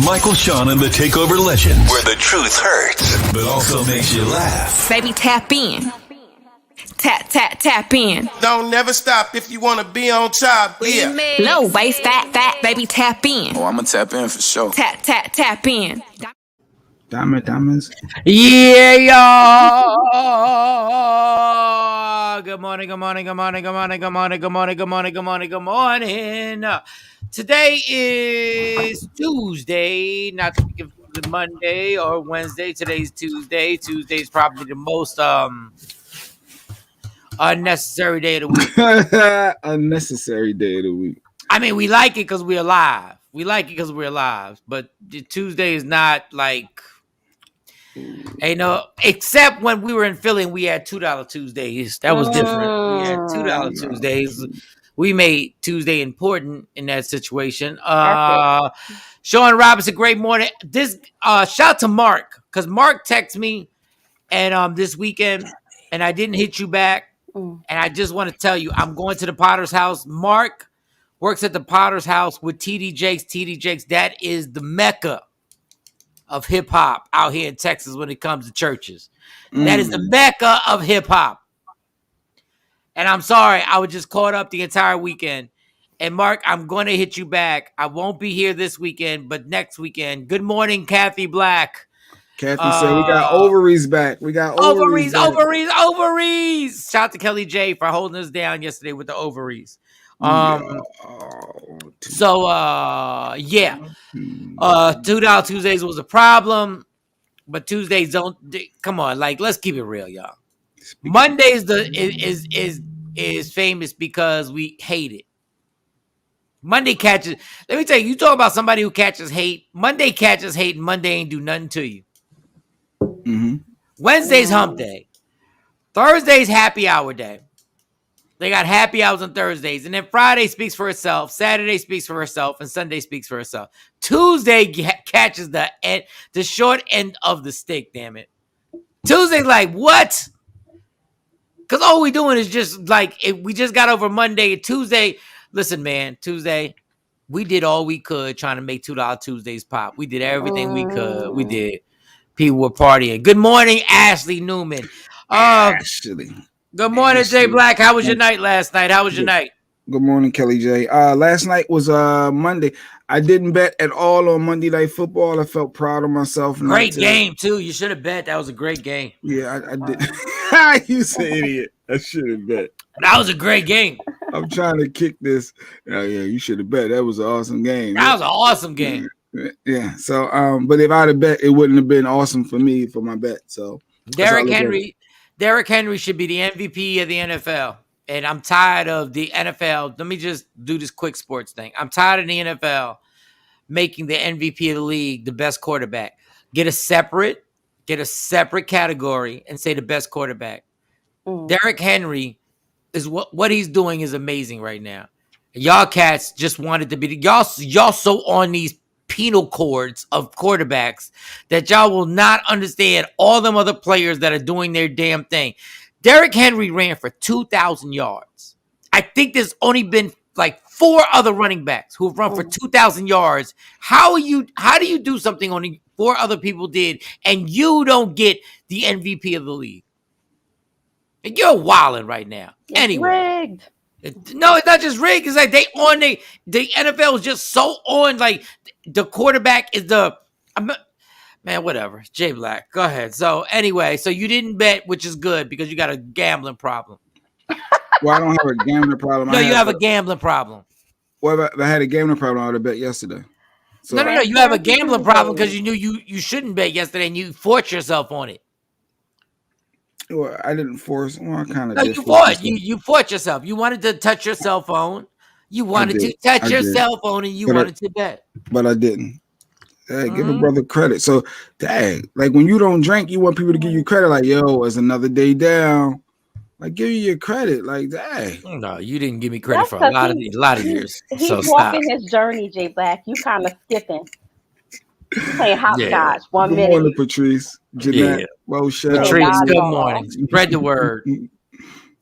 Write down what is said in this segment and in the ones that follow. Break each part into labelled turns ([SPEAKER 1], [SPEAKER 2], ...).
[SPEAKER 1] Michael, Shawn, and the Takeover Legends, where the truth hurts, but also makes you laugh.
[SPEAKER 2] Baby, tap in. Tap in.
[SPEAKER 3] Don't never stop if you want to be on top. Yeah.
[SPEAKER 2] Low waist, fat, baby, tap in.
[SPEAKER 4] Oh, I'm going to tap in for sure.
[SPEAKER 2] Tap in.
[SPEAKER 5] Diamonds.
[SPEAKER 6] Yeah, y'all. Good morning. Today is Tuesday, not to be confused with Monday or Wednesday. Today's Tuesday. Tuesday is probably the most unnecessary day of the week.
[SPEAKER 5] Unnecessary day of the week.
[SPEAKER 6] I mean, we like it because we're alive. But Tuesday is not like, except when we were in Philly and we had $2 Tuesdays. That was different. We had $2 Tuesdays. We made Tuesday important in that situation. Shawn Robinson, great morning. This shout to Mark, because Mark texted me and this weekend and I didn't hit you back. And I just want to tell you, I'm going to the Potter's house. Mark works at the Potter's house with TD Jakes. TD Jakes, that is the mecca of hip hop out here in Texas when it comes to churches. That is the mecca of hip hop. And I'm sorry, I was just caught up the entire weekend. And Mark, I'm going to hit you back. I won't be here this weekend, but next weekend. Good morning, Kathy Black.
[SPEAKER 5] Kathy said we got ovaries back. We got ovaries.
[SPEAKER 6] Shout out to Kelly J for holding us down yesterday with the ovaries. $2 Tuesdays was a problem, but Tuesdays don't. Come on, like let's keep it real, y'all. Mondays is famous because we hate it. Monday catches. Let me tell you, you talk about somebody who catches hate. Monday catches hate, and Monday ain't do nothing to you.
[SPEAKER 5] Mm-hmm.
[SPEAKER 6] Wednesday's hump day. Thursday's happy hour day. They got happy hours on Thursdays. And then Friday speaks for itself. Saturday speaks for herself. And Sunday speaks for herself. Tuesday catches the short end of the stick, damn it. Tuesday's like, what? Because all we doing is just like, we just got over Monday. Tuesday, listen, man, Tuesday, we did all we could trying to make $2 Tuesdays pop. We did everything we could. We did. People were partying. Good morning, Ashley Newman.
[SPEAKER 5] Ashley.
[SPEAKER 6] Good morning, Jay Black. How was your night last night? How was your night?
[SPEAKER 5] Good morning, Kelly J. Last night was Monday. I didn't bet at all on Monday Night Football. I felt proud of myself.
[SPEAKER 6] Great game, too. You should have bet. That was a great game.
[SPEAKER 5] Yeah, I did. You say idiot. I should have bet.
[SPEAKER 6] That was a great game.
[SPEAKER 5] I'm trying to kick this. Yeah, you should have bet. That was an awesome game.
[SPEAKER 6] That was an awesome game.
[SPEAKER 5] Yeah. So, but if I'd have bet, it wouldn't have been awesome for me for my bet. So,
[SPEAKER 6] Derrick Henry should be the MVP of the NFL. And I'm tired of the NFL. Let me just do this quick sports thing. I'm tired of the NFL making the MVP of the league the best quarterback. Get a separate category and say the best quarterback. Derrick Henry is what he's doing is amazing right now. Y'all cats just wanted to be y'all so on these penal cords of quarterbacks that y'all will not understand all them other players that are doing their damn thing. Derrick Henry ran for 2,000 yards. I think there's only been like 4 other running backs who have run for 2,000 yards. How do you do something only 4 other people did and you don't get the MVP of the league? And you're wilding right now. Anyway. Rigged. No, it's not just rigged. It's like the NFL is just so on. Like the quarterback is man, whatever. Jay Black, go ahead. So anyway, so you didn't bet, which is good because you got a gambling problem.
[SPEAKER 5] Well, I don't have a gambling problem.
[SPEAKER 6] No, you have a gambling problem.
[SPEAKER 5] Well, if I had a gambling problem, I would have bet yesterday. So
[SPEAKER 6] no. You have a gambling problem because you knew you shouldn't bet yesterday and you forced yourself on it.
[SPEAKER 5] Well, I didn't force. Well, I kind of.
[SPEAKER 6] No, you fought. You fought yourself. You wanted to touch your cell phone. You wanted to touch your cell phone, and you wanted to bet.
[SPEAKER 5] But I didn't. Hey, give a brother credit. So, dang, like when you don't drink, you want people to give you credit. Like, yo, it's another day down. Like, give you your credit. Like, dang.
[SPEAKER 6] No, you didn't give me credit for a lot of years.
[SPEAKER 7] He's
[SPEAKER 6] so
[SPEAKER 7] walking his journey, Jay Black. You kind of skipping. Playing hopscotch. 1 minute.
[SPEAKER 5] Good morning, Patrice. Jeanette. Well,
[SPEAKER 6] Patrice, good morning. Spread the word.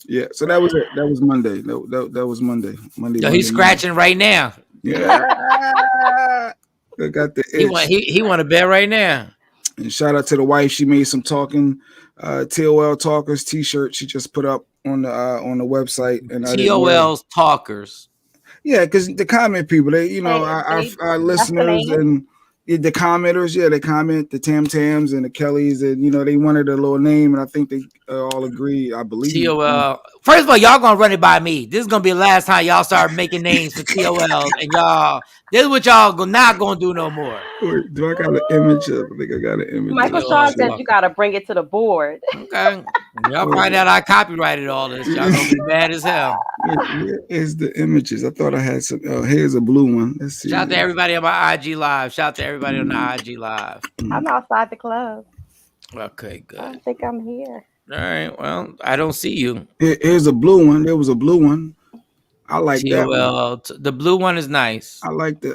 [SPEAKER 5] Yeah, so that was it. That was Monday. That was Monday.
[SPEAKER 6] Yo, he's scratching right now.
[SPEAKER 5] Yeah. got the
[SPEAKER 6] He
[SPEAKER 5] itch.
[SPEAKER 6] he want to bet right now.
[SPEAKER 5] And shout out to the wife. She made some talking T.O.L. talkers T-shirt. She just put up on the website, and I didn't wear.
[SPEAKER 6] T.O.L.'s talkers.
[SPEAKER 5] Yeah, because the comment people, they our
[SPEAKER 7] that's the
[SPEAKER 5] listeners
[SPEAKER 7] name.
[SPEAKER 5] and the commenters, they comment the Tam Tams and the Kellys, and they wanted a little name, and I think they all agree. I believe.
[SPEAKER 6] T.O.L. First of all, y'all gonna run it by me. This is gonna be the last time y'all start making names for T.O.L. and y'all. This is what y'all not gonna do no more.
[SPEAKER 5] Wait, do I got an image of? I think I got an image.
[SPEAKER 7] Michael Shawn said you got to bring it to the board.
[SPEAKER 6] Okay, y'all find out I copyrighted all this. Y'all gonna be mad as hell.
[SPEAKER 5] Where is the images? I thought I had some. Oh, here's a blue one. Let's see.
[SPEAKER 6] Shout out to everybody on my IG live. Shout out to everybody on the IG live.
[SPEAKER 7] I'm outside the club.
[SPEAKER 6] Okay, good.
[SPEAKER 7] I don't think I'm here.
[SPEAKER 6] All right. Well, I don't see you.
[SPEAKER 5] Here's a blue one. There was a blue one. I like that one.
[SPEAKER 6] The blue one is nice.
[SPEAKER 5] I like the.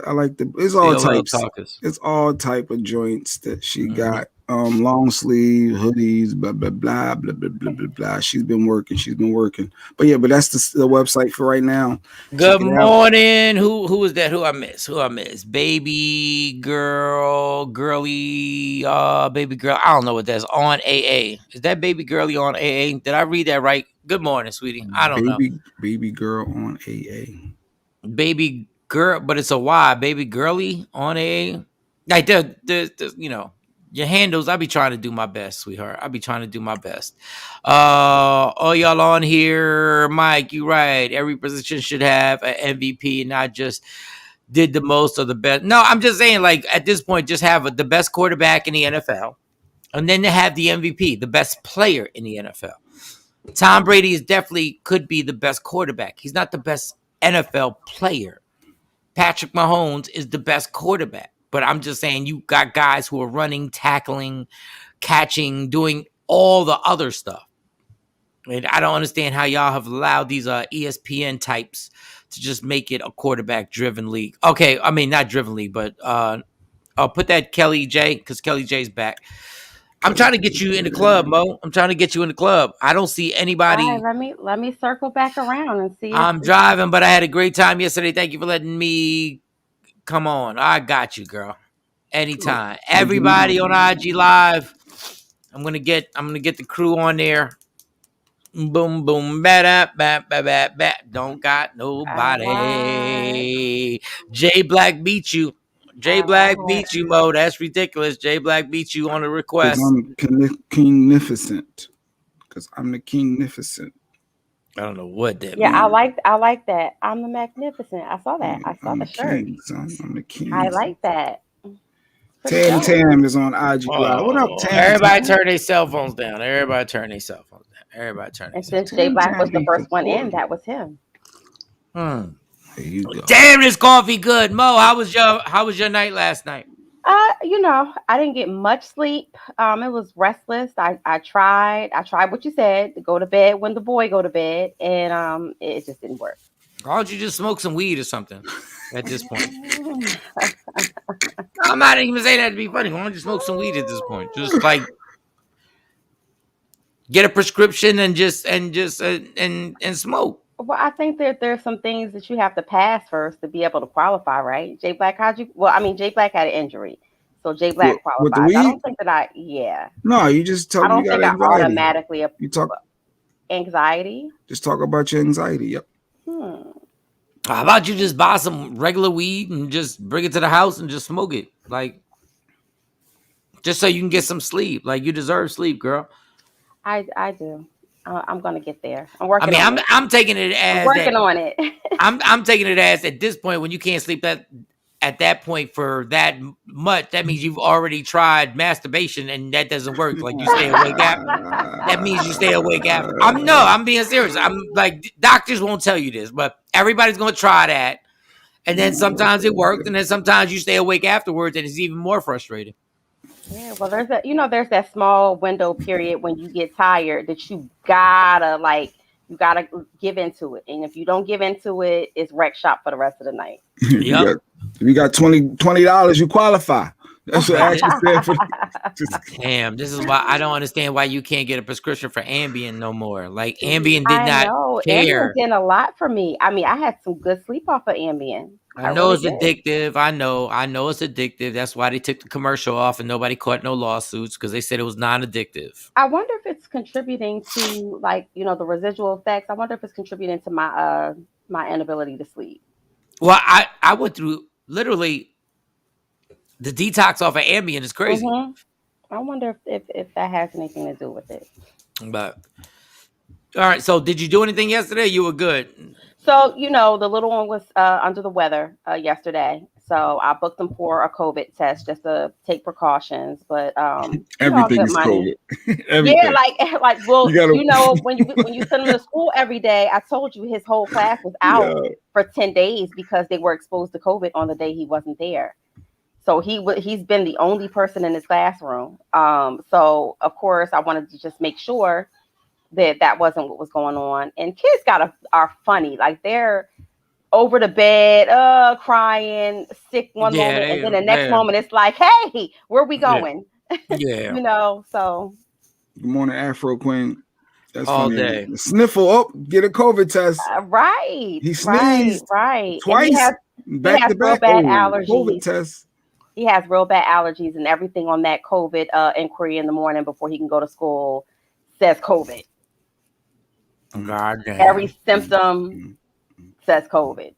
[SPEAKER 5] It's all
[SPEAKER 6] T.O.L.
[SPEAKER 5] types.
[SPEAKER 6] talkers.
[SPEAKER 5] It's all type of joints that she got. Long sleeve hoodies, blah blah blah blah blah blah blah blah. She's been working. But yeah, but that's the website for right now.
[SPEAKER 6] Good morning. Who is that? Who I miss? Baby girl, baby girl. I don't know what that's on AA. Is that baby girly on AA? Did I read that right? Good morning, sweetie. I don't know.
[SPEAKER 5] Baby girl on AA.
[SPEAKER 6] Baby girl, but it's a Y. Baby girly on AA. Like the your handles. I be trying to do my best, sweetheart. I be trying to do my best. All y'all on here, Mike, you right. Every position should have an MVP, and not just did the most or the best. No, I'm just saying, like, at this point, just have the best quarterback in the NFL, and then to have the MVP, the best player in the NFL. Tom Brady is definitely could be the best quarterback. He's not the best NFL player. Patrick Mahomes is the best quarterback. But I'm just saying, you got guys who are running, tackling, catching, doing all the other stuff. And I don't understand how y'all have allowed these ESPN types to just make it a quarterback-driven league. Okay, I mean, not driven league, but I'll put that Kelly J, because Kelly J's back. I'm trying to get you in the club, Mo. I'm trying to get you in the club. I don't see anybody.
[SPEAKER 7] Right, let me circle back around and see.
[SPEAKER 6] I'm driving, but I had a great time yesterday. Thank you for letting me come on. I got you, girl. Anytime. Everybody on IG Live. I'm gonna get the crew on there. Boom, boom, ba. Don't got nobody. Right. J Black beat you. J Black beat you, Mo. That's ridiculous. J Black beat you on the request.
[SPEAKER 5] I'm kingnificent. Because I'm the kingnificent.
[SPEAKER 6] I don't know what that means.
[SPEAKER 7] Yeah, I like that. I'm the magnificent. I saw that. I saw the shirt.
[SPEAKER 5] King, son. I'm the king.
[SPEAKER 7] I like that.
[SPEAKER 5] Tam is on IG Live. What up, Tam?
[SPEAKER 6] Everybody turn their cell phones down.
[SPEAKER 7] And since J Black was the first one in, that was him.
[SPEAKER 5] There you go.
[SPEAKER 6] Damn, this coffee good. Mo, how was your night last night?
[SPEAKER 7] I didn't get much sleep. It was restless. I tried what you said, to go to bed when the boy go to bed, and it just didn't work.
[SPEAKER 6] Why don't you just smoke some weed or something at this point? I'm not even saying that to be funny. Why don't you smoke some weed at this point? Just like get a prescription and smoke.
[SPEAKER 7] Well, I think that there's some things that you have to pass first to be able to qualify, right? J Black, J Black had an injury. So J Black qualifies. I don't think that
[SPEAKER 5] No, you just tell me. I don't think I
[SPEAKER 7] automatically
[SPEAKER 5] you talk
[SPEAKER 7] anxiety.
[SPEAKER 5] Just talk about your anxiety. Yep.
[SPEAKER 6] How about you just buy some regular weed and just bring it to the house and just smoke it? Like, just so you can get some sleep. Like, you deserve sleep, girl.
[SPEAKER 7] I do. I'm gonna get there. I'm working.
[SPEAKER 6] I'm taking it as
[SPEAKER 7] I'm working on it.
[SPEAKER 6] I'm taking it as at this point when you can't sleep at that point for that much, that means you've already tried masturbation and that doesn't work. Like you stay awake after. That means you stay awake after. I'm being serious. I'm like, doctors won't tell you this, but everybody's gonna try that, and then sometimes it works, and then sometimes you stay awake afterwards, and it's even more frustrating.
[SPEAKER 7] Yeah, well, there's that small window period when you get tired that you gotta give into it, and if you don't give into it, it's wreck shop for the rest of the night.
[SPEAKER 5] If you got $20, you qualify. That's what Ashley said.
[SPEAKER 6] Damn, this is why I don't understand why you can't get a prescription for Ambien no more. Like Ambien did
[SPEAKER 7] I
[SPEAKER 6] not
[SPEAKER 7] know. Ambien
[SPEAKER 6] care.
[SPEAKER 7] did a lot for me. I mean, I had some good sleep off of Ambien.
[SPEAKER 6] I know
[SPEAKER 7] really
[SPEAKER 6] it's addictive. I know it's addictive. That's why they took the commercial off and nobody caught no lawsuits because they said it was non-addictive.
[SPEAKER 7] I wonder if it's contributing to, like, the residual effects. I wonder if it's contributing to my inability to sleep.
[SPEAKER 6] Well, I went through literally the detox off of Ambien is crazy.
[SPEAKER 7] Mm-hmm. I wonder if that has anything to do with it.
[SPEAKER 6] But all right, so did you do anything yesterday? You were good.
[SPEAKER 7] So, the little one was under the weather yesterday. So I booked him for a COVID test just to take precautions. But
[SPEAKER 5] everything is
[SPEAKER 7] money.
[SPEAKER 5] COVID. Everything.
[SPEAKER 7] Yeah, well, when you send him to school every day, I told you his whole class was out for 10 days because they were exposed to COVID on the day he wasn't there. So he's been the only person in his classroom. So of course I wanted to just make sure that wasn't what was going on. And kids are funny. Like they're over the bed, crying, sick one moment, and then the next moment it's like, hey, where are we going?
[SPEAKER 6] Yeah.
[SPEAKER 7] So.
[SPEAKER 5] Good morning, Afro Queen. That's
[SPEAKER 6] all
[SPEAKER 5] funny.
[SPEAKER 6] day.
[SPEAKER 5] Sniffle up, get a COVID test.
[SPEAKER 7] Right.
[SPEAKER 5] He sneezed
[SPEAKER 7] right.
[SPEAKER 5] twice.
[SPEAKER 7] He has
[SPEAKER 5] back to back.
[SPEAKER 7] Bad allergies.
[SPEAKER 5] COVID test.
[SPEAKER 7] He has real bad allergies, and everything on that COVID inquiry in the morning before he can go to school says COVID.
[SPEAKER 6] God damn.
[SPEAKER 7] Every symptom says COVID.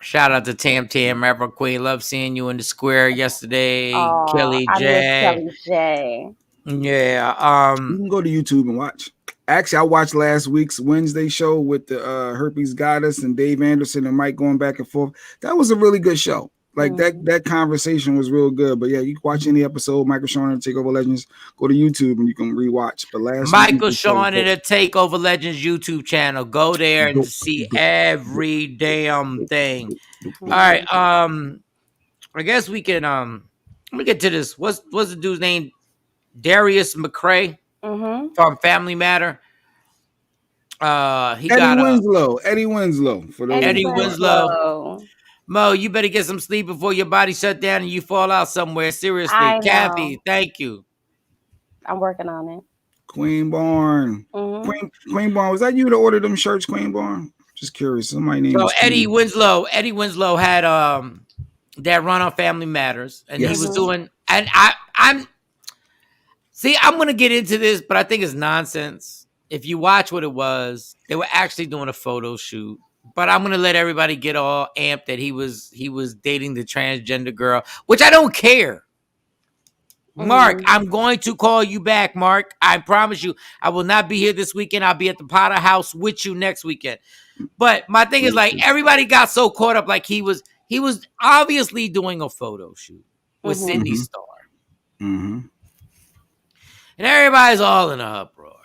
[SPEAKER 6] Shout out to Tam Tam, Rapper Queen. Love seeing you in the square yesterday. Kelly
[SPEAKER 7] I
[SPEAKER 6] J.
[SPEAKER 7] miss Kelly J.
[SPEAKER 6] Yeah.
[SPEAKER 5] You can go to YouTube and watch. Actually, I watched last week's Wednesday show with the Herpes Goddess and Dave Anderson and Mike going back and forth. That was a really good show. Like that conversation was real good. But yeah, you can watch any episode, Michael Shawn and the Takeover Legends. Go to YouTube and you can rewatch. But
[SPEAKER 6] Michael Shawn and the Takeover Legends YouTube channel. Go there and see every damn thing. All right. I guess we can let me get to this. What's the dude's name? Darius McCray from Family Matter.
[SPEAKER 5] Eddie Winslow. For those
[SPEAKER 6] Eddie Winslow. Mo, you better get some sleep before your body shut down and you fall out somewhere. Seriously. Kathy, thank you.
[SPEAKER 7] I'm working on it.
[SPEAKER 5] Queen Barn. Queen Barn. Was that you that ordered them shirts, Queen Barn? Just curious. Somebody named
[SPEAKER 6] Eddie Winslow. Eddie Winslow had that run on Family Matters. And he was doing, and I'm gonna get into this, but I think it's nonsense. If you watch what it was, they were actually doing a photo shoot. But I'm gonna let everybody get all amped that he was dating the transgender girl, which I don't care. Mark, I'm going to call you back, Mark. I promise you, I will not be here this weekend. I'll be at the Potter House with you next weekend. But my thing is, like, everybody got so caught up, like he was obviously doing a photo shoot with Sydney Starr, and everybody's all in a uproar.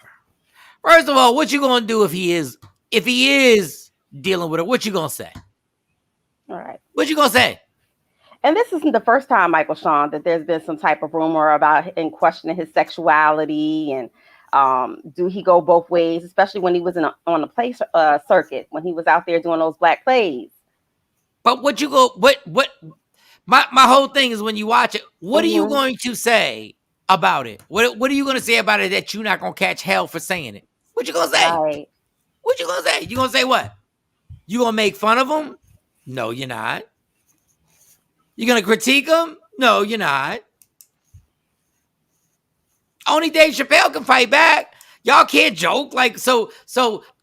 [SPEAKER 6] First of all, what you gonna do if he is dealing with it? What you gonna say?
[SPEAKER 7] All right.
[SPEAKER 6] What you gonna say?
[SPEAKER 7] And this isn't the first time, Michael Shawn, that there's been some type of rumor about in questioning his sexuality and do he go both ways, especially when he was on the play circuit, when he was out there doing those black plays.
[SPEAKER 6] But my whole thing is when you watch it, what are you going to say about it? What are you going to say about it that you're not going to catch hell for saying it? What you going to say?
[SPEAKER 7] Right.
[SPEAKER 6] What you going to say? You going to say what? You going to make fun of him? No, you're not. You going to critique him? No, you're not. Only Dave Chappelle can fight back. Y'all can't joke. Like, so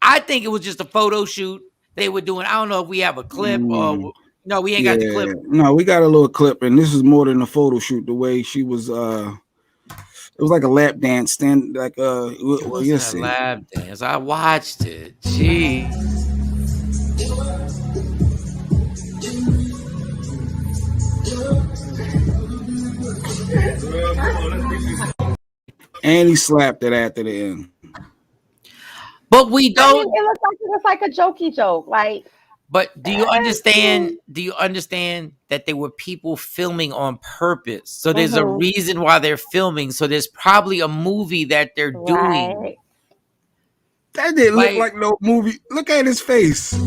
[SPEAKER 6] I think it was just a photo shoot they were doing. I don't know if we have a clip or no, we ain't got the clip.
[SPEAKER 5] No, we got a little clip, and this is more than a photo shoot. The way she was, it was like a lap dance stand. Like,
[SPEAKER 6] it wasn't a lap dance. I watched it. Gee.
[SPEAKER 5] And he slapped it after the end.
[SPEAKER 6] But we don't.
[SPEAKER 7] I mean, it looks like a jokey joke. Like,
[SPEAKER 6] but do you understand? Do you understand that there were people filming on purpose? So there's a reason why they're filming. So there's probably a movie that they're doing.
[SPEAKER 5] That didn't look like no movie. Look at his face.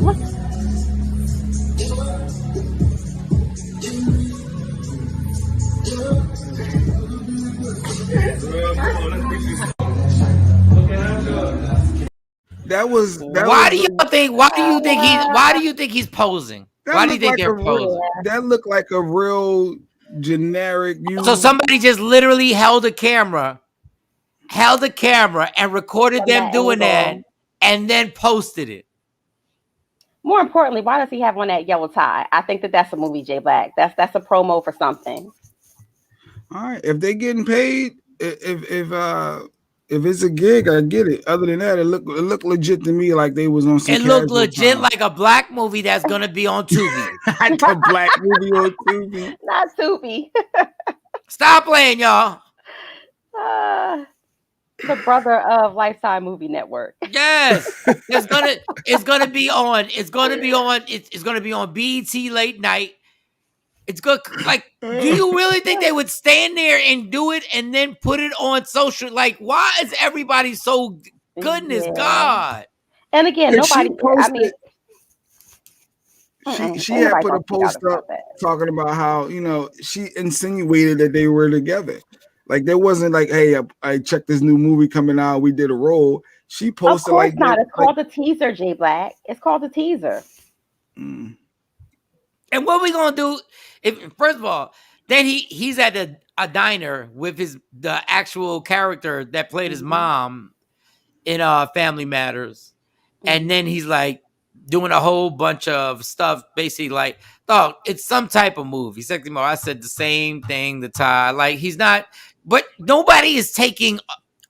[SPEAKER 5] That was.
[SPEAKER 6] Why do you think? Why do you think he's? Why do you think he's posing? Why do you think they're posing?
[SPEAKER 5] That looked like a real generic.
[SPEAKER 6] So somebody just literally held a camera and recorded them doing that, and then posted it.
[SPEAKER 7] More importantly, why does he have on that yellow tie? I think that's a movie, J Black. That's a promo for something.
[SPEAKER 5] All right, if they're getting paid, if it's a gig, I get it. Other than that, it looked legit to me, like they was on some.
[SPEAKER 6] It looked legit time. Like a black movie that's gonna be on Tubi.
[SPEAKER 5] A black movie on Tubi,
[SPEAKER 7] not Tubi.
[SPEAKER 6] Stop playing, y'all.
[SPEAKER 7] The brother of Lifetime Movie Network.
[SPEAKER 6] Yes, it's gonna be on. It's gonna be on BET late night. It's good. Like, do you really think they would stand there and do it and then put it on social? Like, why is everybody so goodness God?
[SPEAKER 7] And again, nobody. Posted,
[SPEAKER 5] she had put a post up talking about how she insinuated that they were together. Like, there wasn't like, hey, I checked this new movie coming out. We did a role. She posted like
[SPEAKER 7] not. It's called a teaser, J Black. It's called a teaser.
[SPEAKER 6] And what we gonna do? If first of all, then he's at a diner with the actual character that played his mom in Family Matters, and then he's like doing a whole bunch of stuff, basically like, oh, it's some type of movie. Sexy Mo, I said the same thing. The tie, like he's not. But nobody is taking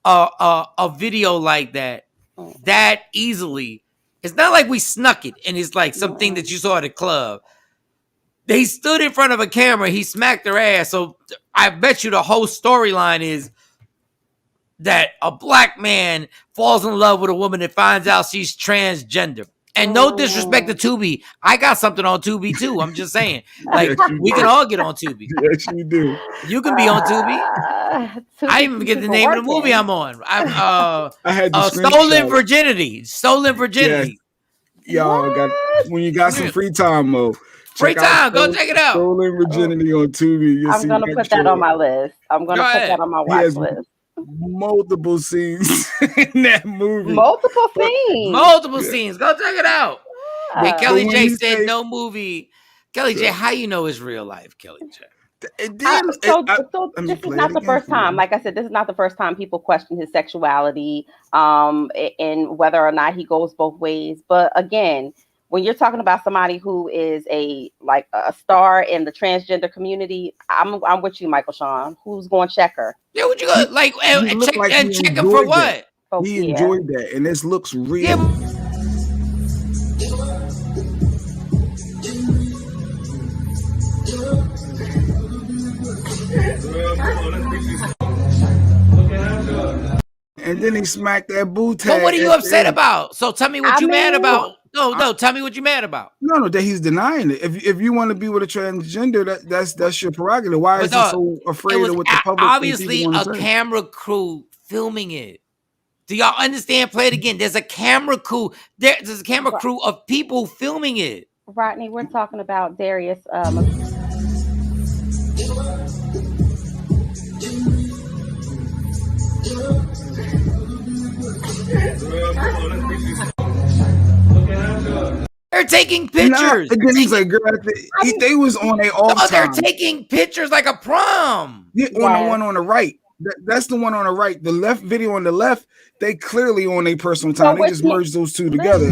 [SPEAKER 6] a video like that easily. It's not like we snuck it and it's like something that you saw at a club. They stood in front of a camera. He smacked her ass. So I bet you the whole storyline is that a black man falls in love with a woman and finds out she's transgender. And no disrespect to Tubi. I got something on Tubi too. I'm just saying. Like, we can all get on Tubi.
[SPEAKER 5] Yes, you do.
[SPEAKER 6] You can be on Tubi. I even get the name of the movie I'm on. I had Stolen Virginity. Stolen Virginity.
[SPEAKER 5] Yes. Y'all when you got some free time, Mo.
[SPEAKER 6] Free time. Go check it out.
[SPEAKER 5] Stolen Virginity on Tubi.
[SPEAKER 7] I'm going to put that on my list. I'm going to put that on my watch list.
[SPEAKER 5] Multiple scenes in that movie.
[SPEAKER 7] Multiple scenes.
[SPEAKER 6] Go check it out. And Kelly J said no movie. Kelly J, how you know it's real life, Kelly J?
[SPEAKER 7] This is not the first time. Like I said, this is not the first time people question his sexuality, and whether or not he goes both ways. But again, when you're talking about somebody who is a star in the transgender community, I'm with you, Michael Shawn. Who's going to check her?
[SPEAKER 6] Yeah, would you go check him for what?
[SPEAKER 5] He enjoyed that, and this looks real.
[SPEAKER 6] Yeah.
[SPEAKER 5] And then he smacked that boo tag.
[SPEAKER 6] But what are you upset about? So tell me what you mad about. No, tell me what you mad about.
[SPEAKER 5] No, that he's denying it. If you want to be with a transgender, that's your prerogative. Why is he so afraid of what the public?
[SPEAKER 6] Obviously, a camera crew filming it. Do y'all understand? Play it again. There's a camera crew. There's a camera crew of people filming it.
[SPEAKER 7] Rodney, we're talking about Darius.
[SPEAKER 6] They're taking pictures.
[SPEAKER 5] And then he's like, girl, they was on a all time.
[SPEAKER 6] They're taking pictures like a prom.
[SPEAKER 5] Yeah, on the one on the right. That's the one on the right. The left video on the left, they clearly on a personal time. They just merged those two together.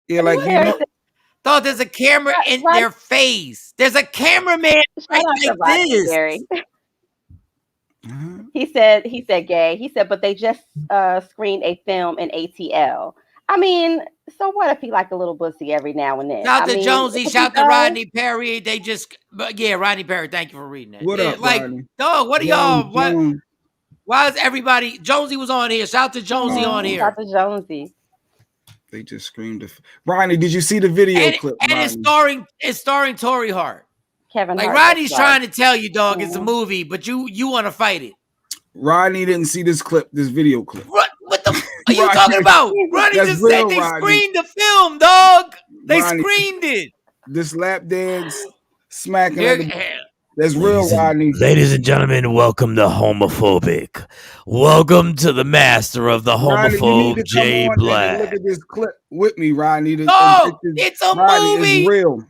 [SPEAKER 5] Yeah, like
[SPEAKER 6] Thought there's a camera in their face. There's a cameraman like this.
[SPEAKER 7] Gary. He said, gay. He said, but they just screened a film in ATL. I mean, so what if he like a little bussy every now and then?
[SPEAKER 6] Shout to Jonesy, shout to Rodney Perry. They just, Rodney Perry, thank you for reading that.
[SPEAKER 5] What up,
[SPEAKER 6] like,
[SPEAKER 5] Rodney?
[SPEAKER 6] Dog, what are y'all? Why is everybody? Jonesy was on here. Shout to Jonesy on here.
[SPEAKER 7] Shout to Jonesy.
[SPEAKER 5] They just screamed. Rodney, did you see the video clip?
[SPEAKER 6] And it's starring Tori Hart.
[SPEAKER 7] Kevin
[SPEAKER 6] like
[SPEAKER 7] Hart,
[SPEAKER 6] Rodney's trying to tell you, dog, it's a movie, but you want to fight it.
[SPEAKER 5] Rodney didn't see this video clip.
[SPEAKER 6] What the? are you talking about? Ronnie just said they screened the film, dog. They screened it.
[SPEAKER 5] This lap dance smacking. That's real, Rodney.
[SPEAKER 6] Ladies and gentlemen, welcome to Homophobic. Welcome to the master of the homophobe, Jay Black.
[SPEAKER 5] Look at this clip with me, Rodney.
[SPEAKER 6] It's a movie.
[SPEAKER 5] It's real.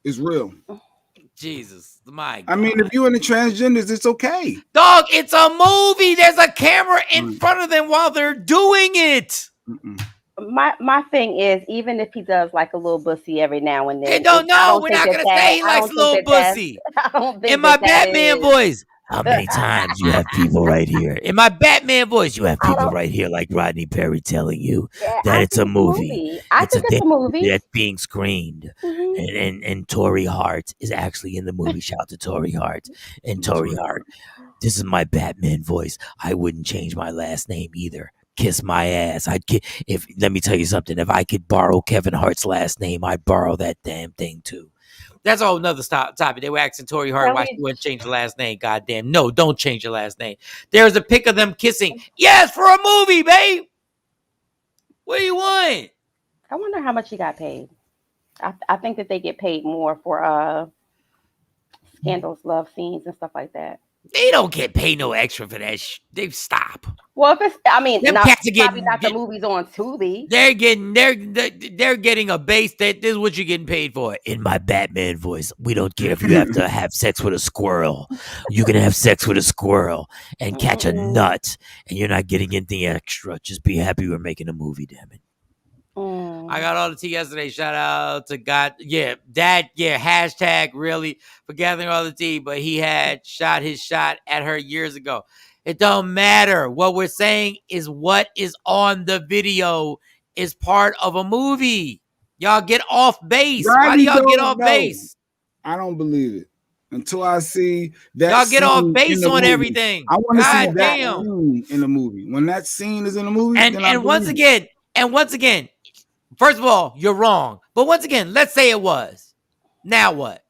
[SPEAKER 5] It's real.
[SPEAKER 6] Jesus, my God.
[SPEAKER 5] I mean, if you're in the transgenders, it's okay.
[SPEAKER 6] Dog, it's a movie. There's a camera in front of them while they're doing it.
[SPEAKER 7] My thing is, even if he does like a little bussy every now and then,
[SPEAKER 6] we're not gonna say he likes a little bussy. In my Batman voice, how many times you have people right here? In my Batman voice, you have people right here like Rodney Perry telling you that it's a movie.
[SPEAKER 7] I think it's a movie
[SPEAKER 6] that's being screened, and Tori Hart is actually in the movie. Shout out to Tori Hart and Tori Hart. This is my Batman voice. I wouldn't change my last name either. Kiss my ass. Let me tell you something. If I could borrow Kevin Hart's last name, I'd borrow that damn thing too. That's a whole nother topic. They were asking Tori Hart why she wouldn't change the last name. Goddamn. No, don't change your last name. There's a pic of them kissing. Yes, for a movie, babe. What do you want?
[SPEAKER 7] I wonder how much he got paid. I think that they get paid more for scandalous love scenes and stuff like that.
[SPEAKER 6] They don't get paid no extra for that. They stop.
[SPEAKER 7] Well, if it's, I mean,
[SPEAKER 6] probably
[SPEAKER 7] not the movies on Tubi.
[SPEAKER 6] They're getting a base. This is what you're getting paid for. In my Batman voice, we don't care if you have to have sex with a squirrel. You can have sex with a squirrel and catch a nut, and you're not getting anything extra. Just be happy we're making a movie, damn it. I got all the tea yesterday. Shout out to God. Hashtag really for gathering all the tea. But he had shot his shot at her years ago. It don't matter. What we're saying is what is on the video is part of a movie. Y'all get off base. Why do y'all get off base?
[SPEAKER 5] I don't believe it until I see that.
[SPEAKER 6] Y'all get off base on everything.
[SPEAKER 5] I want to see that scene in the movie. When that scene is in the movie,
[SPEAKER 6] and once again. First of all, you're wrong. But once again, let's say it was. Now what?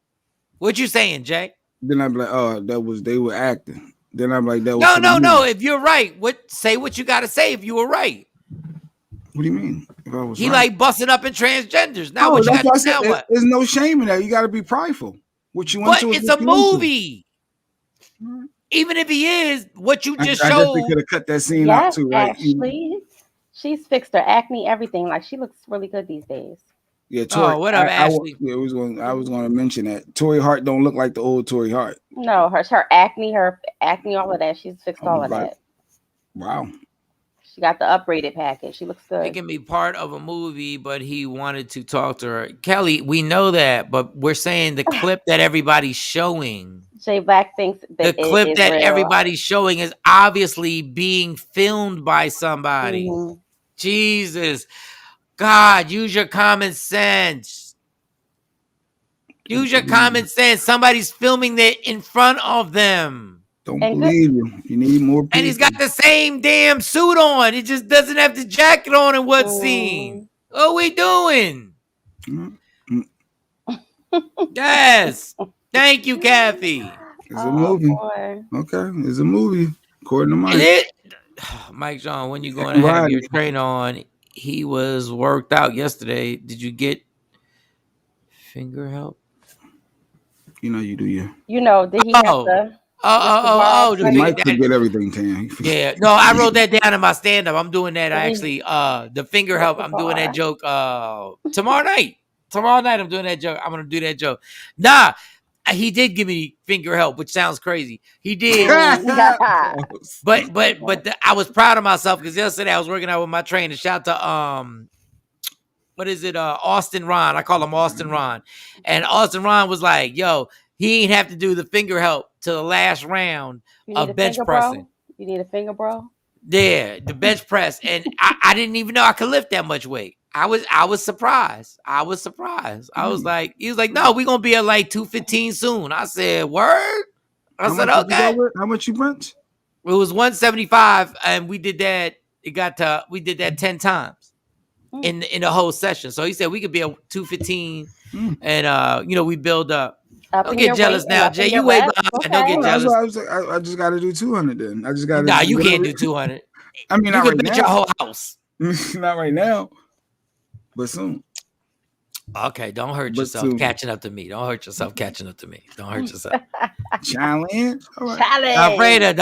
[SPEAKER 6] What you saying, Jay?
[SPEAKER 5] Then I'm like, oh, they were acting. Then I'm like, that was
[SPEAKER 6] no. If you're right, say what you got to say if you were right.
[SPEAKER 5] What do you mean? If I was
[SPEAKER 6] he
[SPEAKER 5] right?
[SPEAKER 6] Like busting up in transgenders. Now what you got to say? What?
[SPEAKER 5] There's no shame in that. You got to be prideful. What you want
[SPEAKER 6] to? But it's a movie. Even if he is, what you just showed.
[SPEAKER 5] I definitely could have cut that scene out too, right?
[SPEAKER 7] Ashley. She's fixed her acne, everything. Like, she looks really good these days.
[SPEAKER 5] Yeah, Tori.
[SPEAKER 6] What up, Ashley?
[SPEAKER 5] I was going to mention that Tori Hart don't look like the old Tori Hart.
[SPEAKER 7] No, her acne, all of that. She's fixed all of that.
[SPEAKER 5] Wow.
[SPEAKER 7] She got the upgraded package. She looks good.
[SPEAKER 6] It can be part of a movie, but he wanted to talk to her. Kelly, we know that, but we're saying the clip that everybody's showing.
[SPEAKER 7] Jay Black thinks that
[SPEAKER 6] the clip that everybody's showing is obviously being filmed by somebody. Mm-hmm. Jesus. God, use your common sense. Use your common sense. Somebody's filming it in front of them.
[SPEAKER 5] Don't believe you. You need more people.
[SPEAKER 6] And he's got the same damn suit on. It just doesn't have the jacket on in what scene. What are we doing? Yes. Thank you, Kathy.
[SPEAKER 5] It's a movie. Boy. Okay, it's a movie. According to Mike.
[SPEAKER 6] Mike John, when you going to have your train on, he was worked out yesterday. Did you get finger help?
[SPEAKER 5] You know you do, yeah.
[SPEAKER 7] Did he have the...
[SPEAKER 5] Mike forget everything, Tam.
[SPEAKER 6] Yeah, no, I wrote that down in my stand-up. I'm doing that actually. The finger help. I'm doing that joke tomorrow night. I'm doing that joke. I'm gonna do that joke. Nah, he did give me finger help, which sounds crazy. He did. but I was proud of myself because yesterday I was working out with my trainer. Shout out to Austin Ron. I call him Austin Ron, and Austin Ron was like, "Yo, he ain't have to do the finger help to the last round of bench pressing.
[SPEAKER 7] You need a finger, bro?
[SPEAKER 6] Yeah, the bench press. And I didn't even know I could lift that much weight. I was surprised. I was like, he was like, no, we're going to be at like 215 soon. I said, word? I said, okay.
[SPEAKER 5] How much you bench?
[SPEAKER 6] It was 175 and we did that. We did that 10 times in the whole session. So he said we could be at 215 and, we build up. Don't get jealous now, Jay. You way behind. Don't get jealous.
[SPEAKER 5] I just got to do 200 then. I just got to.
[SPEAKER 6] Nah, you can't do 200.
[SPEAKER 5] I mean,
[SPEAKER 6] You
[SPEAKER 5] not
[SPEAKER 6] can
[SPEAKER 5] right
[SPEAKER 6] build your
[SPEAKER 5] now.
[SPEAKER 6] whole house.
[SPEAKER 5] Not right now, but soon.
[SPEAKER 6] Okay, don't hurt
[SPEAKER 5] But
[SPEAKER 6] yourself
[SPEAKER 5] soon.
[SPEAKER 6] catching up to me. Don't hurt yourself catching up to me. Don't hurt yourself.
[SPEAKER 5] Challenge. All right.
[SPEAKER 7] Challenge.
[SPEAKER 6] Alfreda,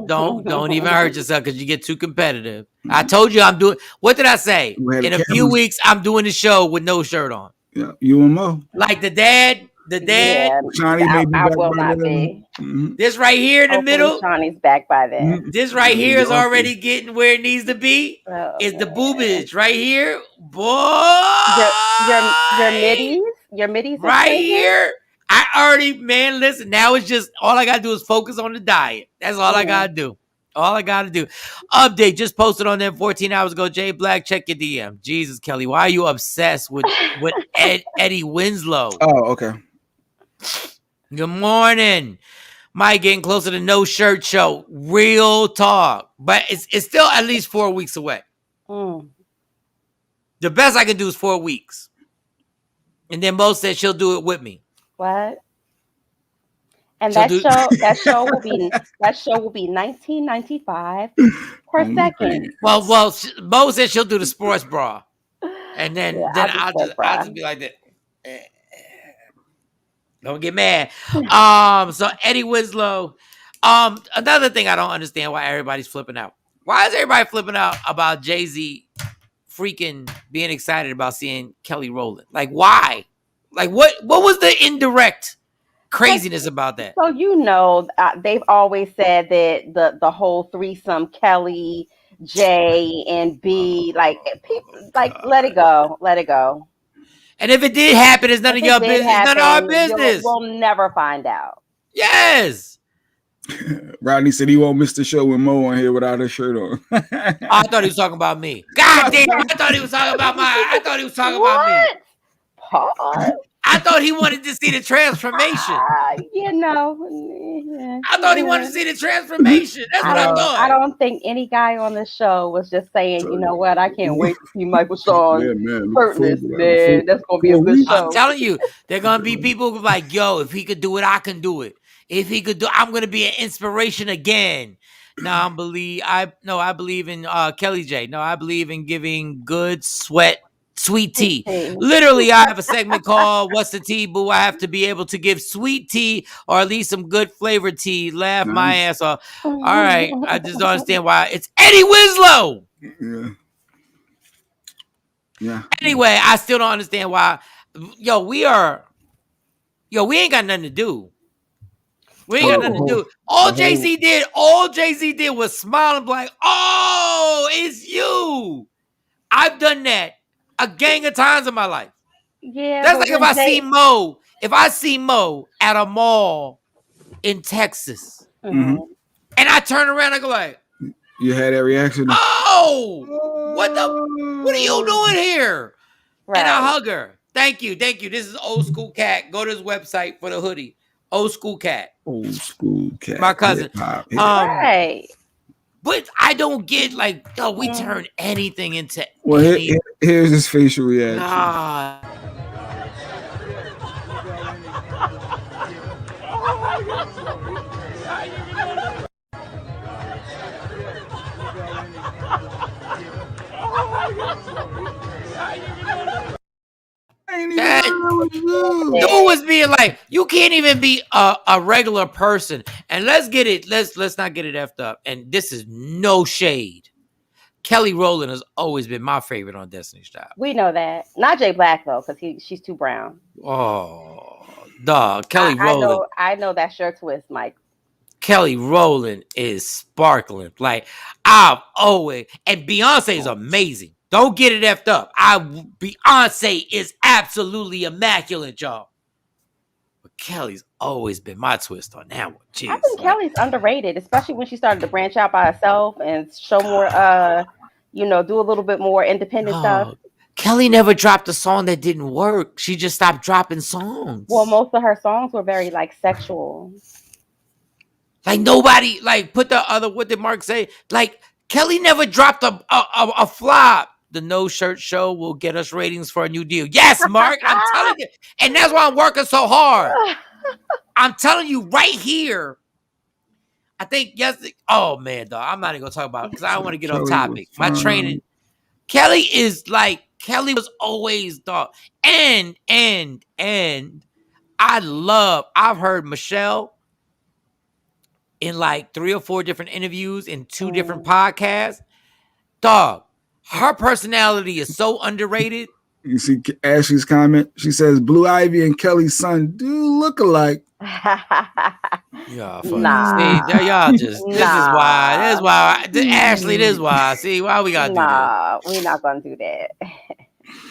[SPEAKER 6] don't even hurt yourself because you get too competitive. I told you I'm doing. What did I say?
[SPEAKER 5] We had
[SPEAKER 6] In a few
[SPEAKER 5] cameras.
[SPEAKER 6] weeks, I'm doing the show with no shirt on.
[SPEAKER 5] Yeah, you and Mo.
[SPEAKER 6] Like the dad.
[SPEAKER 7] Yeah,
[SPEAKER 5] Shawnee may be
[SPEAKER 7] I
[SPEAKER 5] back
[SPEAKER 7] will
[SPEAKER 5] by
[SPEAKER 7] not
[SPEAKER 5] then.
[SPEAKER 7] be.
[SPEAKER 5] Mhm.
[SPEAKER 6] This right here in the
[SPEAKER 7] Hopefully,
[SPEAKER 6] middle.
[SPEAKER 7] Shawnee's back by then.
[SPEAKER 6] This right
[SPEAKER 5] Yeah,
[SPEAKER 6] here is
[SPEAKER 5] you are
[SPEAKER 6] already
[SPEAKER 5] too.
[SPEAKER 6] getting where it needs to be.
[SPEAKER 7] Oh,
[SPEAKER 6] Is the
[SPEAKER 7] man.
[SPEAKER 6] boobage right here, boy?
[SPEAKER 7] Your middies are
[SPEAKER 6] Right
[SPEAKER 7] changing.
[SPEAKER 6] here. I already, man, listen, now it's just all I gotta do is focus on the diet. That's all I gotta do. All I gotta do. Update just posted on them 14 hours ago. Jay Black, check your DM. Jesus, Kelly, why are you obsessed with Eddie Winslow?
[SPEAKER 5] Oh, okay.
[SPEAKER 6] Good morning. Mike getting closer to no shirt show. Real talk. But it's still at least 4 weeks away.
[SPEAKER 7] Mm.
[SPEAKER 6] The best I can do is 4 weeks. And then Mo said she'll do it with me.
[SPEAKER 7] What? And
[SPEAKER 6] She'll
[SPEAKER 7] that show will be $19.95 per second.
[SPEAKER 6] Well, Mo said she'll do the sports bra, and then
[SPEAKER 7] Yeah,
[SPEAKER 6] I'll just be like that. Don't get mad. So Eddie Winslow. Another thing I don't understand why everybody's flipping out. Why is everybody flipping out about Jay-Z freaking being excited about seeing Kelly Rowland? Like, why? Like, what was the indirect craziness about that?
[SPEAKER 7] So they've always said that the whole threesome, Kelly, J, and B, like people, like let it go.
[SPEAKER 6] And if it did happen, it's none of your business. It's none of our business.
[SPEAKER 7] We'll never find out.
[SPEAKER 6] Yes.
[SPEAKER 5] Rodney said he won't miss the show with Mo on here without a shirt on.
[SPEAKER 6] I thought he was talking about me. God damn! I thought he was talking about about me.
[SPEAKER 7] Pause.
[SPEAKER 6] I thought he wanted to see the transformation.
[SPEAKER 7] I
[SPEAKER 6] thought he wanted to see the transformation. That's what I thought.
[SPEAKER 7] I don't think any guy on the show was just saying, you know what, I can't wait to see Michael Shawn shirtless, man. That's gonna be a good show.
[SPEAKER 6] I'm telling you, there are gonna be people who are like, yo, if he could do it, I can do it. If he could do, I'm gonna be an inspiration again. No, I believe in Kelly J. No, I believe in giving good sweet tea. Literally, I have a segment called "What's the Tea, Boo?" I have to be able to give sweet tea or at least some good flavored tea. Laugh my ass off. All right, I just don't understand why it's Eddie Winslow.
[SPEAKER 5] Yeah.
[SPEAKER 6] Anyway, I still don't understand why. We ain't got nothing to do. We ain't got nothing to do. All Jay-Z did was smile and be like, "Oh, it's you." I've done that a gang of times in my life.
[SPEAKER 7] Yeah,
[SPEAKER 6] that's like if I see Mo at a mall in Texas, and I turn around and go like,
[SPEAKER 5] "You had that reaction."
[SPEAKER 6] Oh, what are you doing here?
[SPEAKER 7] Right.
[SPEAKER 6] And I hug her. Thank you. This is Old School Cat. Go to his website for the hoodie. Old School Cat. My cousin.
[SPEAKER 7] Right.
[SPEAKER 6] But I don't get like, we turn anything into.
[SPEAKER 5] Well, here's his facial reaction.
[SPEAKER 6] Nah. Dude was being like, you can't even be a regular person. And let's not get it effed up. And this is no shade. Kelly Rowland has always been my favorite on Destiny's Child.
[SPEAKER 7] We know that. Not Jay Black though, because she's too brown.
[SPEAKER 6] Oh, dog. Kelly Rowland.
[SPEAKER 7] I know that shirt twist, Mike.
[SPEAKER 6] Kelly Rowland is sparkling. Like, I've always, and Beyonce is amazing. Don't get it effed up. Beyonce is absolutely immaculate, y'all. But Kelly's always been my twist on that one. Jeez.
[SPEAKER 7] I think Kelly's underrated, especially when she started to branch out by herself and show more, do a little bit more independent stuff.
[SPEAKER 6] Kelly never dropped a song that didn't work. She just stopped dropping songs.
[SPEAKER 7] Well, most of her songs were very sexual.
[SPEAKER 6] Like nobody, what did Mark say? Like Kelly never dropped a flop. The No Shirt Show will get us ratings for a new deal. Yes, Mark, I'm telling you. And that's why I'm working so hard. I'm telling you right here. I think yesterday. Oh man, dog. I'm not even gonna talk about it because I don't want to get off
[SPEAKER 5] Kelly
[SPEAKER 6] topic.
[SPEAKER 5] was
[SPEAKER 6] My
[SPEAKER 5] fine.
[SPEAKER 6] training. Kelly was always dog. And I've heard Michelle in like 3 or 4 different interviews in 2 different podcasts. Dog, her personality is so underrated.
[SPEAKER 5] You see Ashley's comment? She says Blue Ivy and Kelly's son do look alike.
[SPEAKER 6] Yeah, funny.
[SPEAKER 7] Nah.
[SPEAKER 6] See, y'all just this is why Ashley, this is why. See, why we gotta do
[SPEAKER 7] Nah, we're not gonna do that.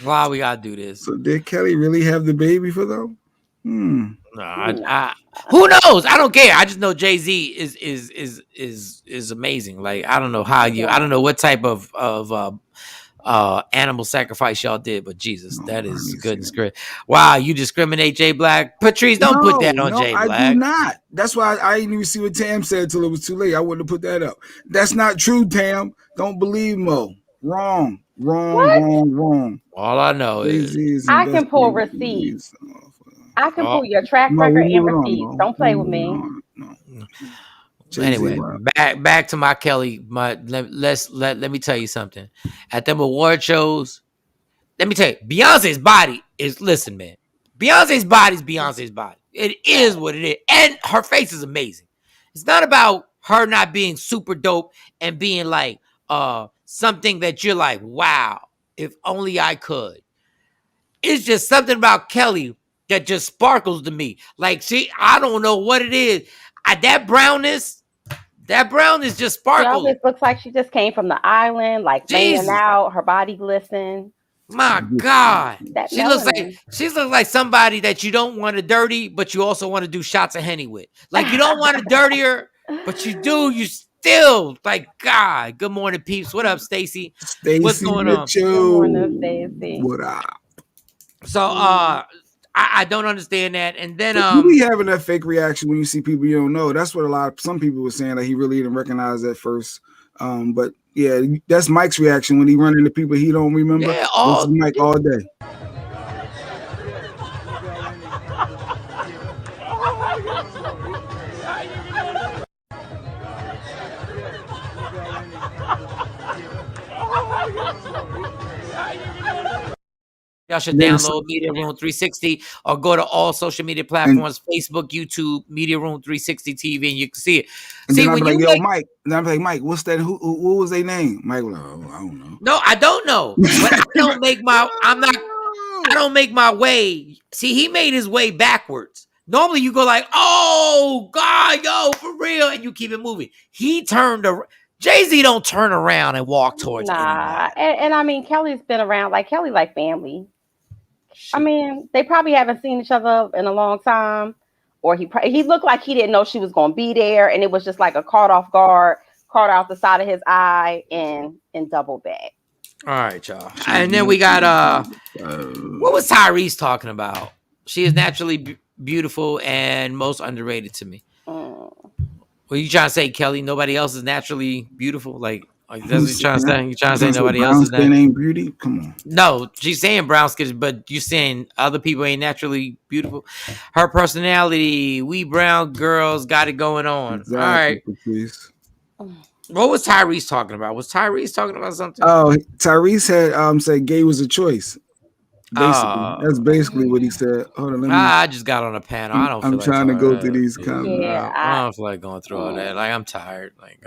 [SPEAKER 6] Why we gotta do this?
[SPEAKER 5] So did Kelly really have the baby for them?
[SPEAKER 6] No, who knows? I don't care. I just know Jay-Z is amazing. Like I don't know how I don't know what type of animal sacrifice y'all did, but Jesus, that is goodness gracious. Wow, you discriminate Jay Black. Patrice, don't put that on Jay Black.
[SPEAKER 5] I do not. That's why I didn't even see what Tam said until it was too late. I wouldn't have put that up. That's not true, Tam. Don't believe Mo. Wrong.
[SPEAKER 6] All I know is
[SPEAKER 7] I can pull receipts. I can pull your track record and receipts. Don't play with me.
[SPEAKER 5] No.
[SPEAKER 6] Anyway, back to my Kelly. Let me tell you something. At them award shows, let me tell you, Beyonce's body is man. Beyonce's body is Beyonce's body. It is what it is, and her face is amazing. It's not about her not being super dope and being like something that you're like, wow, if only I could. It's just something about Kelly that just sparkles to me. Like, I don't know what it is. That brownness just sparkles.
[SPEAKER 7] It looks like she just came from the island, like laying out, her body glisten.
[SPEAKER 6] My God. She looks like somebody that you don't want to dirty, but you also want to do shots of Henny with. Like, you don't want to dirty her, but you do. You still, like, God. Good morning, peeps. What up, Stacy? What's going on?
[SPEAKER 7] Good morning, Stacy.
[SPEAKER 5] What up?
[SPEAKER 6] So, I don't understand that. And then
[SPEAKER 5] you be having that fake reaction when you see people you don't know. That's what some people were saying that he really didn't recognize at first. But yeah, that's Mike's reaction when he run into people he don't remember.
[SPEAKER 6] Yeah,
[SPEAKER 5] this is Mike all day.
[SPEAKER 6] Y'all should download Media Room 360 or go to all social media platforms, Facebook, YouTube, Media Room 360 TV, and you can see it.
[SPEAKER 5] And then I'm like, yo, Mike. And I'm like, Mike, what's that? Who was their name? Mike was like, oh, I don't know.
[SPEAKER 6] No, I don't know. But I don't make my way. See, he made his way backwards. Normally you go like, oh God, yo, for real, and you keep it moving. He turned around. Jay-Z don't turn around and walk towards anyone.
[SPEAKER 7] And I mean, Kelly's been around, like Kelly like family. I mean, they probably haven't seen each other in a long time, or he looked like he didn't know she was going to be there, and it was just like a caught off the side of his eye and double back.
[SPEAKER 6] All right, y'all. And then we got what was Tyrese talking about? She is naturally beautiful and most underrated to me. What you trying to say, Kelly? Nobody else is naturally beautiful? Like that's what you trying to say? You trying to say nobody else is naturally
[SPEAKER 5] ain't beauty? Come on.
[SPEAKER 6] No, she's saying brown skin, but you saying other people ain't naturally beautiful. Her personality, we brown girls got it going on.
[SPEAKER 5] Exactly,
[SPEAKER 6] all right.
[SPEAKER 5] Please.
[SPEAKER 6] What was Tyrese talking about? Was Tyrese talking about something?
[SPEAKER 5] Oh, Tyrese had said gay was a choice. Basically, that's basically what he said. Hold on,
[SPEAKER 6] I just got on a panel. I don't.
[SPEAKER 5] I'm trying to go through these comments.
[SPEAKER 7] Yeah,
[SPEAKER 6] I don't feel like going through all that. Like I'm tired. Like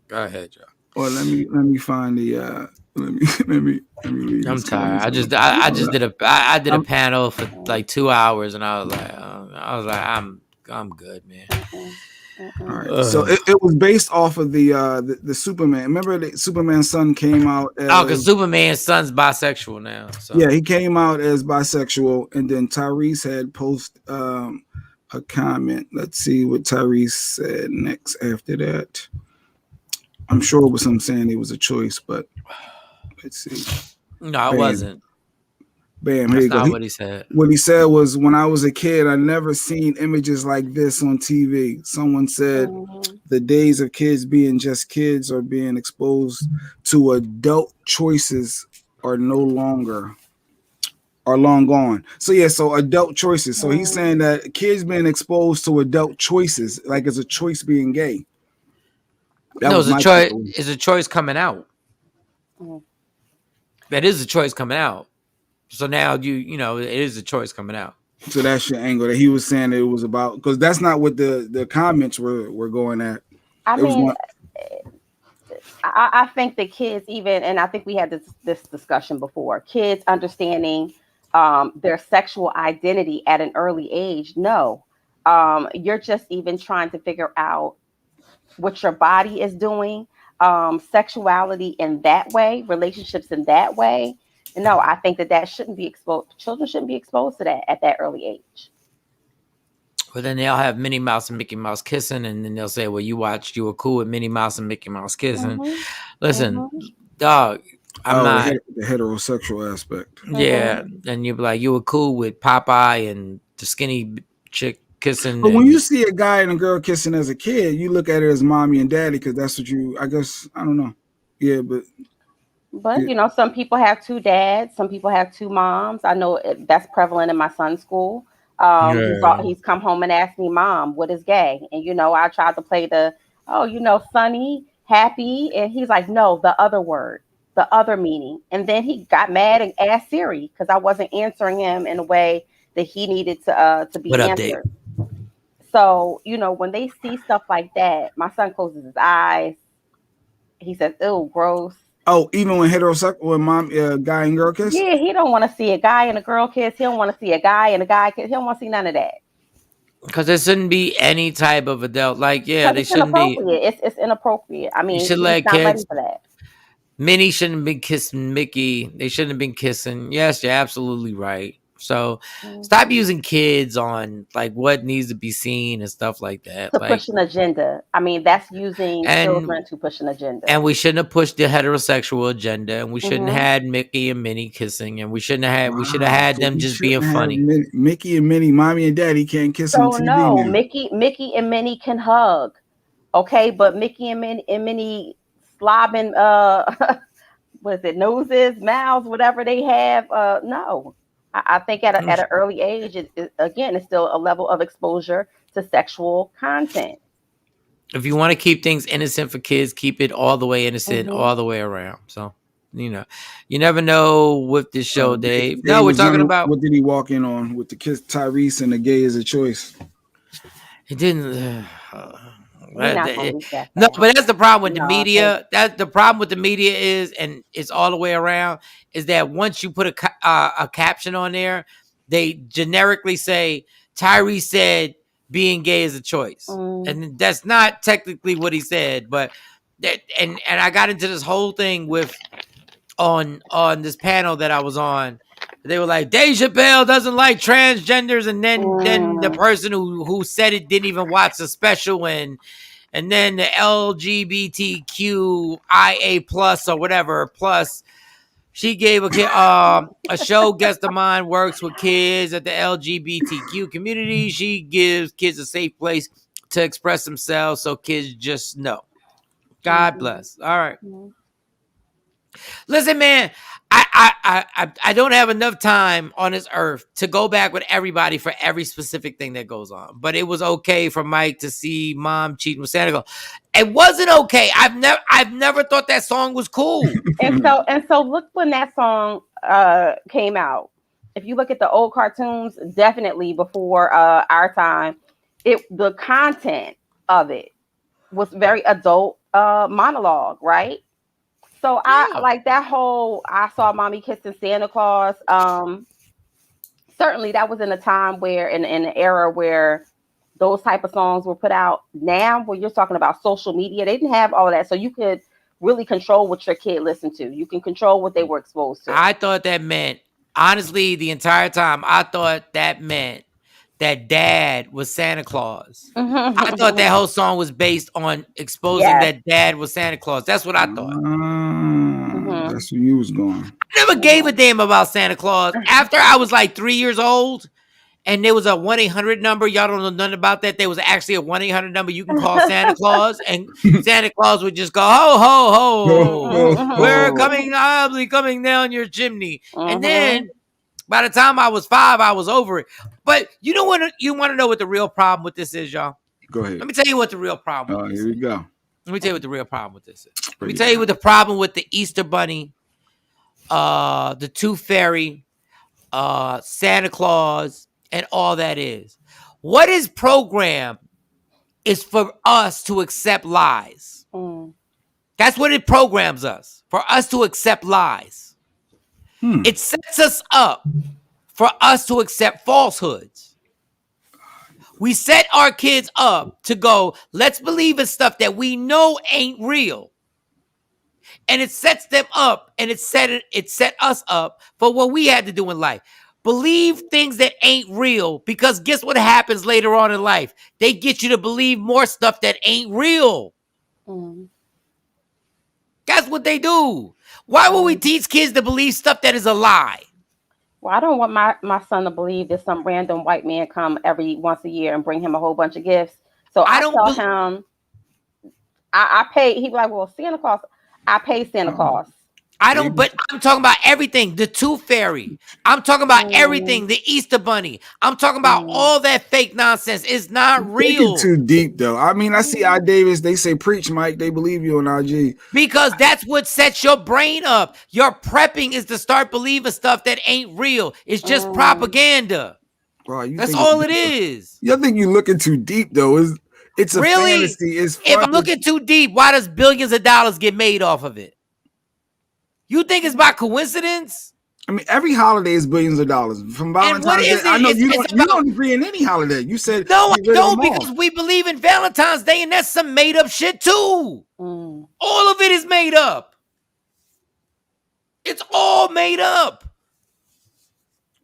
[SPEAKER 6] go ahead, Joe.
[SPEAKER 5] Well, let me find the. Let me read.
[SPEAKER 6] I'm tired. I just did a panel for like 2 hours, and I was like, I'm good, man.
[SPEAKER 5] All right. So it was based off of the Superman. Remember the Superman's son came out as,
[SPEAKER 6] because Superman's son's bisexual now. So.
[SPEAKER 5] Yeah, he came out as bisexual, and then Tyrese had posted a comment. Let's see what Tyrese said next after that. I'm sure it was him saying it was a choice, but let's see.
[SPEAKER 6] No, it wasn't.
[SPEAKER 5] Bam,
[SPEAKER 6] here
[SPEAKER 5] you go.
[SPEAKER 6] What he said.
[SPEAKER 5] What he said was, when I was a kid, I never seen images like this on TV. Someone said the days of kids being just kids or being exposed to adult choices are long gone. So yeah, so adult choices. So he's saying that kids being exposed to adult choices, like it's a choice being gay.
[SPEAKER 6] It's a choice. It's a choice coming out. That is a choice coming out. So now you know it is a choice coming out.
[SPEAKER 5] So that's your angle that he was saying that it was about, because that's not what the comments were going at.
[SPEAKER 7] I mean, I think the kids even, and I think we had this discussion before, kids understanding their sexual identity at an early age. No, you're just even trying to figure out what your body is doing, sexuality in that way, relationships in that way. No, I think that shouldn't be exposed. Children shouldn't be exposed to that at that early age.
[SPEAKER 6] Well, then they'll have Minnie Mouse and Mickey Mouse kissing, and then they'll say, well, you were cool with Minnie Mouse and Mickey Mouse kissing. Mm-hmm. Listen, dog, I'm not...
[SPEAKER 5] The heterosexual aspect.
[SPEAKER 6] Yeah, and you'll be like, you were cool with Popeye and the skinny chick kissing.
[SPEAKER 5] But when you see a guy and a girl kissing as a kid, you look at it as mommy and daddy, because that's what I guess, I don't know. Yeah, but
[SPEAKER 7] you know, some people have two dads, some people have two moms. I know that's prevalent in my son's school. He's come home and asked me, Mom, what is gay? And, you know, I tried to play sunny, happy. And he's like, no, the other word, the other meaning. And then he got mad and asked Siri because I wasn't answering him in a way that he needed to be answered. So, you know, when they see stuff like that, my son closes his eyes. He says, ew, gross.
[SPEAKER 5] Oh, even when guy and girl kiss?
[SPEAKER 7] Yeah, he don't want to see a guy and a girl kiss. He don't want to see a guy and a guy kiss. He don't want to see none of that.
[SPEAKER 6] Because there shouldn't be any type of adult. Like, they shouldn't be.
[SPEAKER 7] It's inappropriate. I mean,
[SPEAKER 6] you should let kids.
[SPEAKER 7] Not ready for that.
[SPEAKER 6] Minnie shouldn't have been kissing Mickey. They shouldn't have been kissing. Yes, you're absolutely right. So stop using kids on like what needs to be seen and stuff like that.
[SPEAKER 7] To push an agenda. I mean, that's using children to push an agenda.
[SPEAKER 6] And we shouldn't have pushed the heterosexual agenda, and we shouldn't have had Mickey and Minnie kissing, and we shouldn't have had we should have had them just being funny.
[SPEAKER 5] Mickey and Minnie, mommy and daddy can't kiss
[SPEAKER 7] so
[SPEAKER 5] on TV
[SPEAKER 7] no,
[SPEAKER 5] now.
[SPEAKER 7] Mickey and Minnie can hug. Okay, but Mickey and Minnie slobbing what is it, noses, mouths, whatever they have, no. I think at an early age, it's still a level of exposure to sexual content.
[SPEAKER 6] If you want to keep things innocent for kids, keep it all the way innocent, all the way around. So, you know, you never know with this show, Dave. No, we're talking about...
[SPEAKER 5] What did he walk in on with the kiss, Tyrese and the gay is a choice?
[SPEAKER 6] It didn't... No, but that's the problem with the media. That's the problem with the media is, and it's all the way around, is that once you put a caption on there, they generically say Tyrese said being gay is a choice, and that's not technically what he said. But that, and I got into this whole thing with on this panel that I was on. They were like, Dave Chappelle doesn't like transgenders, and then the person who said it didn't even watch the special, and then the LGBTQIA plus or whatever plus, she gave a show Guest of Mine works with kids at the LGBTQ community. She gives kids a safe place to express themselves, so kids just know. God bless. All right. Listen, man, I don't have enough time on this earth to go back with everybody for every specific thing that goes on. But it was okay for Mike to see mom cheating with Santa Claus. It wasn't okay. I've never thought that song was cool.
[SPEAKER 7] and so look when that song came out. If you look at the old cartoons, definitely before our time, the content of it was very adult monologue, right? So I like that whole I saw mommy kissing Santa Claus. Certainly that was in a time where in an era where those type of songs were put out. Now when you're talking about social media, they didn't have all of that. So you could really control what your kid listened to. You can control what they were exposed to.
[SPEAKER 6] I thought that meant, honestly, the entire time, I thought that meant that dad was Santa Claus. I thought that whole song was based on exposing that dad was Santa Claus. That's what I thought.
[SPEAKER 5] That's where you was going.
[SPEAKER 6] I never gave a damn about Santa Claus. After I was like 3 years old, and there was a 1-800 number. Y'all don't know nothing about that. There was actually a 1-800 number you can call Santa Claus, and Santa Claus would just go, ho, ho, ho. We're coming, obviously coming down your chimney. And then by the time I was 5, I was over it. But you know what? You want to know what the real problem with this is, y'all?
[SPEAKER 5] Go ahead.
[SPEAKER 6] Let me tell you what the real problem is.
[SPEAKER 5] Here we go.
[SPEAKER 6] Let me tell you what the real problem with this is. Let me tell you what the problem with the Easter Bunny, the Tooth Fairy, Santa Claus, and all that is. What is programmed is for us to accept lies. That's what it programs us, for us to accept lies. It sets us up for us to accept falsehoods. We set our kids up to go, let's believe in stuff that we know ain't real. And it sets them up, and it set us up for what we had to do in life. Believe things that ain't real, because guess what happens later on in life? They get you to believe more stuff that ain't real. That's what they do. Why would we teach kids to believe stuff that is a lie?
[SPEAKER 7] Well, I don't want my son to believe that some random white man come every once a year and bring him a whole bunch of gifts. So I tell him, I pay. He'd be like, well, Santa Claus, I pay Santa Claus.
[SPEAKER 6] I don't, but I'm talking about everything. The Tooth Fairy. I'm talking about everything. The Easter Bunny. I'm talking about all that fake nonsense. It's not real.
[SPEAKER 5] Too deep, though. I mean, I see I Davis. They say, preach, Mike. They believe you on IG.
[SPEAKER 6] Because that's what sets your brain up. Your prepping is to start believing stuff that ain't real. It's just propaganda.
[SPEAKER 5] Bro,
[SPEAKER 6] that's all it is.
[SPEAKER 5] You think you're looking too deep, though. It's a fantasy. It's fun.
[SPEAKER 6] If I'm looking too deep, why does billions of dollars get made off of it? You think it's by coincidence?
[SPEAKER 5] I mean, every holiday is billions of dollars. From Valentine's Day, I know you don't agree in any holiday. You said
[SPEAKER 6] no, I don't, because we believe in Valentine's Day, and that's some made up shit too. All of it is made up. It's all made up.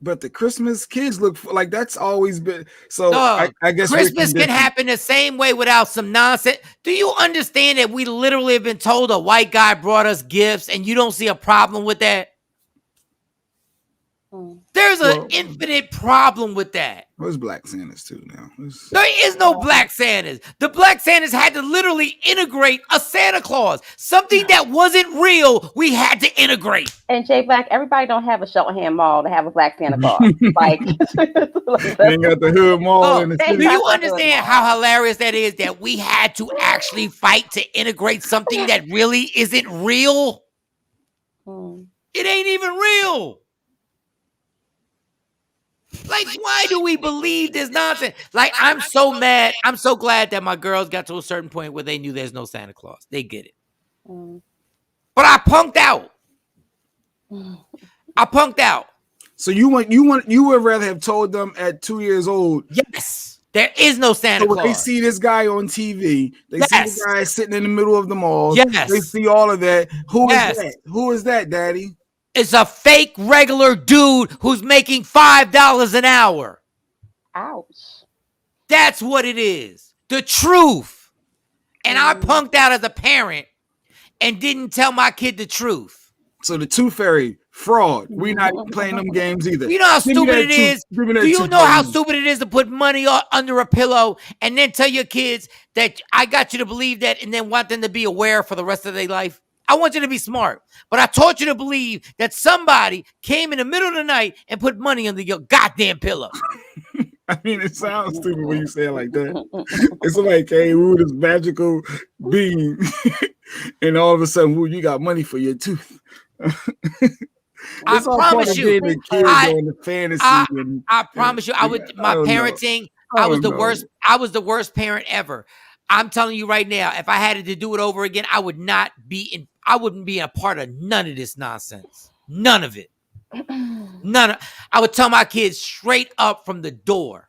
[SPEAKER 5] But the Christmas kids look like that's always been so. I guess
[SPEAKER 6] Christmas can happen the same way without some nonsense. Do you understand that we literally have been told a white guy brought us gifts, and you don't see a problem with that? There's an infinite problem with that.
[SPEAKER 5] There's Black Santas too now.
[SPEAKER 6] There is no Black Santas. The Black Santas had to literally integrate a Santa Claus. Something that wasn't real, we had to integrate.
[SPEAKER 7] And Jay Black, everybody don't have a Shelton Mall to have a Black Santa Claus. Like,
[SPEAKER 5] they ain't got the hood mall in the city.
[SPEAKER 6] Do you understand how hilarious that is, that we had to actually fight to integrate something that really isn't real? It ain't even real. Like, why do we believe this nonsense? Like, I'm so mad. I'm so glad that my girls got to a certain point where they knew there's no Santa Claus. They get it. But I punked out.
[SPEAKER 5] So you would rather have told them at 2 years old?
[SPEAKER 6] Yes, there is no Santa Claus.
[SPEAKER 5] They see this guy on TV. They see the guy sitting in the middle of the mall.
[SPEAKER 6] Yes.
[SPEAKER 5] They see all of that. Who is that? Who is that, Daddy?
[SPEAKER 6] It's a fake regular dude who's making $5 an hour.
[SPEAKER 7] Ouch.
[SPEAKER 6] That's what it is. The truth. And I punked out as a parent and didn't tell my kid the truth.
[SPEAKER 5] So the Tooth Fairy, fraud. We're not playing them games either.
[SPEAKER 6] You know how stupid it is? Do you know how stupid it is to put money under a pillow and then tell your kids that I got you to believe that and then want them to be aware for the rest of their life? I want you to be smart, but I taught you to believe that somebody came in the middle of the night and put money under your goddamn pillow.
[SPEAKER 5] I mean, it sounds stupid when you say it like that. It's like, hey, ooh, this magical being, and all of a sudden, ooh, you got money for your tooth.
[SPEAKER 6] I promise you,
[SPEAKER 5] I
[SPEAKER 6] promise you, my parenting, I was the worst. I was the worst parent ever. I'm telling you right now, if I had to do it over again, I wouldn't be a part of none of this nonsense. None of it. I would tell my kids straight up from the door.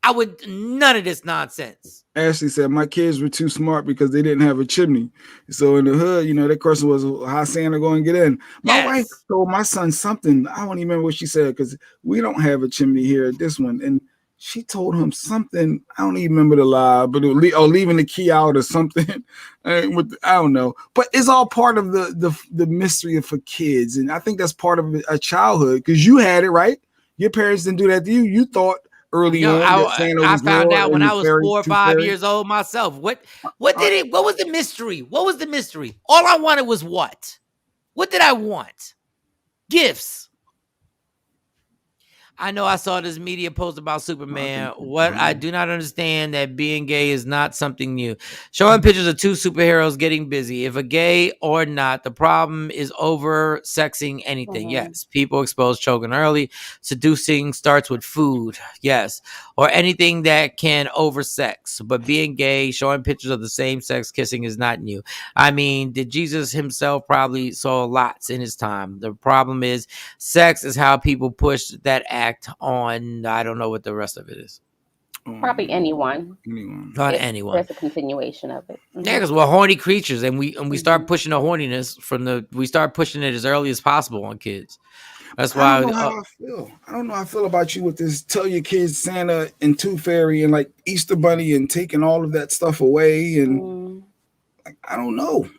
[SPEAKER 6] None of this nonsense.
[SPEAKER 5] Ashley said my kids were too smart because they didn't have a chimney. So in the hood, that question was, how Santa going to get in? My wife told my son something. I don't even remember what she said because we don't have a chimney here at this one. And she told him something. I don't even remember the lie, but leaving the key out or something. I don't know. But it's all part of the mystery for kids. And I think that's part of a childhood because you had it, right? Your parents didn't do that to you. You thought early on that Santa was
[SPEAKER 6] I found out when I was 4 or 5
[SPEAKER 5] fairy.
[SPEAKER 6] years old myself. What was the mystery? What was the mystery? All I wanted was what? What did I want? Gifts. I know I saw this media post about Superman. What I do not understand that being gay is not something new. Showing pictures of two superheroes getting busy. If a gay or not, the problem is over sexing anything. Yes. People exposed choking early. Seducing starts with food. Yes. Or anything that can oversex. But being gay, showing pictures of the same sex kissing is not new. I mean, did Jesus himself probably saw lots in his time? The problem is sex is how people push that act on. I don't know what the rest of it is.
[SPEAKER 7] Probably anyone.
[SPEAKER 6] On anyone.
[SPEAKER 7] There's a continuation of it.
[SPEAKER 6] Yeah, because we're horny creatures, and we start pushing the horniness we start pushing it as early as possible on kids. That's why
[SPEAKER 5] I don't know how I feel. I don't know how I feel about you with this. Tell your kids Santa and Tooth Fairy and like Easter Bunny and taking all of that stuff away. And like, I don't know.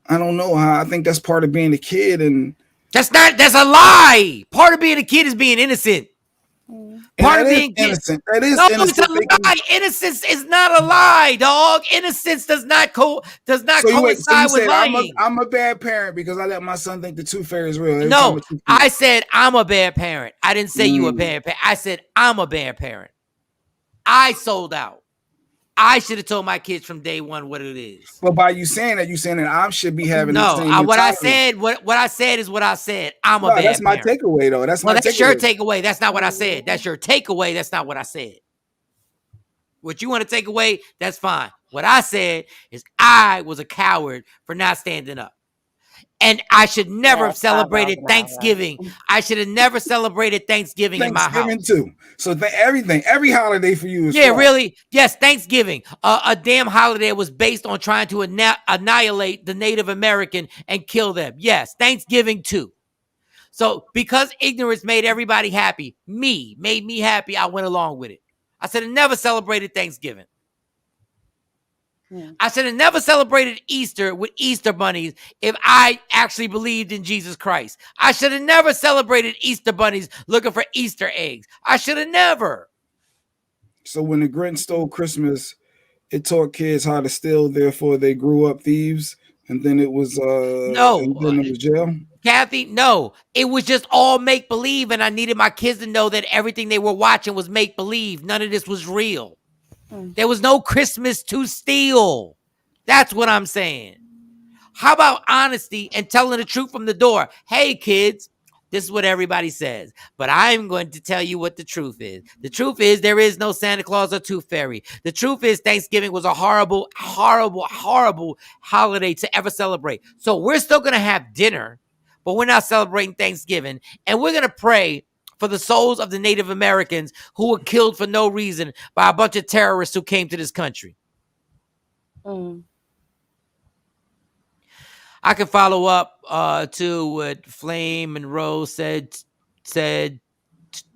[SPEAKER 5] I don't know how. I think that's part of being a kid. And
[SPEAKER 6] that's a lie. Part of being a kid is being innocent. Part of being
[SPEAKER 5] innocent. That is
[SPEAKER 6] innocent. It's a lie. Innocence is not a lie, dog. Innocence does not coincide with lying.
[SPEAKER 5] I'm a bad parent because I let my son think the Tooth Fairy is real.
[SPEAKER 6] No, I said I'm a bad parent. I didn't say you a bad parent. I said I'm a bad parent. I sold out. I should have told my kids from day one what it is.
[SPEAKER 5] Well, by you saying that I should be having the same
[SPEAKER 6] what I said is what I said. I'm a bad
[SPEAKER 5] that's my
[SPEAKER 6] parent.
[SPEAKER 5] takeaway, though. That's
[SPEAKER 6] your takeaway. That's not what I said. That's your takeaway. That's not what I said. What you want to take away, that's fine. What I said is I was a coward for not standing up. And I should never have celebrated Thanksgiving. I should have never celebrated Thanksgiving in my house.
[SPEAKER 5] Thanksgiving too. So every holiday for you is
[SPEAKER 6] really. Yes, Thanksgiving. A damn holiday was based on trying to annihilate the Native American and kill them. Yes, Thanksgiving too. So because ignorance made everybody happy, made me happy, I went along with it. I said I never celebrated Thanksgiving. I should have never celebrated Easter with Easter bunnies if I actually believed in Jesus Christ. I should have never celebrated Easter bunnies looking for Easter eggs. I should have never.
[SPEAKER 5] So when the Grinch stole Christmas, it taught kids how to steal, therefore they grew up thieves, and then it was jail.
[SPEAKER 6] Kathy, no. It was just all make-believe, and I needed my kids to know that everything they were watching was make-believe. None of this was real. There was no Christmas to steal. That's what I'm saying. How about honesty and telling the truth from the door? Hey, kids, this is what everybody says, but I'm going to tell you what the truth is. The truth is there is no Santa Claus or Tooth Fairy. The truth is Thanksgiving was a horrible, horrible, horrible holiday to ever celebrate. So we're still going to have dinner, but we're not celebrating Thanksgiving, and we're going to pray for the souls of the Native Americans who were killed for no reason by a bunch of terrorists who came to this country. I can follow up to what Flame and Rose said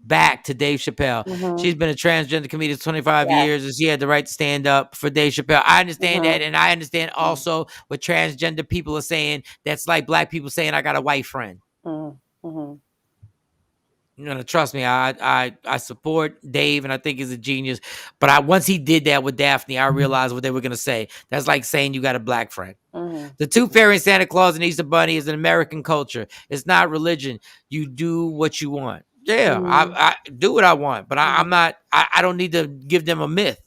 [SPEAKER 6] back to Dave Chappelle. She's been a transgender comedian for 25 years, and she had the right to stand up for Dave Chappelle. I understand that, and I understand also what transgender people are saying. That's like black people saying, I got a white friend. You're gonna trust me. I support Dave, and I think he's a genius. But once he did that with Daphne, I realized what they were gonna say. That's like saying you got a black friend. The Tooth Fairy and Santa Claus and Easter Bunny is an American culture. It's not religion. You do what you want. Yeah, I do what I want, but I'm not. I don't need to give them a myth.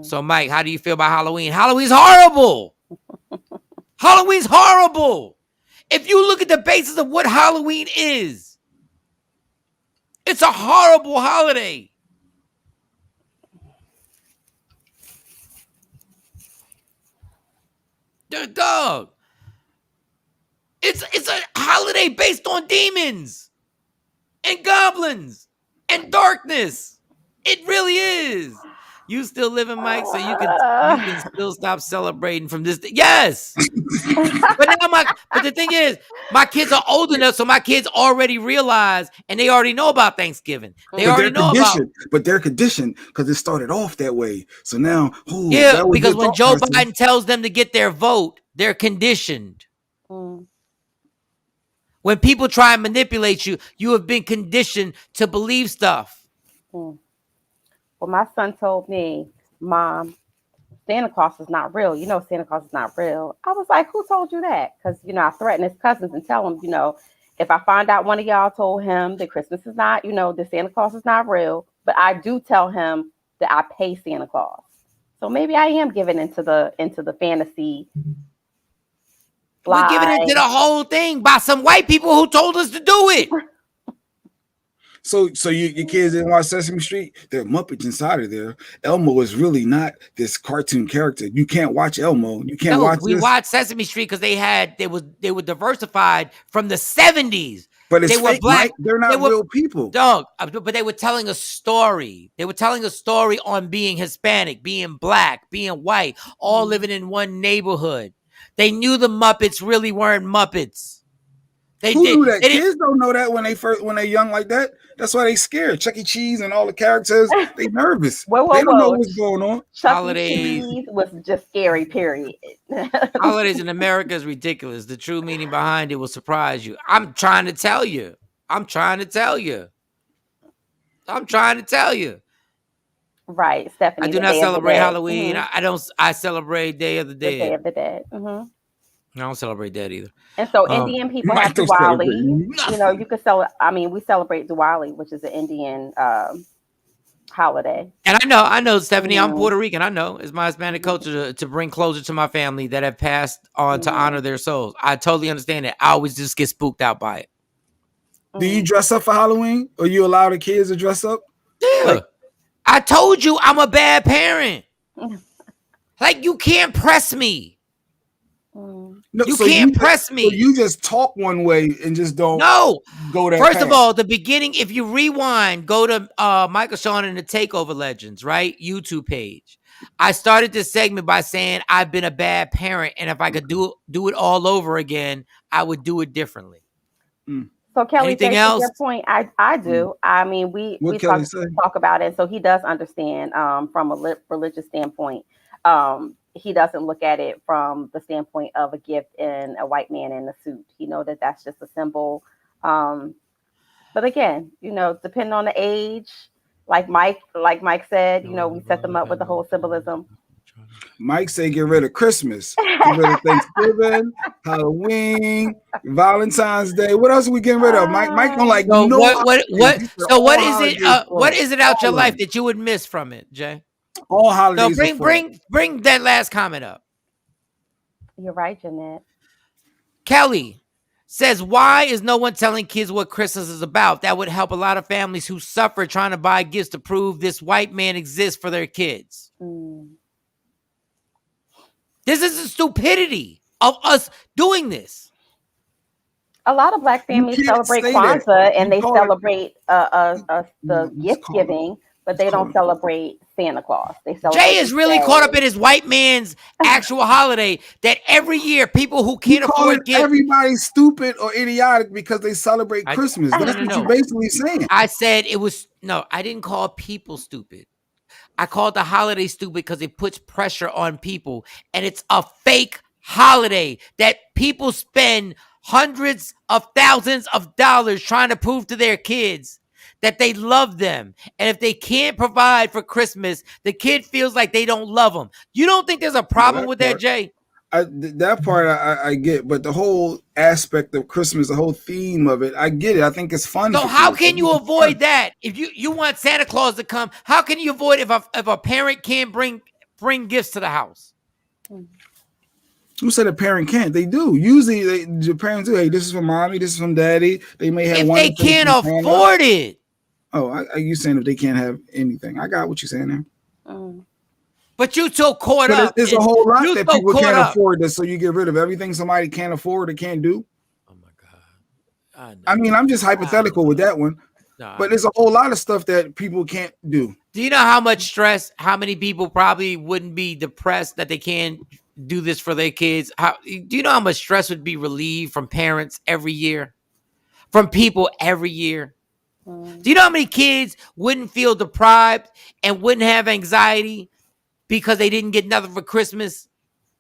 [SPEAKER 6] So, Mike, how do you feel about Halloween? Halloween's horrible. Halloween's horrible. If you look at the basis of what Halloween is. It's a horrible holiday. Dog. It's a holiday based on demons and goblins and darkness. It really is. You still living, Mike, so you can still stop celebrating from this. Yes. But the thing is, my kids are old enough, so my kids already realize, and they already know about Thanksgiving.
[SPEAKER 5] But they're conditioned because it started off that way. So now,
[SPEAKER 6] because when Joe Biden tells them to get their vote, they're conditioned. When people try and manipulate you, you have been conditioned to believe stuff.
[SPEAKER 7] Well, my son told me, Mom, Santa Claus is not real. You know, Santa Claus is not real. I was like, who told you that? Because, I threaten his cousins and tell them, If I find out one of y'all told him that Christmas is not, that Santa Claus is not real, but I do tell him that I pay Santa Claus. So maybe I am giving into the fantasy.
[SPEAKER 6] We're giving into the whole thing by some white people who told us to do it.
[SPEAKER 5] So your kids didn't watch Sesame Street? There are Muppets inside of there. Elmo is really not this cartoon character. You can't watch Elmo. You can't watch.
[SPEAKER 6] We watched Sesame Street because they were diversified from the 70s.
[SPEAKER 5] But it's
[SPEAKER 6] they were
[SPEAKER 5] fake,
[SPEAKER 6] black.
[SPEAKER 5] Mike. They're not real people.
[SPEAKER 6] Dog, but they were telling a story. They were telling a story on being Hispanic, being black, being white, all living in one neighborhood. They knew the Muppets really weren't Muppets.
[SPEAKER 5] Who knew that? Kids don't know that when they're young like that. That's why they scared. Chuck E. Cheese and all the characters, they nervous. They don't know what's going on.
[SPEAKER 7] Chuck E. Cheese was just scary, period.
[SPEAKER 6] Holidays in America is ridiculous. The true meaning behind it will surprise you. I'm trying to tell you.
[SPEAKER 7] Right, Stephanie.
[SPEAKER 6] I do not celebrate Halloween. I celebrate Day of the Dead.
[SPEAKER 7] Day of the Dead. Mm-hmm.
[SPEAKER 6] I don't celebrate that either.
[SPEAKER 7] And so Indian people have Diwali. You could we celebrate Diwali, which is an Indian holiday.
[SPEAKER 6] And I know, Stephanie, I'm Puerto Rican. I know it's my Hispanic culture to bring closure to my family that have passed on to honor their souls. I totally understand that. I always just get spooked out by it.
[SPEAKER 5] Do you dress up for Halloween? Or you allow the kids to dress up?
[SPEAKER 6] Yeah. I told you I'm a bad parent. Like, you can't press me.
[SPEAKER 5] No,
[SPEAKER 6] you can't press me.
[SPEAKER 5] So you just talk one way and just don't go that
[SPEAKER 6] First
[SPEAKER 5] path.
[SPEAKER 6] of all, the beginning, if you rewind, go to Michael Shawn and the Takeover Legends, right? YouTube page. I started this segment by saying I've been a bad parent, and if I could do it all over again, I would do it differently.
[SPEAKER 7] So Kelly,
[SPEAKER 6] anything else?
[SPEAKER 7] Your point, I do. I mean, we talk about it, so he does understand from a religious standpoint. He doesn't look at it from the standpoint of a gift and a white man in a suit. He know that that's just a symbol. But again, depending on the age, like Mike said, we set them up with the whole symbolism.
[SPEAKER 5] Mike said, get rid of Christmas, get rid of Thanksgiving, Halloween, Valentine's Day. What else are we getting rid of? Mike don't like
[SPEAKER 6] what is it out your life that you would miss from it, Jay?
[SPEAKER 5] All holidays.
[SPEAKER 6] So bring that last comment up.
[SPEAKER 7] You're right, Jeanette.
[SPEAKER 6] Kelly says, why is no one telling kids what Christmas is about? That would help a lot of families who suffer trying to buy gifts to prove this white man exists for their kids. This is the stupidity of us doing this.
[SPEAKER 7] A lot of black families celebrate Kwanzaa and they celebrate the gift giving, but they don't celebrate Santa Claus.
[SPEAKER 6] Jay is really caught up in his white man's actual holiday that every year people who can't afford gifts.
[SPEAKER 5] Everybody's stupid or idiotic because they celebrate Christmas. That's what you're basically saying.
[SPEAKER 6] I said I didn't call people stupid. I called the holiday stupid because it puts pressure on people, and it's a fake holiday that people spend hundreds of thousands of dollars trying to prove to their kids that they love them. And if they can't provide for Christmas, the kid feels like they don't love them. You don't think there's a problem with that, Jay?
[SPEAKER 5] That part I get, but the whole aspect of Christmas, the whole theme of it, I get it. I think it's fun.
[SPEAKER 6] So how can you avoid that? If you want Santa Claus to come, how can you avoid if a parent can't bring gifts to the house?
[SPEAKER 5] Who said a parent can't? They do. Usually, the parents do. Hey, this is from mommy. This is from daddy. They may have.
[SPEAKER 6] If they can't afford it.
[SPEAKER 5] Oh, are you saying if they can't have anything? I got what you're saying there.
[SPEAKER 6] But you so caught up.
[SPEAKER 5] There's a whole lot that people can't afford this, so you get rid of everything somebody can't afford or can't do.
[SPEAKER 6] Oh my God!
[SPEAKER 5] I mean, I'm just hypothetical with that one. But there's a whole lot of stuff that people can't do.
[SPEAKER 6] Do you know how much stress? How many people probably wouldn't be depressed that they can't do this for their kids? Do you know how much stress would be relieved from parents every year, from people every year? Do you know how many kids wouldn't feel deprived and wouldn't have anxiety because they didn't get nothing for Christmas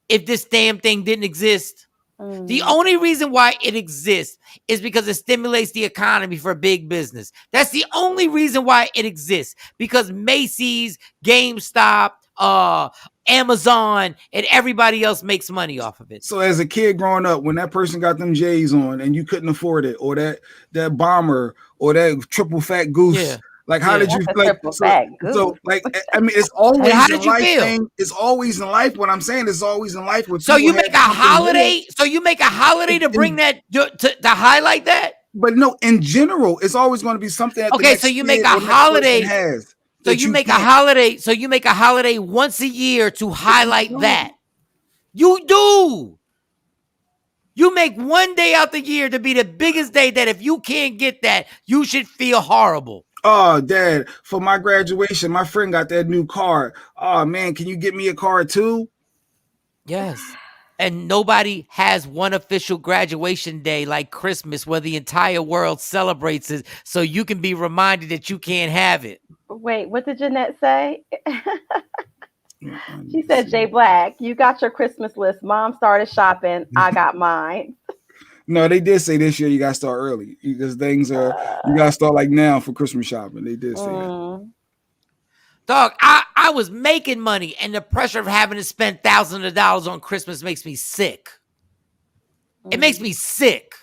[SPEAKER 6] if this damn thing didn't exist? The only reason why it exists is because it stimulates the economy for big business. That's the only reason why it exists, because Macy's, GameStop, Amazon, and everybody else makes money off of it.
[SPEAKER 5] So as a kid growing up, when that person got them J's on and you couldn't afford it, or that bomber, or that triple fat goose, like how did you like? So like, I mean, it's always
[SPEAKER 6] how
[SPEAKER 5] in
[SPEAKER 6] did you
[SPEAKER 5] life.
[SPEAKER 6] feel?
[SPEAKER 5] It's always in life. What I'm saying is always in life.
[SPEAKER 6] So you make a holiday. So you make a holiday to bring that to highlight that.
[SPEAKER 5] But no, in general, it's always going to be something that
[SPEAKER 6] okay. So you make a holiday.
[SPEAKER 5] Has.
[SPEAKER 6] So you make a holiday. So you make a holiday once a year to highlight that. You do. You make one day out the year to be the biggest day that if you can't get that, you should feel horrible.
[SPEAKER 5] Oh, Dad, for my graduation, my friend got that new car. Oh, man, can you get me a car too?
[SPEAKER 6] Yes. And nobody has one official graduation day like Christmas where the entire world celebrates it so you can be reminded that you can't have it.
[SPEAKER 7] Wait, what did Jeanette say? She said, Jay Black, you got your Christmas list. Mom started shopping. I got mine.
[SPEAKER 5] No, they did say this year you got to start early because things are, you got to start like now for Christmas shopping. They did say that.
[SPEAKER 6] Dog, I was making money and the pressure of having to spend thousands of dollars on Christmas makes me sick. It makes me sick.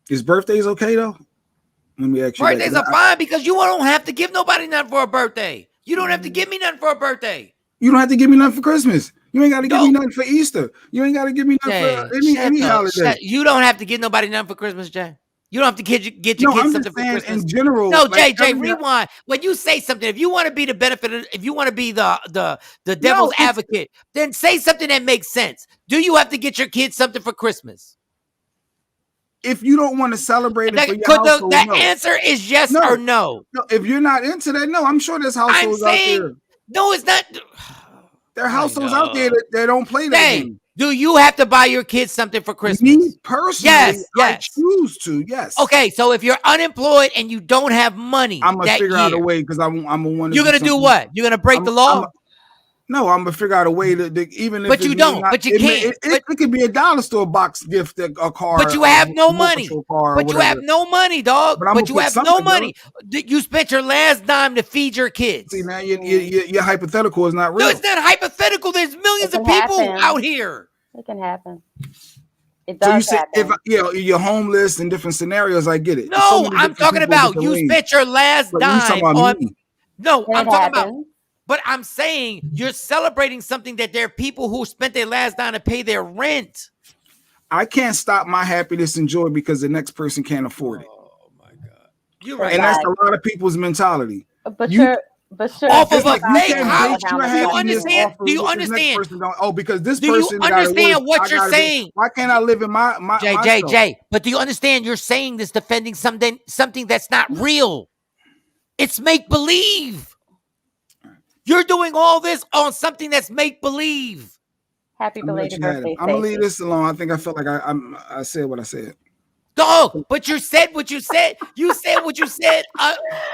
[SPEAKER 5] Is birthdays okay though? Let me ask you.
[SPEAKER 6] Birthdays are fine because you don't have to give nobody nothing for a birthday. You don't have to give me nothing for a birthday.
[SPEAKER 5] You don't have to give me nothing for Christmas. You ain't got to give me nothing for Easter. You ain't got to give me nothing for any holiday.
[SPEAKER 6] You don't have to give nobody nothing for Christmas, Jay. You don't have to get your kids something for Christmas.
[SPEAKER 5] In general,
[SPEAKER 6] no, like, Jay, rewind. When you say something, if you want to be the benefit, if you want to be the devil's advocate, then say something that makes sense. Do you have to get your kids something for Christmas?
[SPEAKER 5] If you don't want to celebrate it for your household,
[SPEAKER 6] the answer is yes or no.
[SPEAKER 5] No, if you're not into that, no. I'm sure there's households out there.
[SPEAKER 6] No, it's not.
[SPEAKER 5] There are households out there that don't play that game.
[SPEAKER 6] Do you have to buy your kids something for Christmas?
[SPEAKER 5] Me personally, yes. I choose to, yes.
[SPEAKER 6] Okay, so if you're unemployed and you don't have money,
[SPEAKER 5] I'm gonna figure out a way because I'm gonna want to.
[SPEAKER 6] You're gonna do what? You're gonna break the law?
[SPEAKER 5] No, I'm gonna figure out a way to even if.
[SPEAKER 6] But you don't. But you can't.
[SPEAKER 5] It could be $1 store box gift, a car.
[SPEAKER 6] But you have no money. But you have no money, dog. But you have no money. You spent your last dime to feed your kids.
[SPEAKER 5] See, now your hypothetical is not real.
[SPEAKER 6] No, it's not hypothetical. There's millions of people out here.
[SPEAKER 7] It can happen. It does
[SPEAKER 5] so you
[SPEAKER 7] happen.
[SPEAKER 5] if you're homeless in different scenarios, I get it.
[SPEAKER 6] No, I'm talking about you spent your last dime on. No, I'm talking about. But I'm saying you're celebrating something that there are people who spent their last dime to pay their rent.
[SPEAKER 5] I can't stop my happiness and joy because the next person can't afford it.
[SPEAKER 6] Oh my God. You're right.
[SPEAKER 5] And that's a lot of people's mentality.
[SPEAKER 7] But sure.
[SPEAKER 6] Off of a fake house. Do you understand? Do you understand?
[SPEAKER 5] Because this
[SPEAKER 6] person. Do you understand what you're saying?
[SPEAKER 5] Why can't I live in my
[SPEAKER 6] Jay? But do you understand? You're saying this defending something that's not real. It's make believe. You're doing all this on something that's make believe.
[SPEAKER 7] Happy belated birthday.
[SPEAKER 5] I'm gonna leave this alone. I think I felt like I said what I said.
[SPEAKER 6] Dog, but you said what you said. You said what you said.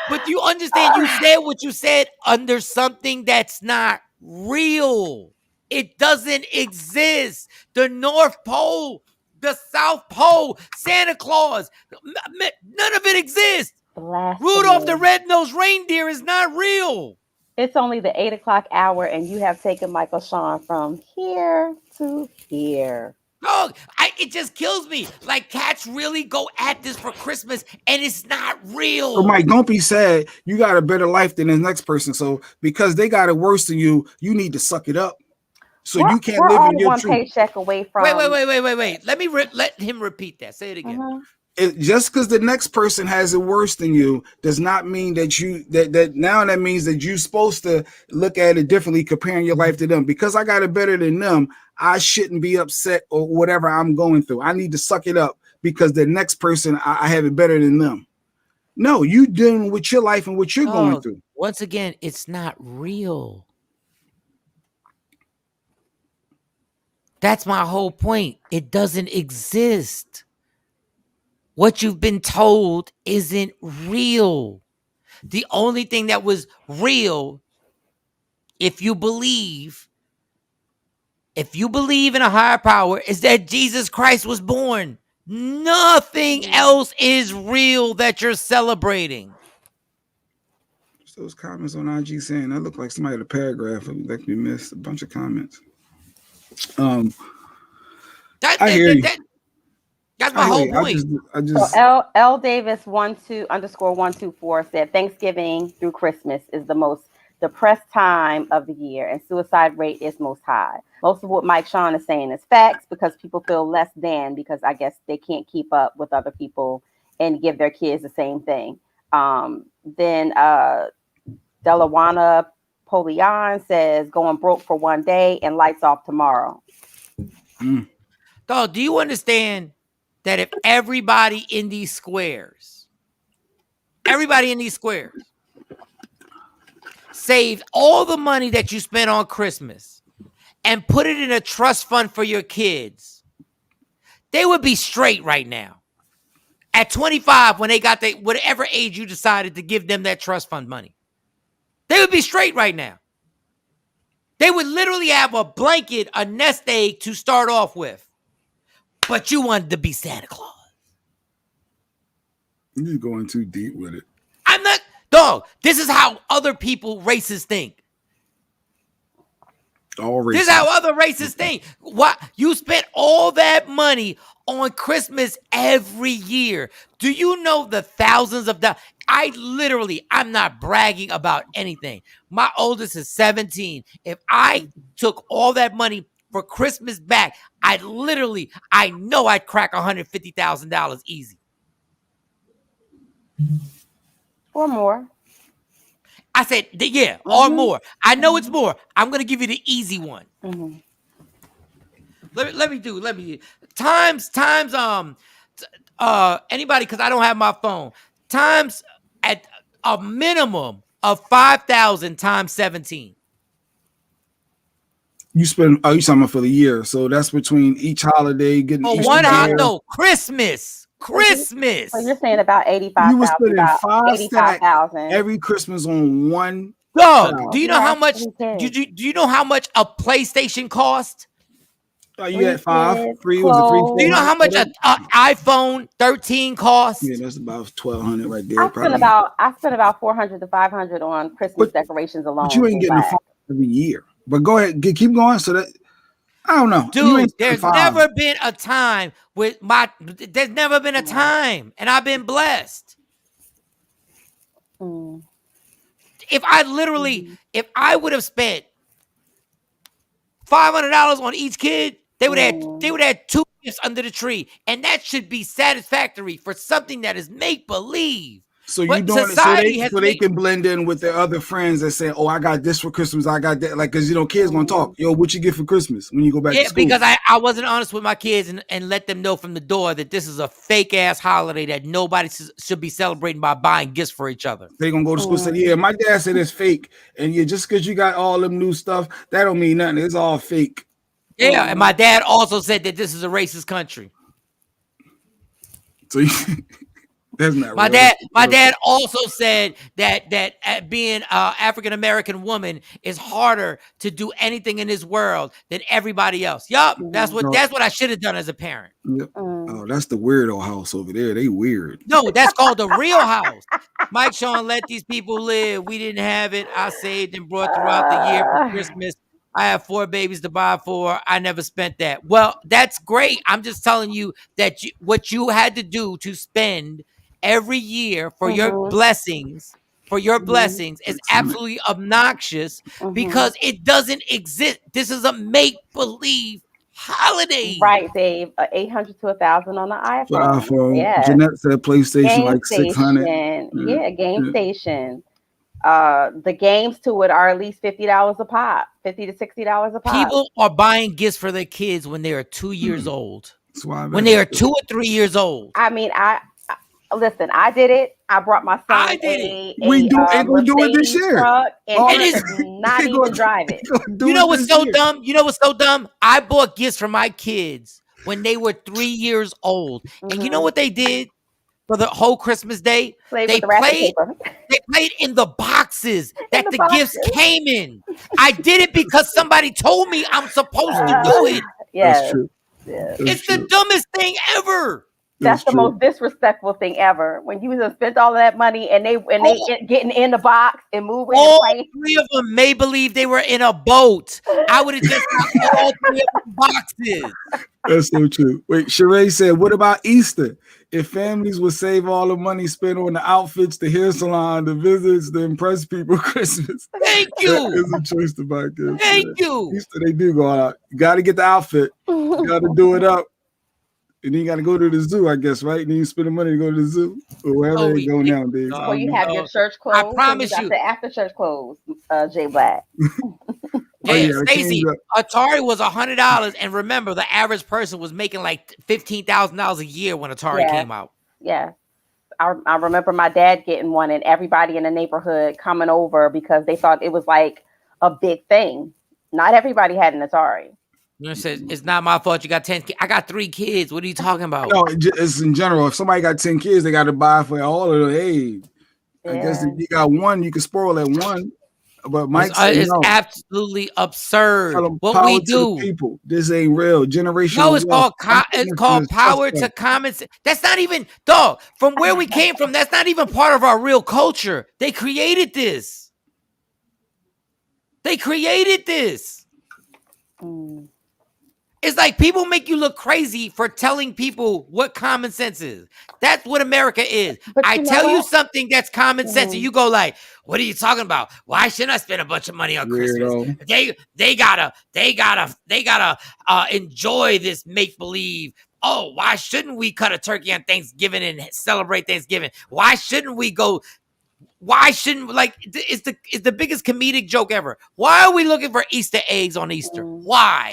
[SPEAKER 6] But you understand? You said what you said under something that's not real. It doesn't exist. The North Pole, the South Pole, Santa Claus, none of it exists. Rudolph the Red-Nosed Reindeer is not real.
[SPEAKER 7] It's only the 8 o'clock hour, and you have taken Michael Shawn from here to here.
[SPEAKER 6] Dog, it just kills me. Like, cats really go at this for Christmas, and it's not real.
[SPEAKER 5] So, Mike, don't be sad. You got a better life than the next person. So, because they got it worse than you, you need to suck it up. So you can't live in your truth.
[SPEAKER 7] One paycheck away from.
[SPEAKER 6] Wait. Let him repeat that. Say it again.
[SPEAKER 7] Mm-hmm.
[SPEAKER 5] Just because the next person has it worse than you does not mean that that means that you're supposed to look at it differently, comparing your life to them. Because I got it better than them, I shouldn't be upset or whatever I'm going through. I need to suck it up because the next person I have it better than them. No, you dealing with your life and what you're going through.
[SPEAKER 6] Once again, it's not real. That's my whole point. It doesn't exist. What you've been told isn't real. The only thing that was real, if you believe in a higher power, is that Jesus Christ was born. Nothing else is real that you're celebrating.
[SPEAKER 5] Those comments on IG saying that looked like somebody had a paragraph that we missed. A bunch of comments. I hear you.
[SPEAKER 6] That's my whole point.
[SPEAKER 5] I just
[SPEAKER 7] So L Davis 12_124 said Thanksgiving through Christmas is the most depressed time of the year, and suicide rate is most high. Most of what Mike Shawn is saying is facts because people feel less than because I guess they can't keep up with other people and give their kids the same thing. Then Delawana Polian says going broke for one day and lights off tomorrow.
[SPEAKER 6] Dog, do you understand that if everybody in these squares saved all the money that you spent on Christmas and put it in a trust fund for your kids, they would be straight right now. At 25, when they got whatever age you decided to give them that trust fund money, they would be straight right now. They would literally have a blanket, a nest egg to start off with. But you wanted to be Santa Claus.
[SPEAKER 5] You're going too deep with it.
[SPEAKER 6] I'm not, dog. This is how other people, racists, think.
[SPEAKER 5] All racists.
[SPEAKER 6] This is how other racists think. What? You spent all that money on Christmas every year. Do you know the thousands of dollars? I'm not bragging about anything. My oldest is 17. If I took all that money for Christmas back, I know I'd crack $150,000 easy.
[SPEAKER 7] Or more.
[SPEAKER 6] I said, yeah, or more. I know it's more. I'm going to give you the easy one. Let me do times anybody, because I don't have my phone, times at a minimum of 5,000 times 17.
[SPEAKER 5] You spend, you talking about for the year. So that's between each holiday getting
[SPEAKER 6] Christmas.
[SPEAKER 7] So you're saying about 85,000.
[SPEAKER 5] You were spending
[SPEAKER 7] 85,000
[SPEAKER 5] every Christmas on one.
[SPEAKER 6] Dog, do you know how much? Do you know how much a PlayStation cost?
[SPEAKER 5] You had 5, 3 was a 3.
[SPEAKER 6] Do you know how much an iPhone 13 cost?
[SPEAKER 5] Yeah, that's about 1,200 right there.
[SPEAKER 7] I spent about 400 to 500 on Christmas decorations alone.
[SPEAKER 5] But you ain't getting a every year. But go ahead, keep going. So that I don't know,
[SPEAKER 6] dude. There's never been a time and I've been blessed. If I would have spent $500 on each kid, they would have 2 gifts under the tree, and that should be satisfactory for something that is make believe.
[SPEAKER 5] So you doing it so they can blend in with their other friends that say, "Oh, I got this for Christmas. I got that." Like, because kids gonna talk. Yo, what you get for Christmas when you go back to school?
[SPEAKER 6] Because I wasn't honest with my kids and let them know from the door that this is a fake ass holiday that nobody should be celebrating by buying gifts for each other.
[SPEAKER 5] They gonna go to school and say, "Yeah, my dad said it's fake," and just because you got all them new stuff, that don't mean nothing. It's all fake.
[SPEAKER 6] Yeah, and my dad also said that this is a racist country.
[SPEAKER 5] So that's not
[SPEAKER 6] my dad also said that being an African American woman is harder to do anything in this world than everybody else. Yup, that's what I should have done as a parent.
[SPEAKER 5] Yep. Oh, that's the weirdo house over there. They weird.
[SPEAKER 6] No, that's called the real house. Mike Shawn, let these people live. We didn't have it. I saved and brought throughout the year for Christmas. I have 4 babies to buy for. I never spent that. Well, that's great. I'm just telling you that what you had to do to spend every year for your blessings, is absolutely obnoxious because it doesn't exist. This is a make-believe holiday.
[SPEAKER 7] Right, Dave. 800 to 1,000 on the iPhone.
[SPEAKER 5] Yeah. Jeanette said PlayStation like 600.
[SPEAKER 7] Yeah, Game Station. The games to it are at least $50 a pop, $50 to $60 a pop.
[SPEAKER 6] People are buying gifts for their kids when they are 2 years old. When they are 2 or 3 years old.
[SPEAKER 7] I mean, listen. I did it. I brought my son.
[SPEAKER 5] We do it this year,
[SPEAKER 7] and it's not even drive it.
[SPEAKER 6] You know what's so dumb? I bought gifts for my kids when they were 3 years old, and you know what they did for the whole Christmas day? They played in the boxes that the gifts came in. I did it because somebody told me I'm supposed to do it.
[SPEAKER 7] Yeah,
[SPEAKER 5] that's true.
[SPEAKER 7] Yeah.
[SPEAKER 6] It's the dumbest thing ever.
[SPEAKER 7] That's the most disrespectful thing ever. When you just spent all of that money and they getting in the box and moving.
[SPEAKER 6] All three of them may believe they were in a boat. I would have just got all three of them boxes.
[SPEAKER 5] That's so true. Wait, Sheree said, what about Easter? If families would save all the money spent on the outfits, the hair salon, the visits, to impress people Christmas.
[SPEAKER 6] Thank you.
[SPEAKER 5] It's a choice to buy gifts.
[SPEAKER 6] Thank you.
[SPEAKER 5] Easter, they do go out. You got to get the outfit. You got to do it up. And then you got to go to the zoo, I guess, right? And then you spend the money to go to the zoo or wherever they go nowadays.
[SPEAKER 7] Or you have your church clothes.
[SPEAKER 6] I promise you.
[SPEAKER 7] The after church clothes, Jay Black.
[SPEAKER 6] Stacey, Atari was $100, and remember, the average person was making like $15,000 a year when Atari came out.
[SPEAKER 7] Yeah, I remember my dad getting one, and everybody in the neighborhood coming over because they thought it was like a big thing. Not everybody had an Atari.
[SPEAKER 6] You know, says it's not my fault. You got 10 kids. I got 3 kids. What are you talking about?
[SPEAKER 5] No, it's in general. If somebody got 10 kids, they got to buy for all of them. Hey, I guess if you got one, you can spoil that one. But Mike said,
[SPEAKER 6] it's absolutely absurd. What we do,
[SPEAKER 5] people, this ain't real. Generational.
[SPEAKER 6] No, it's called power to common sense. That's not even from where we came from. That's not even part of our real culture. They created this. It's like people make you look crazy for telling people what common sense is. That's what America is. I tell you something that's common sense, and you go like, "What are you talking about? Why shouldn't I spend a bunch of money on Christmas? They gotta enjoy this make believe. Oh, why shouldn't we cut a turkey on Thanksgiving and celebrate Thanksgiving? Why shouldn't we go?" Why shouldn't it's the biggest comedic joke ever? Why are we looking for Easter eggs on Easter? Why?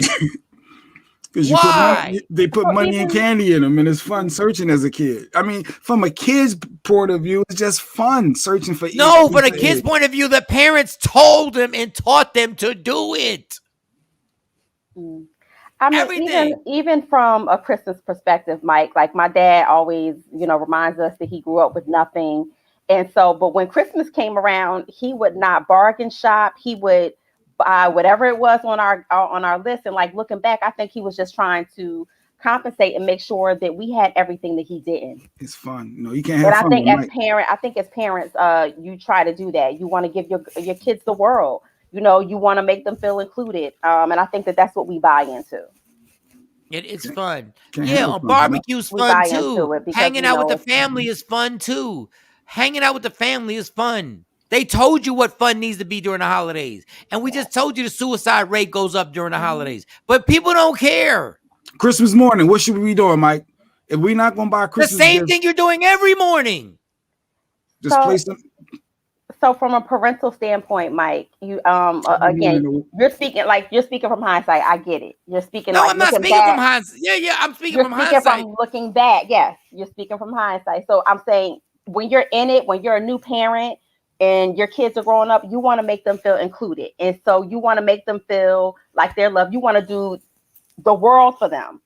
[SPEAKER 5] Because they put money and candy in them, and it's fun searching as a kid. I mean, from a kid's point of view, it's just fun searching for.
[SPEAKER 6] No, from a kid's point of view, the parents told them and taught them to do it.
[SPEAKER 7] I mean, even from a Christmas perspective, Mike, like my dad always, reminds us that he grew up with nothing. And so, but when Christmas came around, he would not bargain shop. He would buy whatever it was on our list. And like looking back, I think he was just trying to compensate and make sure that we had everything that he didn't.
[SPEAKER 5] It's fun. You can't have fun.
[SPEAKER 7] And I think as parents, you try to do that. You want to give your kids the world. You want to make them feel included. And I think that's what we buy into.
[SPEAKER 6] It's fun. Barbecue's fun too. Hanging out with the family is fun too. Hanging out with the family is fun. They told you what fun needs to be during the holidays. And we just told you the suicide rate goes up during the holidays. But people don't care.
[SPEAKER 5] Christmas morning, what should we be doing, Mike? If we're not going to buy Christmas
[SPEAKER 6] the same thing you're doing every morning.
[SPEAKER 5] Just place them.
[SPEAKER 7] So from a parental standpoint, Mike, you again, you're speaking from hindsight. I get it. You're speaking.
[SPEAKER 6] No, I'm not speaking from hindsight. Yeah, I'm speaking from hindsight.
[SPEAKER 7] From looking back, yes, you're speaking from hindsight. So I'm saying when you're in it, when you're a new parent and your kids are growing up, you want to make them feel included. And so you want to make them feel like they're loved. You want to do the world for them.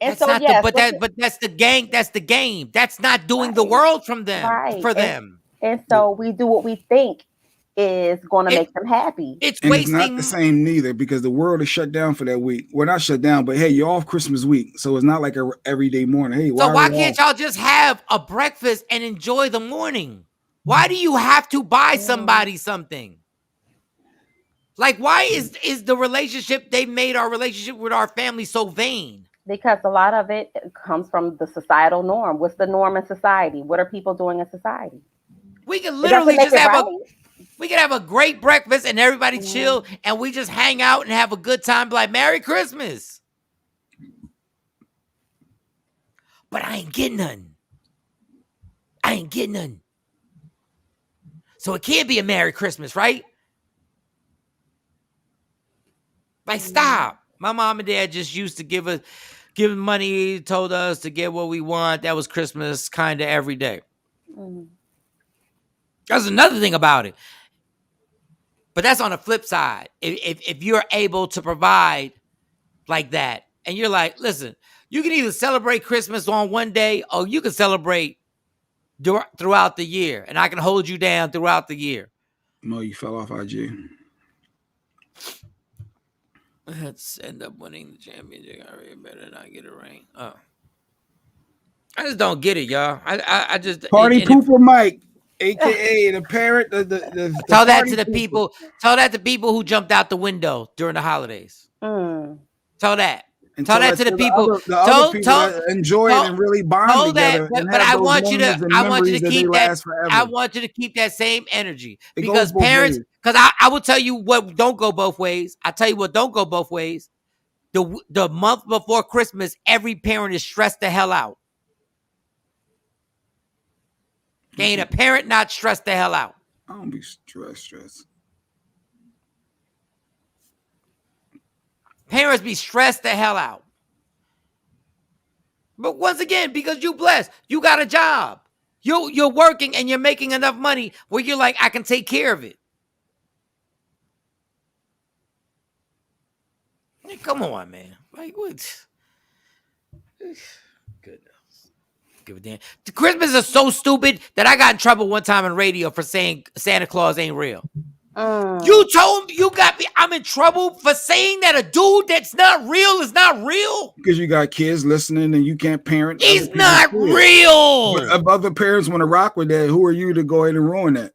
[SPEAKER 7] And
[SPEAKER 6] that's the game. That's the game. That's not doing the world from them for them.
[SPEAKER 7] And so we do what we think is going to make them happy.
[SPEAKER 5] It's not the same neither, because the world is shut down for that week. We're not shut down, but hey, you're off Christmas week, so it's not like a everyday morning. Hey,
[SPEAKER 6] why can't y'all just have a breakfast and enjoy the morning? Why do you have to buy somebody something? Like, why is the relationship they made our relationship with our family so vain?
[SPEAKER 7] Because a lot of it comes from the societal norm. What's the norm in society? What are people doing in society?
[SPEAKER 6] We can literally just have a great breakfast and everybody chill, and we just hang out and have a good time, like Merry Christmas. But I ain't getting none. So it can't be a Merry Christmas, right? Like, stop. My mom and dad just used to give money, told us to get what we want. That was Christmas kind of every day. That's another thing about it. But that's on the flip side. If you're able to provide like that, and you're like, listen, you can either celebrate Christmas on one day, or you can celebrate throughout the year, and I can hold you down throughout the year.
[SPEAKER 5] No, you fell off IG.
[SPEAKER 6] Let's end up winning the championship. I really better not get a ring. Oh. I just don't get it, y'all. I just
[SPEAKER 5] Party pooper Mike, aka the parent, the
[SPEAKER 6] tell that
[SPEAKER 5] party
[SPEAKER 6] to the
[SPEAKER 5] pooper.
[SPEAKER 6] people. Tell that to people who jumped out the window during the holidays. Tell that.
[SPEAKER 5] And
[SPEAKER 6] Tell that to the people.
[SPEAKER 5] the other people that enjoy it and really bond together and
[SPEAKER 6] but
[SPEAKER 5] have
[SPEAKER 6] I
[SPEAKER 5] those
[SPEAKER 6] want you to
[SPEAKER 5] moments and memories that they
[SPEAKER 6] keep that.
[SPEAKER 5] last forever.
[SPEAKER 6] I want you to keep that same energy
[SPEAKER 5] It
[SPEAKER 6] because
[SPEAKER 5] goes both
[SPEAKER 6] parents.
[SPEAKER 5] ways.
[SPEAKER 6] Because I will tell you what don't go both ways. I tell you what don't go both ways. The month before Christmas, every parent is stressed the hell out. Ain't a parent not stressed the hell out.
[SPEAKER 5] I don't be stressed.
[SPEAKER 6] Parents be stressed the hell out. But once again, because you blessed, you got a job. You're working and you're making enough money where you're like, I can take care of it. Come on, man. Like what? Goodness. Give a damn. The Christmas is so stupid that I got in trouble one time on radio for saying Santa Claus ain't real. You told me, you got me. I'm in trouble for saying that a dude that's not real is not real.
[SPEAKER 5] Because you got kids listening and you can't parent.
[SPEAKER 6] He's not real.
[SPEAKER 5] But if other parents want to rock with that, who are you to go ahead and ruin that?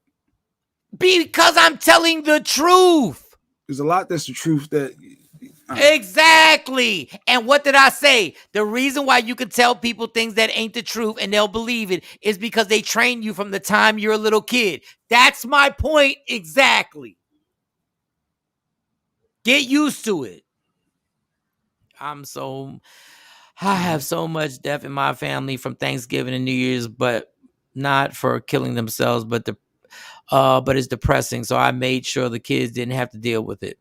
[SPEAKER 6] Because I'm telling the truth.
[SPEAKER 5] There's a lot that's the truth that.
[SPEAKER 6] Exactly. And what did I say? The reason why you can tell people things that ain't the truth and they'll believe it is because they train you from the time you're a little kid. That's my point exactly. Get used to it. I have so much death in my family from Thanksgiving and New Year's, but not for killing themselves, but it's depressing. So I made sure the kids didn't have to deal with it.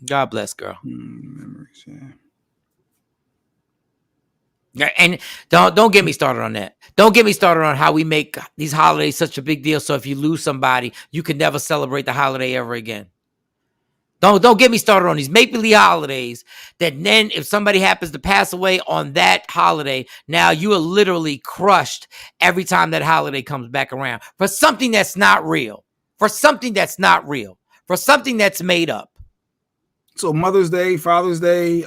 [SPEAKER 6] God bless, girl.
[SPEAKER 5] Memories, yeah.
[SPEAKER 6] Yeah, and don't get me started on that. Don't get me started on how we make these holidays such a big deal. So if you lose somebody, you can never celebrate the holiday ever again. Don't get me started on these make-believe holidays that then if somebody happens to pass away on that holiday, now you are literally crushed every time that holiday comes back around for something that's not real, for something that's not real, for something that's made up.
[SPEAKER 5] So Mother's Day, Father's Day,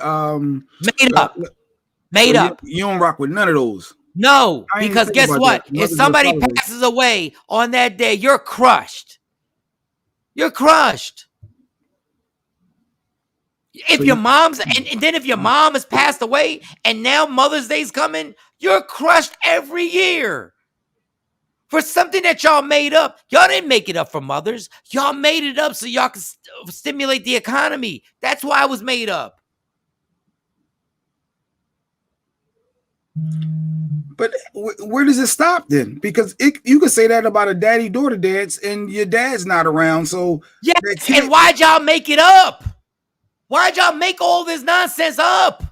[SPEAKER 6] made up.
[SPEAKER 5] You don't rock with none of those.
[SPEAKER 6] No, because guess what? If somebody passes away on that day, you're crushed. You're crushed. If your mom's and then if your mom has passed away and now Mother's Day's coming, you're crushed every year. For something that y'all made up. Y'all didn't make it up for mothers. Y'all made it up so y'all can stimulate the economy. That's why it was made up.
[SPEAKER 5] But where does it stop then? Because you could say that about a daddy-daughter dance and your dad's not around. So
[SPEAKER 6] yeah, and why'd y'all make it up? Why'd y'all make all this nonsense up?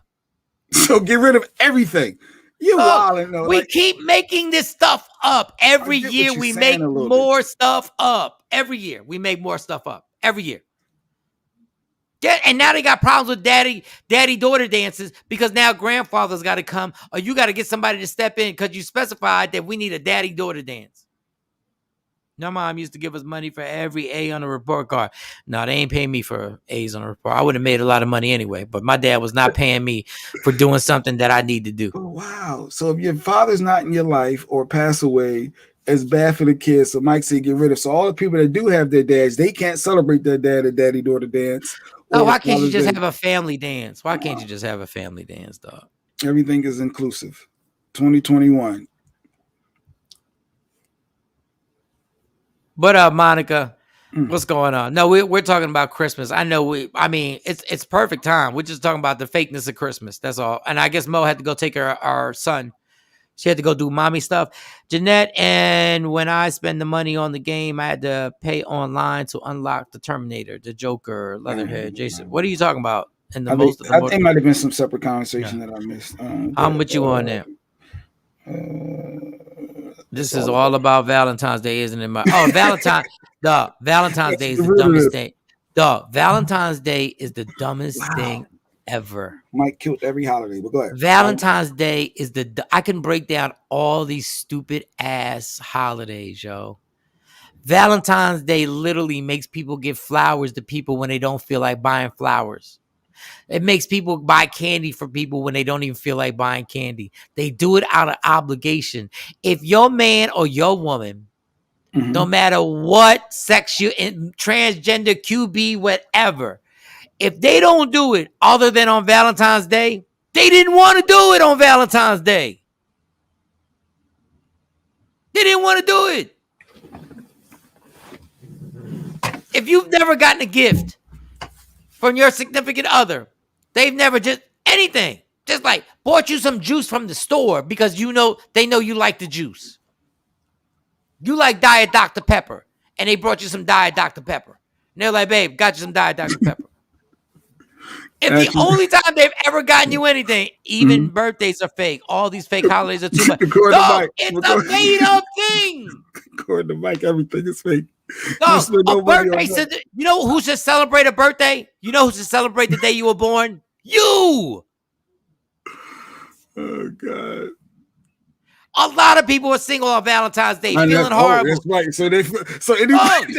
[SPEAKER 5] So get rid of everything. You wilding though.
[SPEAKER 6] We keep making this stuff up. Every year we make more stuff up. Every year we make more stuff up. Every year. And now they got problems with daddy-daughter dances because now grandfather's got to come or you got to get somebody to step in because you specified that we need a daddy-daughter dance. No, mom used to give us money for every A on the report card. No, they ain't paying me for A's on the report. I would have made a lot of money anyway, but my dad was not paying me for doing something that I need to do.
[SPEAKER 5] Oh, wow. So if your father's not in your life or pass away, it's bad for the kids. So Mike said get rid of. So all the people that do have their dads, they can't celebrate their dad or daddy-daughter dance.
[SPEAKER 6] Oh, why can't you just have a family dance? Why can't you just have a family dance, dog?
[SPEAKER 5] Everything is inclusive. 2021.
[SPEAKER 6] What up, Monica? What's going on? No, we're talking about Christmas. I know it's perfect time. We're just talking about the fakeness of Christmas. That's all. And I guess Mo had to go take our son. She had to go do mommy stuff. Jeanette, and when I spend the money on the game, I had to pay online to unlock the Terminator, the Joker, Leatherhead, Jason. What are you talking about?
[SPEAKER 5] I think it might have been some separate conversation that I missed.
[SPEAKER 6] I'm with you on that. This is all about Valentine's Day, isn't it? Valentine's Day is the dumbest thing. Dog, Valentine's Day is the dumbest thing ever.
[SPEAKER 5] Mike killed every holiday, but go ahead.
[SPEAKER 6] Valentine's Day is I can break down all these stupid ass holidays, yo. Valentine's Day literally makes people give flowers to people when they don't feel like buying flowers. It makes people buy candy for people when they don't even feel like buying candy. They do it out of obligation. If your man or your woman, no matter what sex you in, transgender, QB, whatever, if they don't do it other than on Valentine's Day, they didn't want to do it on Valentine's Day. They didn't want to do it. If you've never gotten a gift from your significant other, they've never just anything, just like bought you some juice from the store because they know you like the juice. You like Diet Dr. Pepper, and they brought you some Diet Dr. Pepper. And they're like, babe, got you some Diet Dr. Pepper. If the only time they've ever gotten you anything, even birthdays are fake. All these fake holidays are too much. No, it's a made-up thing.
[SPEAKER 5] According to Mike, everything is fake.
[SPEAKER 6] No, a birthday. You know who should celebrate a birthday? You know who should celebrate the day you were born? You.
[SPEAKER 5] Oh God.
[SPEAKER 6] A lot of people are single on Valentine's Day, feeling horrible.
[SPEAKER 5] That's right. So anybody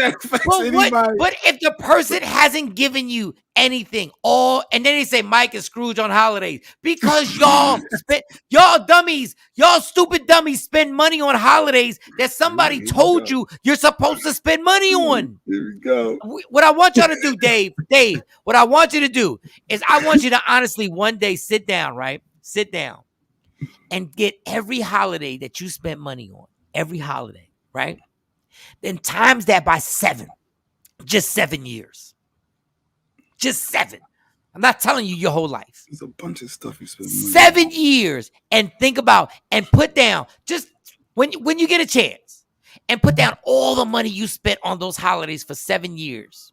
[SPEAKER 6] but if the person hasn't given you anything, and then they say Mike is Scrooge on holidays because y'all dummies, y'all stupid dummies spend money on holidays that somebody told you you're supposed to spend money on.
[SPEAKER 5] Here we go.
[SPEAKER 6] What I want y'all to do, Dave, what I want you to do is I want you to honestly one day sit down, and get every holiday that you spent money on, every holiday, right? Then times that by 7, just 7 years. Just 7. I'm not telling you your whole life.
[SPEAKER 5] There's a bunch of stuff you spend money
[SPEAKER 6] 7 years, and think about and put down, just when you get a chance, and put down all the money you spent on those holidays for 7 years.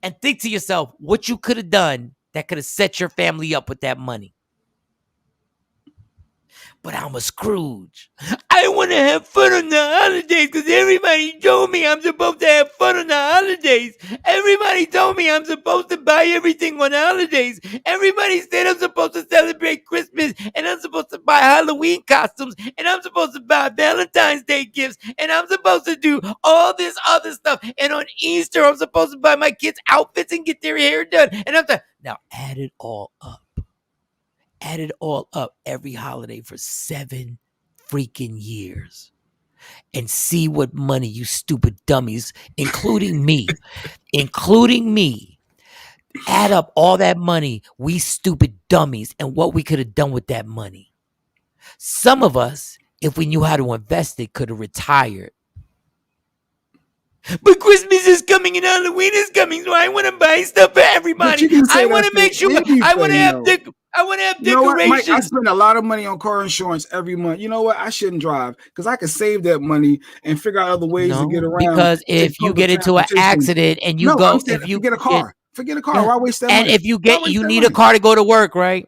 [SPEAKER 6] And think to yourself what you could have done that could have set your family up with that money. But I'm a Scrooge. I want to have fun on the holidays because everybody told me I'm supposed to have fun on the holidays. Everybody told me I'm supposed to buy everything on holidays. Everybody said I'm supposed to celebrate Christmas and I'm supposed to buy Halloween costumes and I'm supposed to buy Valentine's Day gifts and I'm supposed to do all this other stuff. And on Easter, I'm supposed to buy my kids outfits and get their hair done. And I'm like, now add it all up. Add it all up every holiday for 7 freaking years and see what money you stupid dummies, including me, add up all that money, we stupid dummies, and what we could have done with that money. Some of us, if we knew how to invest it, could have retired. But Christmas is coming and Halloween is coming, so I want to buy stuff for everybody. I want to make sure I want to have decorations.
[SPEAKER 5] You know what, Mike, I spend a lot of money on car insurance every month. You know what? I shouldn't drive because I could save that money and figure out other ways to get around.
[SPEAKER 6] Because if you get into an accident and you if you
[SPEAKER 5] get a car, forget a car. Why waste that money?
[SPEAKER 6] And if you need a car to go to work, right?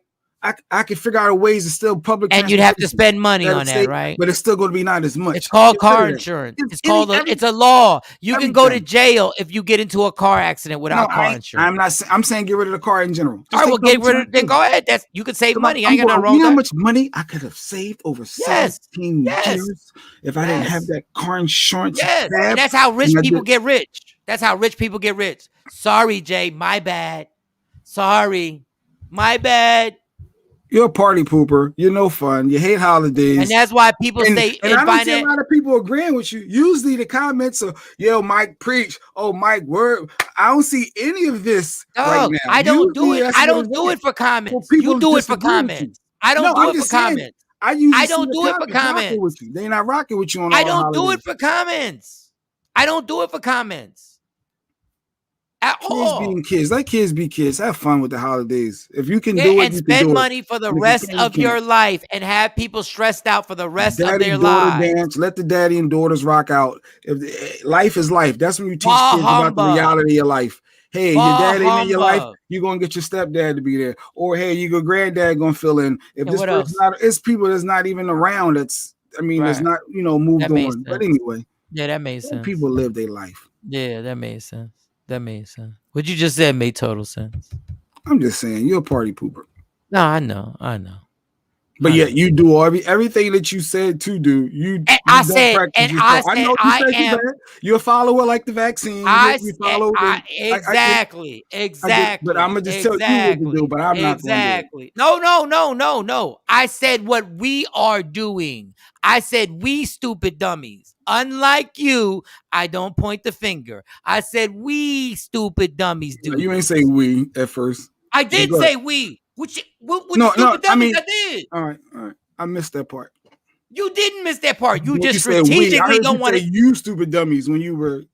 [SPEAKER 5] I can figure out ways to still public,
[SPEAKER 6] and you'd have to spend money on that, right?
[SPEAKER 5] But it's still going to be not as much.
[SPEAKER 6] It's called car insurance. It's a law. You can go to jail if you get into a car accident without car insurance.
[SPEAKER 5] I'm saying get rid of the car in general.
[SPEAKER 6] All right, well, get rid of it. Then go ahead. You can save money. I ain't got no wrong.
[SPEAKER 5] You know how much money I could have saved over 17 years if I didn't have that car insurance?
[SPEAKER 6] Yes, and that's how rich people get rich. That's how rich people get rich. Sorry, Jay. My bad. Sorry. My bad.
[SPEAKER 5] You're a party pooper. You're no fun. You hate holidays.
[SPEAKER 6] And that's why people say...
[SPEAKER 5] And I don't see a lot of people agreeing with you. Usually the comments are, Mike, preach. Oh, Mike, word. I don't see any of this right now.
[SPEAKER 6] I don't do it. I don't do it for comments. You do it for comments. I don't do it for comments. I don't do it for comments.
[SPEAKER 5] They're not rocking with you on
[SPEAKER 6] I don't do it for comments. I don't do it for comments. At all.
[SPEAKER 5] Kids being kids. Let kids be kids. Have fun with the holidays. If you can do it,
[SPEAKER 6] and spend money for the rest of your life and have people stressed out for the rest of their lives.
[SPEAKER 5] Dance. Let the daddy and daughters rock out. Life is life. That's when you teach kids about the reality of life. Hey, your dad ain't in your life, you're gonna get your stepdad to be there. Or hey, your granddad gonna fill in. If this person's it's people that's not even around, that's not moved on. But anyway.
[SPEAKER 6] Yeah, that makes sense.
[SPEAKER 5] People live their life.
[SPEAKER 6] Yeah, that made sense. That made sense. What you just said made total sense.
[SPEAKER 5] I'm just saying, you're a party pooper.
[SPEAKER 6] No, I know.
[SPEAKER 5] But yeah, you do everything that you said to do. You
[SPEAKER 6] I
[SPEAKER 5] don't
[SPEAKER 6] said,
[SPEAKER 5] practice
[SPEAKER 6] and
[SPEAKER 5] yourself.
[SPEAKER 6] I said,
[SPEAKER 5] know you said
[SPEAKER 6] am.
[SPEAKER 5] you're a follower like the vaccine. You follow.
[SPEAKER 6] Exactly.
[SPEAKER 5] But I'm gonna just tell you what to do. But I'm not going to do it.
[SPEAKER 6] No. I said what we are doing. I said we stupid dummies. Unlike you, I don't point the finger. I said we stupid dummies do.
[SPEAKER 5] You ain't say we at first.
[SPEAKER 6] I did say we. Which stupid dummies I did.
[SPEAKER 5] All right. I missed that part.
[SPEAKER 6] You didn't miss that part. You just
[SPEAKER 5] said
[SPEAKER 6] strategically
[SPEAKER 5] don't want
[SPEAKER 6] to
[SPEAKER 5] say you stupid dummies when you were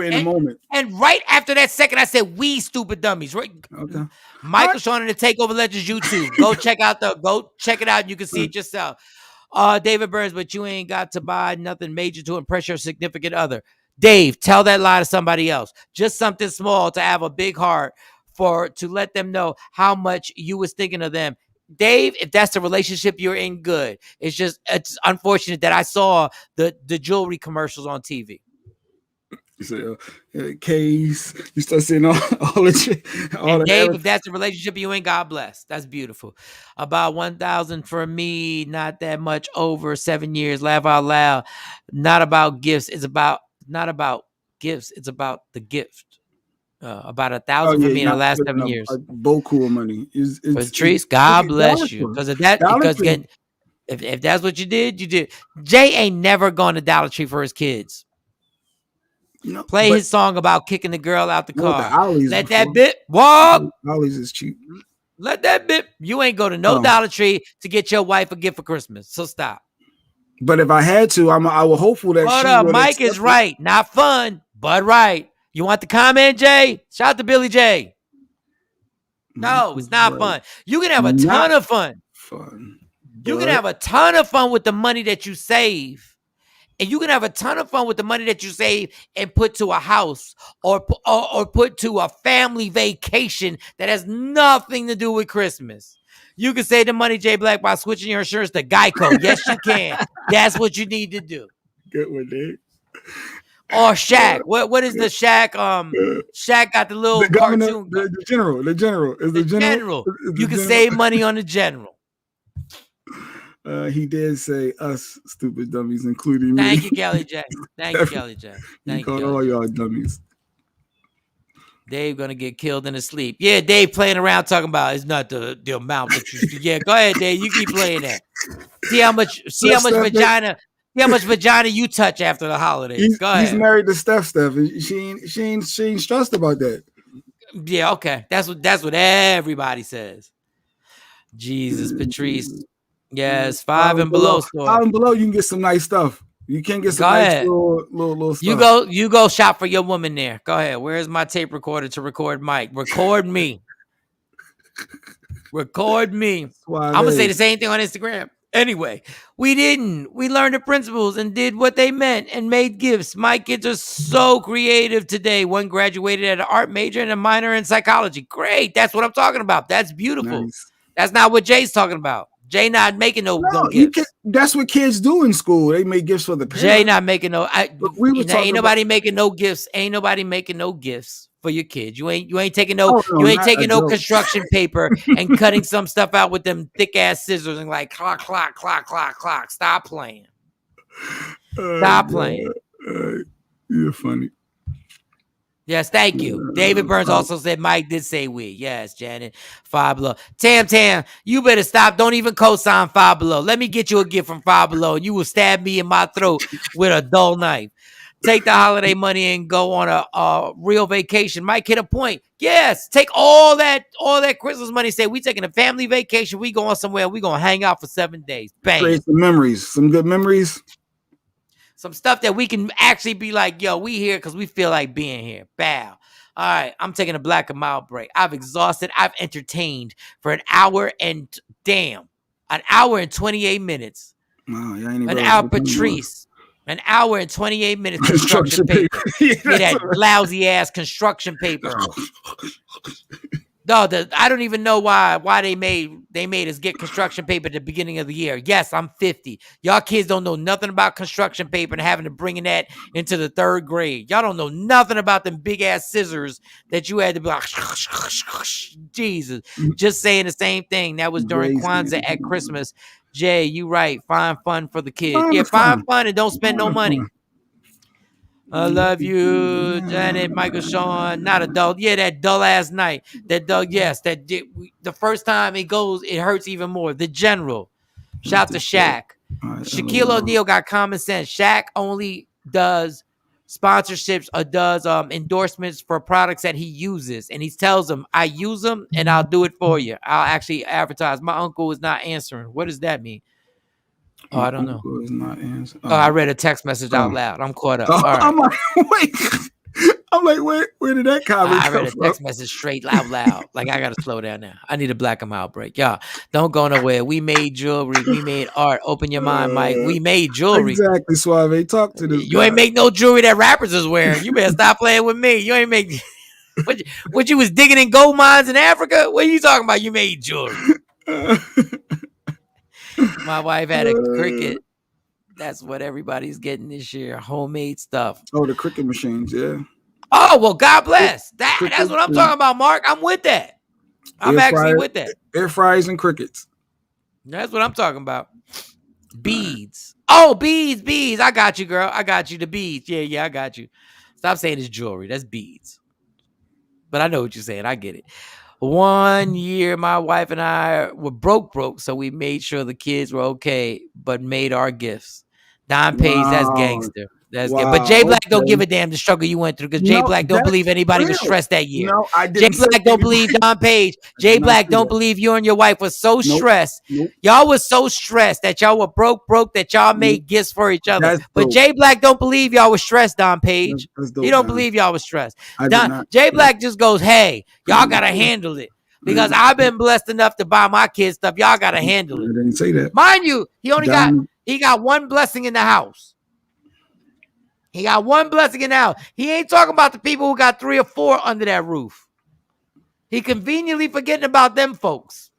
[SPEAKER 5] in the moment.
[SPEAKER 6] And right after that second, I said we stupid dummies. Right?
[SPEAKER 5] Okay.
[SPEAKER 6] Michael Shawn and the Takeover Legends YouTube. Go check it out. You can see it yourself. David Burns, but you ain't got to buy nothing major to impress your significant other. Dave, tell that lie to somebody else. Just something small to have a big heart to let them know how much you was thinking of them. Dave, if that's the relationship you're in, good. It's unfortunate that I saw the jewelry commercials on TV.
[SPEAKER 5] You say, case. You start seeing all the
[SPEAKER 6] Dave, if that's the relationship you in, God bless. That's beautiful. About 1,000 for me, not that much over 7 years. Laugh out loud. Not about gifts. It's not about gifts. It's about the gift. About 1,000 for me in the last 7 years.
[SPEAKER 5] Boku of money.
[SPEAKER 6] Patrice, God bless you. Because if that's what you did, you did. Jay ain't never gone to Dollar Tree for his kids. Play his song about kicking the girl out the car. Let that bit walk.
[SPEAKER 5] Ollie's is cheap.
[SPEAKER 6] Let that bit. You ain't go to no Dollar Tree to get your wife a gift for Christmas. So stop.
[SPEAKER 5] But if I had to, I was hopeful that
[SPEAKER 6] Hold up. Mike is right. Not fun, but right. You want the comment, Jay? Shout out to Billy J. No, it's not fun. You can have a ton of fun. You can have a ton of fun with the money that you save. And you can have a ton of fun with the money that you save and put to a house or put to a family vacation that has nothing to do with Christmas. You can save the money, Jay Black, by switching your insurance to Geico. Yes, you can. That's what you need to do.
[SPEAKER 5] Good one, Dave.
[SPEAKER 6] Or Shaq. What is the Shaq? Shaq got the little cartoon.
[SPEAKER 5] The general. Is the general.
[SPEAKER 6] You can save money on the general.
[SPEAKER 5] He did say us stupid dummies, including me.
[SPEAKER 6] Thank you, Kelly J. Thank you, Kelly J.
[SPEAKER 5] Thank you. All y'all dummies.
[SPEAKER 6] Dave gonna get killed in his sleep. Yeah, Dave playing around talking about it's not the amount that you. Yeah, go ahead, Dave. You keep playing that. See how much vagina you touch after the holidays. Go ahead.
[SPEAKER 5] He's married to Steph. She ain't stressed about that.
[SPEAKER 6] Yeah, okay. That's what everybody says. Jesus, Patrice. Yes, 5 and below store.
[SPEAKER 5] 5 and below, you can get some nice stuff. You can get some nice little stuff.
[SPEAKER 6] You go shop for your woman there. Go ahead. Where's my tape recorder to record Mike? Record me. Record me. I'm gonna say the same thing on Instagram. Anyway, we didn't. We learned the principles and did what they meant and made gifts. My kids are so creative today. One graduated at an art major and a minor in psychology. Great. That's what I'm talking about. That's beautiful. Nice. That's not what Jay's talking about. Jay not making no gifts.
[SPEAKER 5] That's what kids do in school. They make gifts for the parents.
[SPEAKER 6] Jay not making no. Ain't nobody making no gifts. Ain't nobody making no gifts for your kids. You ain't taking no. You ain't taking no construction paper and cutting some stuff out with them thick ass scissors and like clock. Stop playing. Stop playing.
[SPEAKER 5] You're funny.
[SPEAKER 6] Yes, thank you. David Burns also said Mike did say we. Yes, Janet. 5 Below. Tam, you better stop. Don't even co-sign 5 Below. Let me get you a gift from 5 Below and you will stab me in my throat with a dull knife. Take the holiday money and go on a real vacation. Mike hit a point. Yes, take all that Christmas money. Say we taking a family vacation. We going somewhere. We going to hang out for 7 days. Bang.
[SPEAKER 5] Create some memories. Some good memories.
[SPEAKER 6] Some stuff that we can actually be like, yo, we here because we feel like being here. Bow. All right, I'm taking a black and mild break. I've exhausted. I've entertained for an hour and 28 minutes.
[SPEAKER 5] Wow,
[SPEAKER 6] an hour, Patrice. An hour and 28 minutes construction paper. Get that lousy ass construction paper. No, I don't even know why they made us get construction paper at the beginning of the year. Yes, I'm 50. Y'all kids don't know nothing about construction paper and having to bring that into the 3rd grade. Y'all don't know nothing about them big ass scissors that you had to be like, Jesus. Just saying the same thing. That was during Kwanzaa at Christmas. Jay, you right. Find fun for the kids. Find fun and don't spend no money. I love you, Janet, Michael, Shawn, not adult. Yeah, that dull ass night. That dull, yes. The first time it goes, it hurts even more. The general. Shout to Shaq. Shaquille O'Neal got common sense. Shaq only does sponsorships or does endorsements for products that he uses. And he tells them, I use them and I'll do it for you. I'll actually advertise. My uncle is not answering. What does that mean? Oh, I don't know. I read a text message out loud. I'm caught up. All right.
[SPEAKER 5] I'm like, wait. I'm like, where did that comment come from?
[SPEAKER 6] I read a text message straight out loud. Like, I got to slow down now. I need a black and mild break. Y'all, don't go nowhere. We made jewelry. We made art. Open your mind, Mike. We made jewelry.
[SPEAKER 5] Exactly, Suave. Talk to this
[SPEAKER 6] You ain't make no jewelry that rappers is wearing. You better stop playing with me. You ain't make... What you was digging in gold mines in Africa? What are you talking about? You made jewelry. My wife had a cricket. That's what everybody's getting this year. Homemade stuff.
[SPEAKER 5] Oh, the cricket machines, yeah.
[SPEAKER 6] Oh, well, God bless. That's what I'm talking about, Mark. I'm with that. I'm actually with that.
[SPEAKER 5] Air fryers and crickets.
[SPEAKER 6] That's what I'm talking about. Beads. Oh, beads. I got you, girl. I got you. The beads. Yeah, I got you. Stop saying it's jewelry. That's beads. But I know what you're saying. I get it. 1 year, my wife and I were broke, so we made sure the kids were okay, but made our gifts. Don Page, that's gangster. That's good. But Jay Black don't give a damn the struggle you went through because Jay Black don't believe anybody was stressed that year.
[SPEAKER 5] No, I
[SPEAKER 6] Jay Black don't believe Don Page. Jay Black don't believe you and your wife was so stressed. Y'all was so stressed that y'all were broke that y'all made gifts for each other. But Jay Black don't believe y'all was stressed, Don Page. He don't believe y'all was stressed. Jay Black just goes, hey, y'all got to handle it. Because I've been blessed enough to buy my kids stuff. Y'all got to handle it.
[SPEAKER 5] I didn't say that.
[SPEAKER 6] Mind you, he got one blessing in the house. He got one blessing in the house. He ain't talking about the people who got 3 or 4 under that roof. He conveniently forgetting about them folks.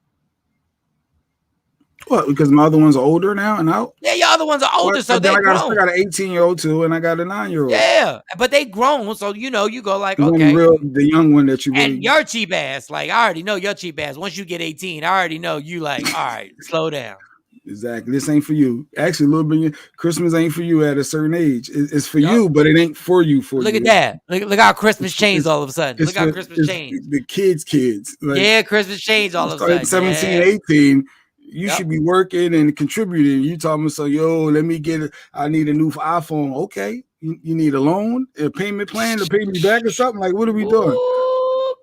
[SPEAKER 5] What? Because my other ones are older now and out?
[SPEAKER 6] Yeah, your other ones are older, so they grown.
[SPEAKER 5] I got an 18-year-old too, and I got a 9-year-old.
[SPEAKER 6] Yeah, but they grown, so you go like, okay.
[SPEAKER 5] The young one that you really...
[SPEAKER 6] And your cheap ass, like, I already know your cheap ass. Once you get 18, I already know you like, all right, slow down.
[SPEAKER 5] Exactly. This ain't for you. Actually, a little bit. Christmas ain't for you at a certain age. It's for you, but it ain't for you.
[SPEAKER 6] Look at that. Look how Christmas changed all of a sudden. Look how Christmas changed.
[SPEAKER 5] The kids.
[SPEAKER 6] Like, Christmas changed all of a sudden.
[SPEAKER 5] 17, 18. You should be working and contributing. You talking so, let me get it. I need a new iPhone. Okay. You need a loan, a payment plan to pay me back or something? Like, what are we doing?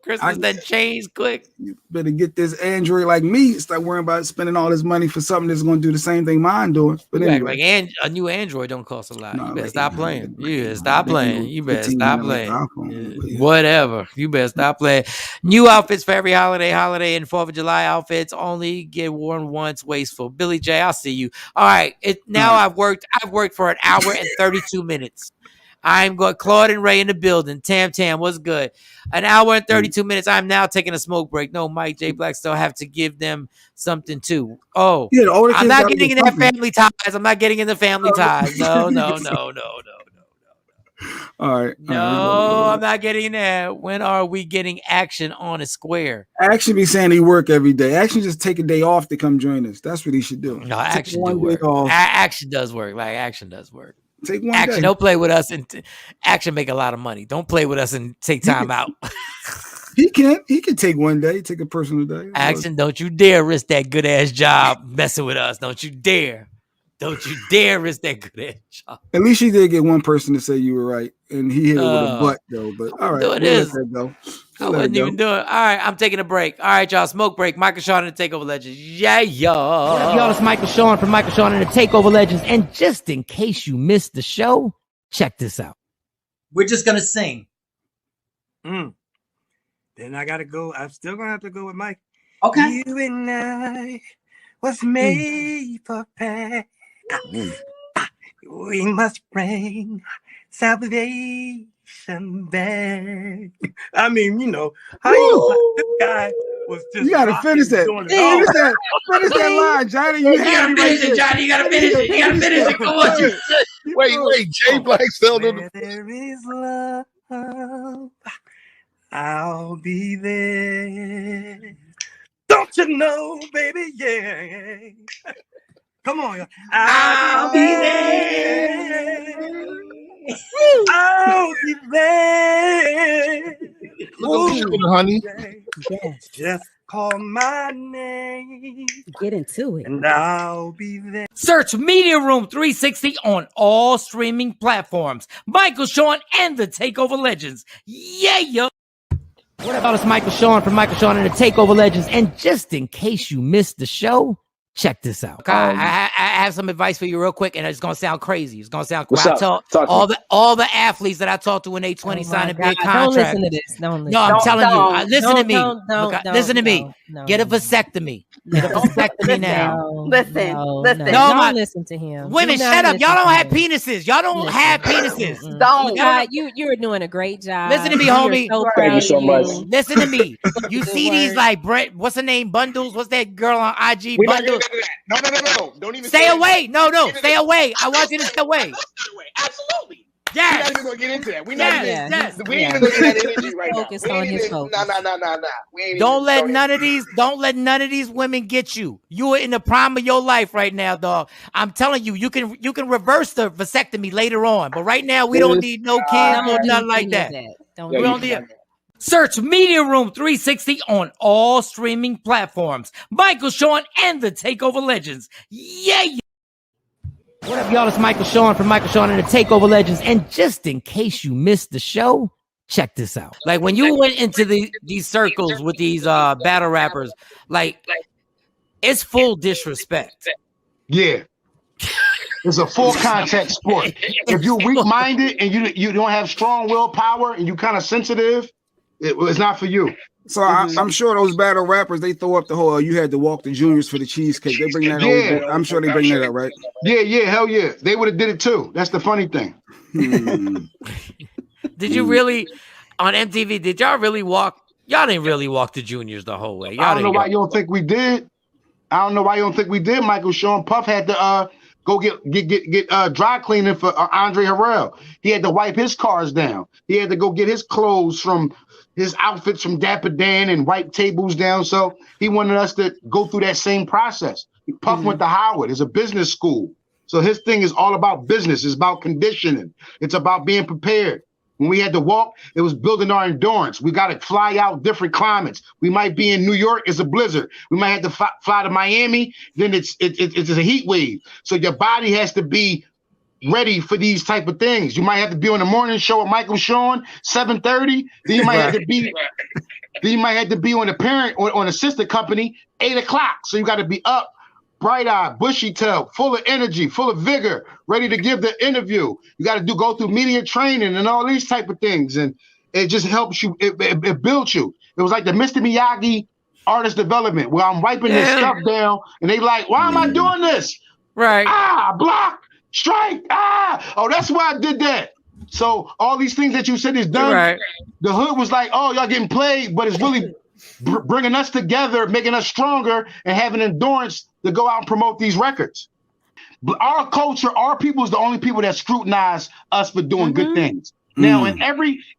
[SPEAKER 6] Christmas then changed quick.
[SPEAKER 5] You better get this Android like me. Start worrying about spending all this money for something that's going to do the same thing mine doing. But anyway,
[SPEAKER 6] like a new Android don't cost a lot. You better stop playing. You better stop playing. You better stop playing. Whatever. You better stop playing. New outfits for every holiday and 4th of July outfits only get worn once. Wasteful. Billy J, I'll see you. All right. I've worked for an hour and 32 minutes. I'm going Claude and Ray in the building. Tam, what's good? An hour and 32 minutes. I'm now taking a smoke break. No, Mike J. Black still have to give them something too. Oh, yeah, I'm not getting in that family ties. I'm not getting in the family ties. No.
[SPEAKER 5] All right.
[SPEAKER 6] No, I'm not getting there. When are we getting Action on a square?
[SPEAKER 5] Action be saying he work every day. Action just take a day off to come join us. That's what he should do.
[SPEAKER 6] No, Action do work. Action does work. Like Action does work.
[SPEAKER 5] Take one
[SPEAKER 6] Action,
[SPEAKER 5] day.
[SPEAKER 6] don't play with us and Action make a lot of money. Don't play with us and take time out.
[SPEAKER 5] He can take one day, take a personal day.
[SPEAKER 6] Action, don't you dare risk that good ass job messing with us. Don't you dare. Don't you dare risk that good ass job.
[SPEAKER 5] At least you did get one person to say you were right, and he hit it with a butt though. But all right,
[SPEAKER 6] we'll let that go. I wasn't even doing it. All right, I'm taking a break. All right, y'all, smoke break. Michael Shawn and the Takeover Legends. Yeah, y'all. What up, y'all? It's Michael Shawn from Michael Shawn and the Takeover Legends. And just in case you missed the show, check this out.
[SPEAKER 4] We're just gonna sing.
[SPEAKER 8] Then I gotta go. I'm still gonna have to go with Mike.
[SPEAKER 4] Okay.
[SPEAKER 8] You and I was made for pain. We must bring salvation back. I mean, how this guy was just.
[SPEAKER 5] You gotta finish that. Finish that line, Johnny. You
[SPEAKER 6] gotta finish it, Johnny. You gotta finish it. You gotta finish it. Come on.
[SPEAKER 9] Wait. Jay Black still doing
[SPEAKER 8] Where there is love, I'll be there. Don't you know, baby? Yeah. Come on, y'all. I'll be there. I'll be there.
[SPEAKER 9] Look at you, honey.
[SPEAKER 10] Yes.
[SPEAKER 8] Just call my name.
[SPEAKER 10] Get into it.
[SPEAKER 8] And I'll be there.
[SPEAKER 6] Search Media Room 360 on all streaming platforms. Michael Shawn and the Takeover Legends. Yeah. What about us, Michael Shawn from Michael Shawn and the Takeover Legends? And just in case you missed the show, check this out. I have some advice for you real quick, and it's gonna sound crazy. It's gonna sound cool. All the athletes that I talked to when they 20 signed a big contract.
[SPEAKER 10] Don't listen to this. Don't listen.
[SPEAKER 6] No, I'm telling you. Listen to me. Listen to me.
[SPEAKER 10] No,
[SPEAKER 6] Get a vasectomy. Get a vasectomy now.
[SPEAKER 7] Listen.
[SPEAKER 10] Don't listen to him.
[SPEAKER 6] Women, shut up. Y'all don't have penises. Y'all don't have penises.
[SPEAKER 7] Don't.
[SPEAKER 10] God, you're doing a great job.
[SPEAKER 6] Listen to me, homie.
[SPEAKER 11] Thank you so much.
[SPEAKER 6] Listen to me. You see these like Brett, what's her name? Bundles? What's that girl on IG? Bundles.
[SPEAKER 9] No. Don't even
[SPEAKER 6] Stay away. No. Stay away. I want you to stay away.
[SPEAKER 9] Absolutely.
[SPEAKER 6] Yes.
[SPEAKER 9] We're not even gonna get into that. We ain't even looking at energy right now.
[SPEAKER 10] Focused on his focus.
[SPEAKER 9] Nah.
[SPEAKER 6] Don't let none of these women get you. You are in the prime of your life right now, dog. I'm telling you, you can reverse the vasectomy later on, but right now we don't need no kids or nothing like that. We don't need it. Search Media Room 360 on all streaming platforms. Michael Shawn and the Takeover Legends. Yeah. What up, y'all? It's Michael Shawn from Michael Shawn and the Takeover Legends. And just in case you missed the show, check this out. Like when you went into these circles with these battle rappers, like it's full disrespect.
[SPEAKER 12] Yeah. It's a full contact sport. If you're weak-minded and you don't have strong willpower and you're kind of sensitive, it's not for you.
[SPEAKER 5] So I'm sure those battle rappers, they throw up the whole you had to walk the juniors for the cheesecake. They bring that over. I'm sure they bring that up, right?
[SPEAKER 12] Yeah, hell yeah. They would have did it too. That's the funny thing.
[SPEAKER 6] Did you really on MTV? Did y'all really walk? Y'all didn't really walk the juniors the whole way.
[SPEAKER 12] I don't know why you don't think we did. Michael Shawn. Puff had to go get dry cleaning for Andre Harrell. He had to wipe his cars down. He had to go get his clothes from his outfits from Dapper Dan and wipe tables down. So he wanted us to go through that same process. Puff went to Howard. It's a business school. So his thing is all about business. It's about conditioning. It's about being prepared. When we had to walk, it was building our endurance. We got to fly out different climates. We might be in New York, it's a blizzard. We might have to fly to Miami, then it's a heat wave. So your body has to be ready for these type of things. You might have to be on the morning show with Michael Shawn, 7:30. Then you might have to be. Then you might have to be on a parent or on a sister company, 8 o'clock. So you got to be up, bright-eyed, bushy-tailed, full of energy, full of vigor, ready to give the interview. You got to go through media training and all these type of things, and it just helps you. It builds you. It was like the Mr. Miyagi artist development, where I'm wiping this stuff down, and they like, why am I doing this?
[SPEAKER 6] Right.
[SPEAKER 12] Block. Strike! Oh, that's why I did that. So all these things that you said is done. Right. The hood was like, oh, y'all getting played, but it's really bringing us together, making us stronger, and having endurance to go out and promote these records. But our culture, our people is the only people that scrutinize us for doing good things. Now, in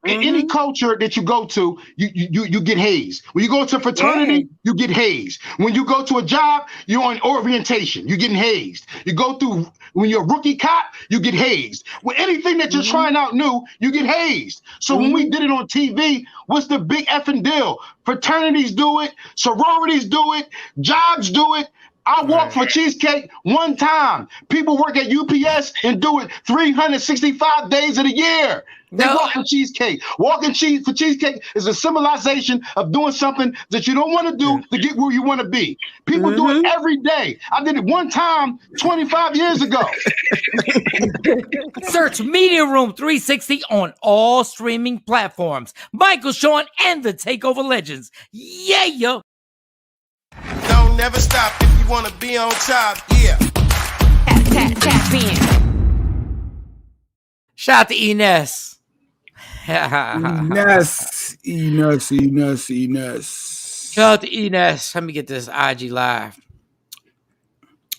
[SPEAKER 12] any culture that you go to, you get hazed. When you go to a fraternity, you get hazed. When you go to a job, you're on orientation. You're getting hazed. You go through, when you're a rookie cop, you get hazed. With anything that you're trying out new, you get hazed. So when we did it on TV, what's the big effing deal? Fraternities do it. Sororities do it. Jobs do it. I walked for cheesecake one time. People work at UPS and do it 365 days of the year. They walk for cheesecake. Walking for cheesecake is a symbolization of doing something that you don't want to do to get where you want to be. People do it every day. I did it one time 25 years ago.
[SPEAKER 6] Search Media Room 360 on all streaming platforms. Michael Shawn and the Takeover Legends. Yeah.
[SPEAKER 3] Don't never stop if you want to be on top. Yeah.
[SPEAKER 2] Tap in.
[SPEAKER 6] Shout out to Ines.
[SPEAKER 5] Ines.
[SPEAKER 6] Shout out to Ines. Let me get this IG live.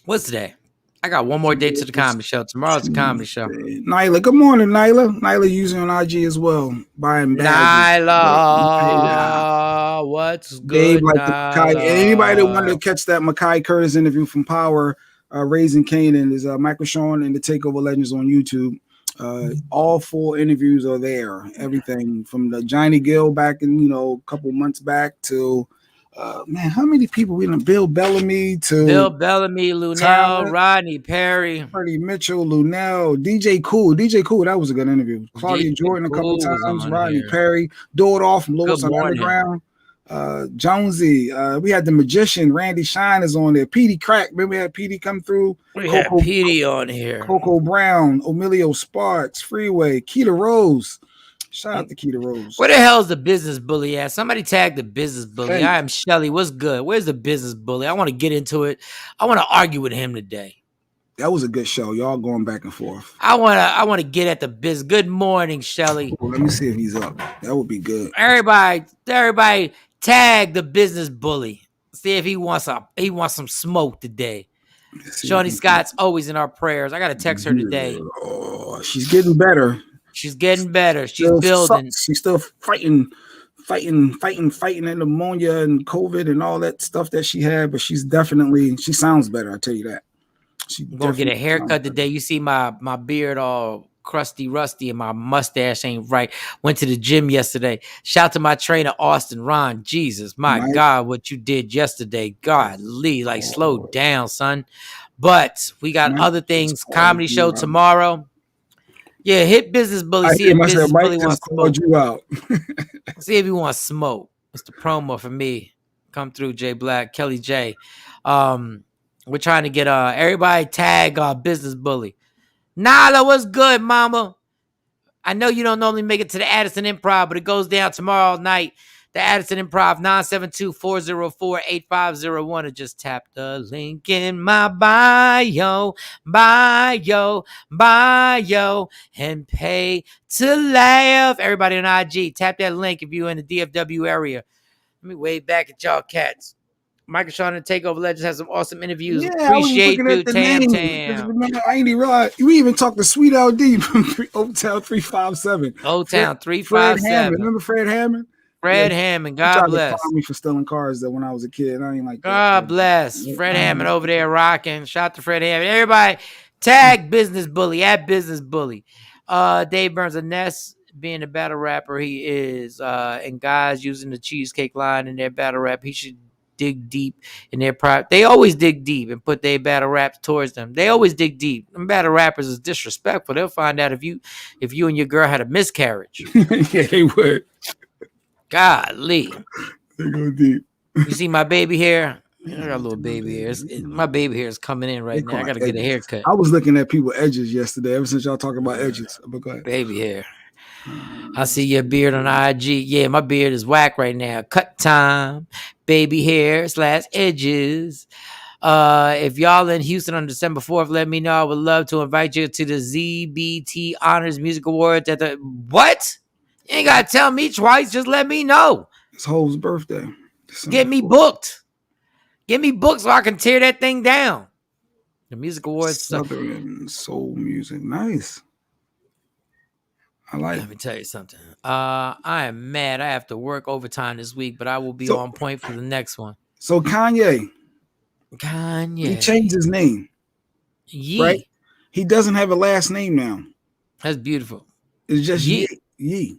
[SPEAKER 6] What's today? I got one more day to the comedy show. Tomorrow's the comedy show.
[SPEAKER 5] Nyla, good morning, Nyla. Nyla using on IG as well. Buying badges.
[SPEAKER 6] Nyla, what's good?
[SPEAKER 5] Dave, like Anybody that wanted to catch that Makai Curtis interview from Power Raising Canaan is Michael Shawn and the Takeover Legends on YouTube. All 4 interviews are there. Everything from the Johnny Gill back in, a couple months back to man, how many people we done? Bill Bellamy,
[SPEAKER 6] Lunell,
[SPEAKER 5] Tyler,
[SPEAKER 6] Rodney Perry,
[SPEAKER 5] Freddie Mitchell, Lunell, DJ Cool. DJ Cool, that was a good interview. Claudia
[SPEAKER 6] DJ
[SPEAKER 5] Jordan a couple
[SPEAKER 6] Cool was
[SPEAKER 5] times,
[SPEAKER 6] on
[SPEAKER 5] Rodney
[SPEAKER 6] here.
[SPEAKER 5] Perry, Dordall from Lewis
[SPEAKER 6] Good
[SPEAKER 5] on
[SPEAKER 6] morning.
[SPEAKER 5] Underground. Jonesy, we had the magician Randy Shine is on there. Petey Crack, remember we had Petey come through.
[SPEAKER 6] We had Petey on here.
[SPEAKER 5] Coco Brown, Emilio Sparks, Freeway, Keita Rose. Shout out to Keita Rose.
[SPEAKER 6] Where the hell's the business bully at? Somebody tag the business bully. I am Shelly. What's good? Where's the business bully? I want to get into it. I want to argue with him today.
[SPEAKER 5] That was a good show. Y'all going back and forth.
[SPEAKER 6] I want to get at the business. Good morning, Shelly.
[SPEAKER 5] Well, let me see if he's up. That would be good.
[SPEAKER 6] Everybody tag the business bully. See if he wants some smoke today. Shawnee Scott's always in our prayers. I got to text her today.
[SPEAKER 5] Oh, she's getting better.
[SPEAKER 6] She's getting better. She's building.
[SPEAKER 5] She's still fighting pneumonia and COVID and all that stuff that she had, but she sounds better. I tell you that.
[SPEAKER 6] I'm gonna get a haircut today. You see my beard all crusty, rusty, and my mustache ain't right. Went to the gym yesterday. Shout out to my trainer, Austin Ron. Jesus, my God, what you did yesterday. God, Lee, slow down, son. But we got other things. Comedy show tomorrow. Yeah, hit business bully. See if business bully wants to smoke
[SPEAKER 5] you out.
[SPEAKER 6] See if he wants smoke. It's the promo for me. Come through, Jay Black, Kelly J. We're trying to get everybody tag business bully. Nala, what's good, mama? I know you don't normally make it to the Addison Improv, but it goes down tomorrow night. The Addison Improv, 972-404-8501. Or just tap the link in my bio, and pay to laugh. Everybody on IG, tap that link if you're in the DFW area. Let me wave back at y'all cats. Michael Shawn and Takeover Legends has some awesome interviews.
[SPEAKER 5] Yeah,
[SPEAKER 6] appreciate you, Tam.
[SPEAKER 5] Remember, I ain't even realize we even talked to Sweet LD from Old Town 357.
[SPEAKER 6] Old Town 357.
[SPEAKER 5] Remember Fred Hammond?
[SPEAKER 6] Fred Hammond, God bless.
[SPEAKER 5] He me for stealing cars when I was a kid. I ain't like that.
[SPEAKER 6] God bless. Fred Hammond over there rocking. Shout out to Fred Hammond. Everybody, tag Business Bully at Business Bully. Dave Burns, a Ness being a battle rapper he is, and guys using the cheesecake line in their battle rap, he should dig deep in their pride. They always dig deep and put their battle raps towards them. They always dig deep. Them battle rappers is disrespectful. They'll find out if you and your girl had a miscarriage.
[SPEAKER 5] Yeah, they would.
[SPEAKER 6] Golly.
[SPEAKER 5] They go deep.
[SPEAKER 6] You see my baby hair? I got a little baby hair. My baby hair is coming in right now. I got to get a haircut.
[SPEAKER 5] I was looking at people edges yesterday, ever since y'all talking about edges. But go ahead.
[SPEAKER 6] Baby hair. I see your beard on IG. Yeah, my beard is whack right now. Cut time. Baby hair / edges. If y'all in Houston on December 4th, let me know. I would love to invite you to the ZBT Honors Music Awards at the... What? You ain't got to tell me twice. Just let me know.
[SPEAKER 5] It's Hope's birthday.
[SPEAKER 6] Get me booked. Get me booked so I can tear that thing down. The Music Awards.
[SPEAKER 5] Southern soul music. Nice. I like it.
[SPEAKER 6] Let me tell you something. I am mad. I have to work overtime this week, but I will be on point for the next one.
[SPEAKER 5] So Kanye. He changed his name.
[SPEAKER 6] Yee.
[SPEAKER 5] Right? He doesn't have a last name now.
[SPEAKER 6] That's beautiful.
[SPEAKER 5] It's just
[SPEAKER 6] Yee.
[SPEAKER 5] Yee.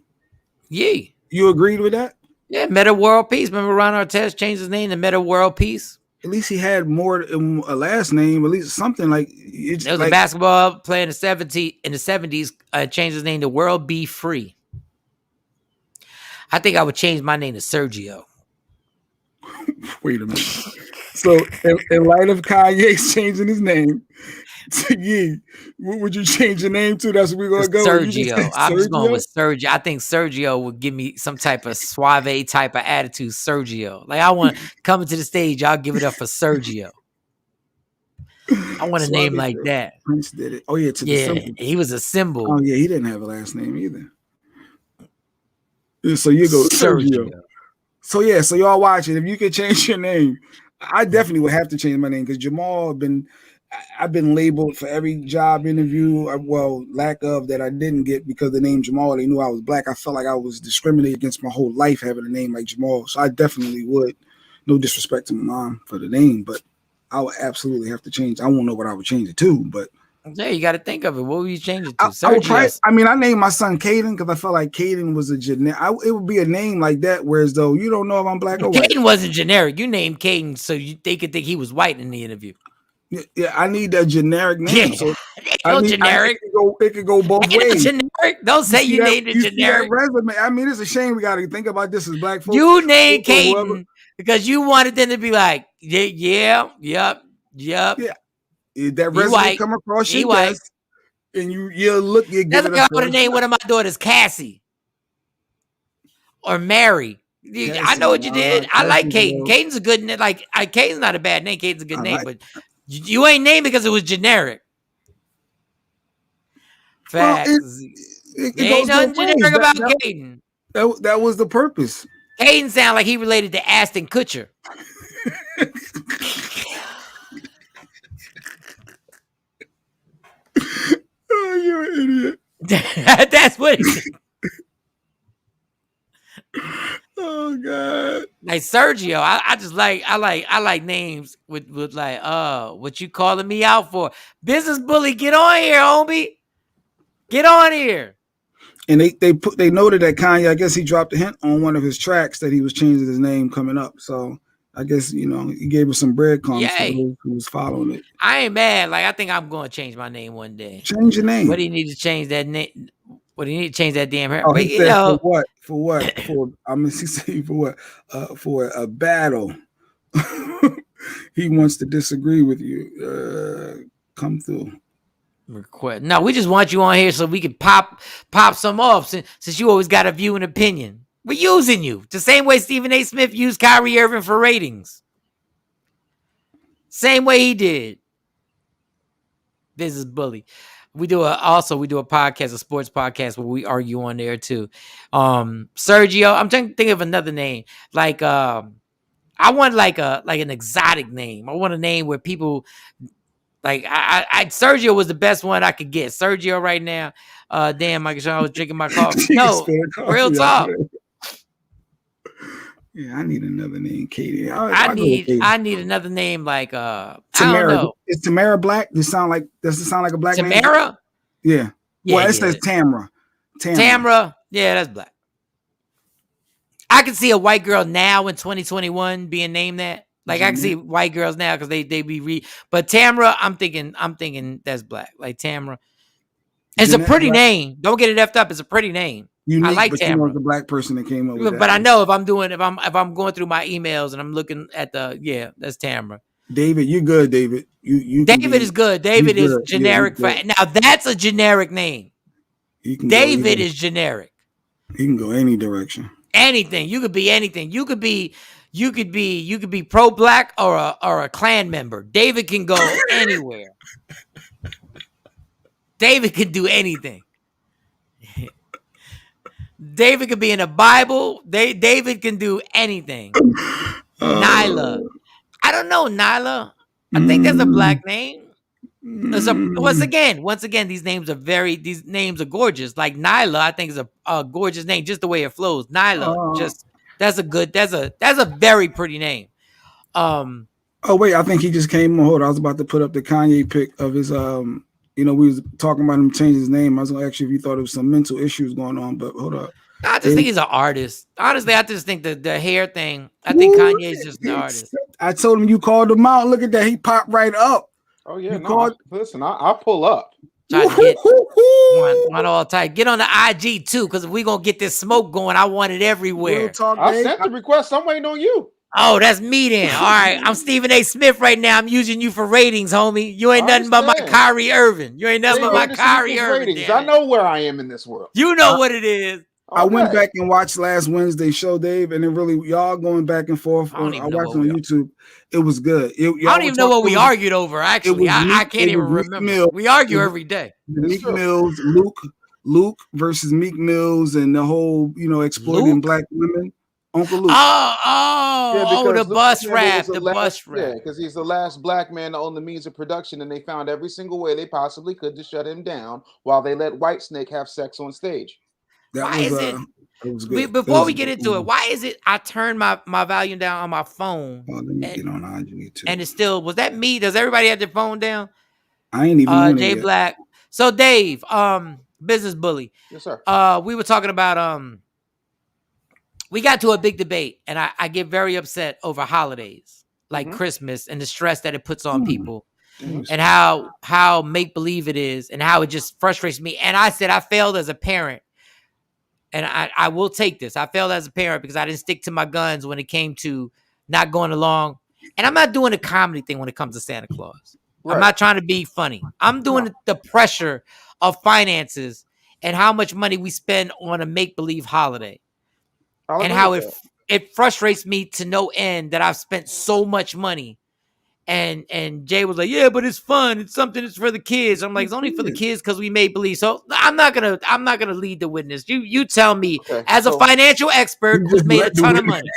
[SPEAKER 5] You agreed with that?
[SPEAKER 6] Yeah, Meta World Peace. Remember Ron Artest changed his name to Meta World Peace?
[SPEAKER 5] At least he had more than a last name, at least something like it's
[SPEAKER 6] there was a basketball player in the 70s, changed his name to World Be Free. I think I would change my name to Sergio.
[SPEAKER 5] Wait a minute. So in light of Kanye changing his name to Yee, what would you change your name to? That's what we're gonna go.
[SPEAKER 6] Sergio. I'm just going with Sergio. I think Sergio would give me some type of suave type of attitude. Sergio. Like I want coming to the stage, I'll give it up for Sergio. I want a name like that.
[SPEAKER 5] Prince did it. Oh yeah, to the symbol.
[SPEAKER 6] He was a symbol.
[SPEAKER 5] Oh yeah, he didn't have a last name either. Yeah, so you go Sergio. So y'all watch it. If you could change your name, I definitely would have to change my name because Jamal I've been labeled for every job interview, lack of that I didn't get because the name Jamal. They knew I was black. I felt like I was discriminated against my whole life having a name like Jamal. So I definitely would. No disrespect to my mom for the name, but I would absolutely have to change. I won't know what I would change it to, but
[SPEAKER 6] yeah, you got to think of it. What would you change it to?
[SPEAKER 5] I would
[SPEAKER 6] Sergio.
[SPEAKER 5] I named my son Caden because I felt like Caden was a generic. It would be a name like that, whereas though you don't know if I'm black or white.
[SPEAKER 6] Caden wasn't generic. You named Caden so they could think he was white in the interview.
[SPEAKER 5] Yeah, I need a generic name.
[SPEAKER 6] Yeah.
[SPEAKER 5] So
[SPEAKER 6] Generic.
[SPEAKER 5] It could go both ways.
[SPEAKER 6] Generic. Don't say you named it generic.
[SPEAKER 5] Resume. I mean, it's a shame we got to think about this as black folks.
[SPEAKER 6] You named Caden because you wanted them to be like, yep.
[SPEAKER 5] Yeah, that resume come across your desk, and you look.
[SPEAKER 6] That's like I would have named one of my daughters Cassie or Mary. Cassie, I know what you did. I like Caden. Caden's a good name. Like Caden's not a bad name. Caden's a good name, but you ain't named because it was generic. Facts.
[SPEAKER 5] It
[SPEAKER 6] ain't nothing generic about Caden.
[SPEAKER 5] That was the purpose.
[SPEAKER 6] Caden sound like he related to Ashton Kutcher.
[SPEAKER 5] Oh, you're an
[SPEAKER 6] idiot. That's what it is.
[SPEAKER 5] Oh God.
[SPEAKER 6] Like Sergio, I like names with like what you calling me out for? Business bully, get on here, homie. Get on here.
[SPEAKER 5] And they noted that Kanye, I guess he dropped a hint on one of his tracks that he was changing his name coming up. So I guess he gave us some breadcrumbs for those who was following it.
[SPEAKER 6] I ain't mad. Like I think I'm going to change my name one day.
[SPEAKER 5] Change your name.
[SPEAKER 6] What do you need to change that name? What do you need to change that damn hair?
[SPEAKER 5] Oh, he said for what? For what? For a battle. He wants to disagree with you. Come through.
[SPEAKER 6] Request. No, we just want you on here so we can pop some off since you always got a view and opinion. We're using you the same way Stephen A. Smith used Kyrie Irving for ratings. Same way he did. Business bully. We do a podcast, a sports podcast where we argue on there too. Sergio, I'm trying to think of another name. Like I want like an exotic name. I want a name where people like Sergio was the best one I could get. Sergio right now. Damn, Michael Shawn, I was drinking my coffee. No, real talk.
[SPEAKER 5] Yeah, I need another name, Katie.
[SPEAKER 6] I need another name like
[SPEAKER 5] Tamara.
[SPEAKER 6] I don't know.
[SPEAKER 5] Is Tamara black? Does it sound like a black name?
[SPEAKER 6] Tamara?
[SPEAKER 5] Yeah. Well, it says Tamara.
[SPEAKER 6] Tamara. Yeah, that's black. I can see a white girl now in 2021 being named that. Like I can see white girls now because they be but Tamara, I'm thinking that's black. Like Tamara. It's a pretty name. Don't get it effed up. It's a pretty name.
[SPEAKER 5] Unique,
[SPEAKER 6] I like
[SPEAKER 5] but
[SPEAKER 6] Tamara.
[SPEAKER 5] you weren't the black person that came up with that.
[SPEAKER 6] But I know if I'm going through my emails and I'm looking at that's Tamara.
[SPEAKER 5] David, you're good, David.
[SPEAKER 6] David is good. David is generic. Now that's a generic name. David is generic.
[SPEAKER 5] He can go any direction.
[SPEAKER 6] Anything. You could be anything. You could be pro-black or a Klan member. David can go anywhere. David can do anything. David could be in the Bible. David can do anything. Nyla. I don't know, Nyla. I think that's a black name. Once again, these names are gorgeous. Like Nyla, I think is a gorgeous name, just the way it flows. Nyla, that's a very pretty name.
[SPEAKER 5] Oh wait, I think he just came on. Hold on, I was about to put up the Kanye pic of his we was talking about him changing his name. I was gonna ask you if you thought there was some mental issues going on, but hold up.
[SPEAKER 6] I just think he's an artist. Honestly, I just think the hair thing. I think Kanye is just an artist.
[SPEAKER 5] I told him you called him out. Look at that. He popped right up.
[SPEAKER 11] Oh yeah, listen, I'll pull up.
[SPEAKER 6] Try to get one all tight. Get on the IG too, because if we gonna get this smoke going, I want it everywhere.
[SPEAKER 11] I sent the request. I'm waiting on you.
[SPEAKER 6] Oh, that's me then. All right. I'm Stephen A. Smith right now. I'm using you for ratings, homie. You ain't nothing but my Kyrie Irving. You ain't nothing but my Kyrie Irving.
[SPEAKER 11] I know where I am in this world.
[SPEAKER 6] You know what it is.
[SPEAKER 5] I went back and watched last Wednesday's show, Dave, and it really, y'all going back and forth. I watched on YouTube. It was good.
[SPEAKER 6] I don't even know what we argued over, actually. I can't even remember. We argue every day.
[SPEAKER 5] Meek Mills, Luke versus Meek Mills, and the whole, exploiting black women. Uncle Luke.
[SPEAKER 6] The bus rap.
[SPEAKER 11] Yeah, because he's the last black man to own the means of production, and they found every single way they possibly could to shut him down while they let Whitesnake have sex on stage.
[SPEAKER 6] Why is it?
[SPEAKER 5] It was good.
[SPEAKER 6] Before we get into it, why is it I turned my volume down on my phone?
[SPEAKER 5] Oh, let me get on IG too.
[SPEAKER 6] And it's still, was that me? Does everybody have their phone down?
[SPEAKER 5] I ain't even on
[SPEAKER 6] Jay
[SPEAKER 5] it yet.
[SPEAKER 6] Black. So Dave, business bully.
[SPEAKER 11] Yes, sir.
[SPEAKER 6] We were talking about we got to a big debate, and I get very upset over holidays like Christmas and the stress that it puts on people, and how make believe it is, and how it just frustrates me. And I said I failed as a parent, and I will take this. I failed as a parent because I didn't stick to my guns when it came to not going along. And I'm not doing a comedy thing when it comes to Santa Claus. Right. I'm not trying to be funny. I'm doing the pressure of finances and how much money we spend on a make-believe holiday. And how it frustrates me to no end that I've spent so much money. And Jay was like, yeah, but it's fun. It's something that's for the kids. I'm like, it's only for the kids because we made believe. So I'm not gonna lead the witness. You tell me as a financial expert who's made a ton of money.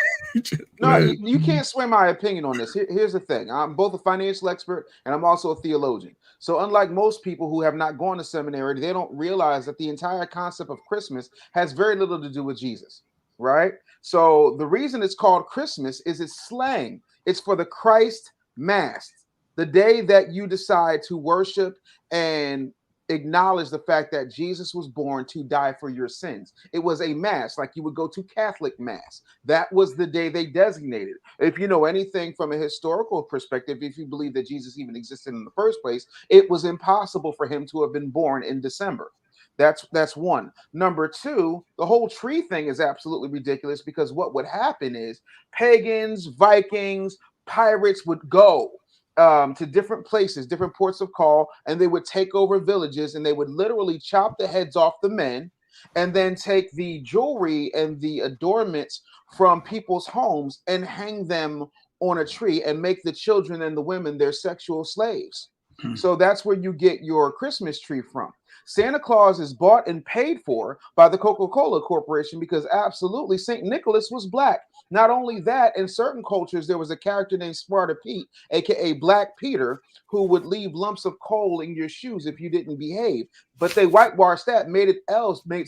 [SPEAKER 11] No, you can't sway my opinion on this. Here's the thing. I'm both a financial expert and I'm also a theologian. So unlike most people who have not gone to seminary, they don't realize that the entire concept of Christmas has very little to do with Jesus. Right? So the reason it's called Christmas is it's slang. It's for the Christ Mass, the day that you decide to worship and acknowledge the fact that Jesus was born to die for your sins. It was a mass, like you would go to Catholic Mass. That was the day they designated. If you know anything from a historical perspective, if you believe that Jesus even existed in the first place, it was impossible for him to have been born in December. That's one. Number two, the whole tree thing is absolutely ridiculous because what would happen is pagans, Vikings, pirates would go to different places, different ports of call, and they would take over villages and they would literally chop the heads off the men and then take the jewelry and the adornments from people's homes and hang them on a tree and make the children and the women their sexual slaves. So that's where you get your Christmas tree from. Santa Claus is bought and paid for by the Coca-Cola Corporation because absolutely St. Nicholas was black. Not only that, in certain cultures, there was a character named Sparta Pete, aka Black Peter, who would leave lumps of coal in your shoes if you didn't behave. But they whitewashed that, made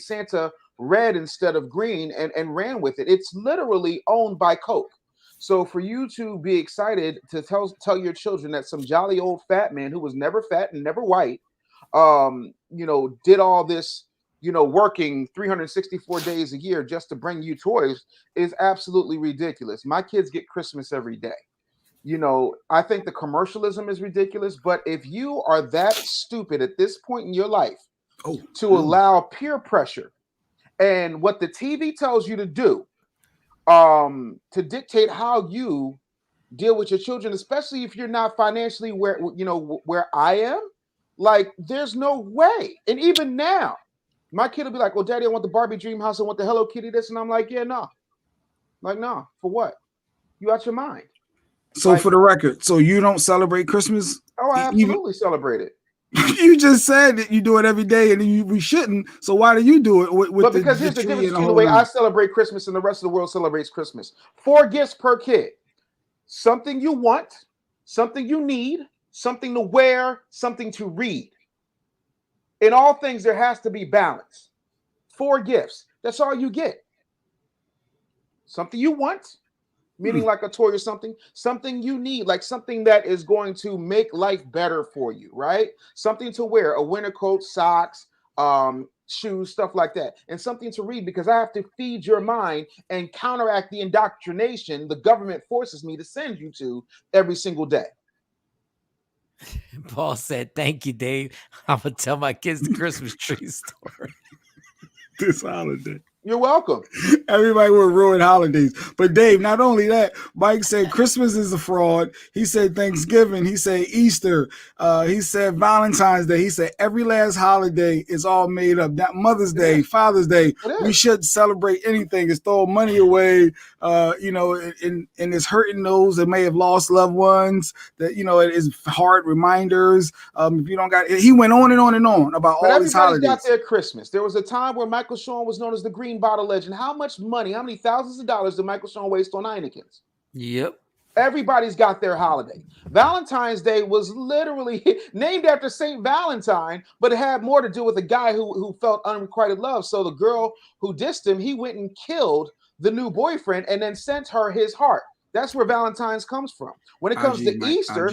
[SPEAKER 11] Santa red instead of green and ran with it. It's literally owned by Coke. So for you to be excited to tell your children that some jolly old fat man who was never fat and never white, did all this, working 364 days a year just to bring you toys is absolutely ridiculous. My kids get Christmas every day. I think the commercialism is ridiculous, but if you are that stupid at this point in your life to allow peer pressure and what the TV tells you to do, to dictate how you deal with your children, especially if you're not financially where I am, like there's no way. And even now, my kid will be like, well, Daddy, I want the Barbie dream house. I want the Hello Kitty this. And I'm like, yeah, no. Like, no, for what? You out your mind.
[SPEAKER 5] So for the record, so you don't celebrate Christmas?
[SPEAKER 11] Oh, I absolutely celebrate it.
[SPEAKER 5] You just said that you do it every day and we shouldn't. So why do you do it with
[SPEAKER 11] but because here's the difference between the way I celebrate Christmas and the rest of the world celebrates Christmas. 4 gifts per kid. Something you want, something you need, something to wear, something to read. In all things, there has to be balance. 4 gifts. That's all you get. Something you want, meaning like a toy or something you need, like something that is going to make life better for you, right? Something to wear, a winter coat, socks, shoes, stuff like that, and something to read because I have to feed your mind and counteract the indoctrination the government forces me to send you to every single day.
[SPEAKER 6] Paul said, thank you, Dave. I'm going to tell my kids the Christmas tree story
[SPEAKER 5] this holiday.
[SPEAKER 11] You're welcome.
[SPEAKER 5] Everybody will ruin holidays. But Dave, not only that, Mike said Christmas is a fraud. He said Thanksgiving. He said Easter. He said Valentine's Day. He said every last holiday is all made up. That Mother's Day, Father's Day. We shouldn't celebrate anything. It's throwing money away. And it's hurting those that may have lost loved ones. That it is hard reminders. If you don't got it, he went on and on and on about all these holidays.
[SPEAKER 11] Everybody got their Christmas. There was a time where Michael Shawn was known as the Green Bottle Legend. How much money, how many thousands of dollars did Michael Shawn waste on Heinekens?
[SPEAKER 6] Yep.
[SPEAKER 11] Everybody's got their holiday. Valentine's Day was literally named after Saint Valentine, but it had more to do with a guy who felt unrequited love. So the girl who dissed him, he went and killed the new boyfriend and then sent her his heart. That's where Valentine's comes from. When it comes to Easter,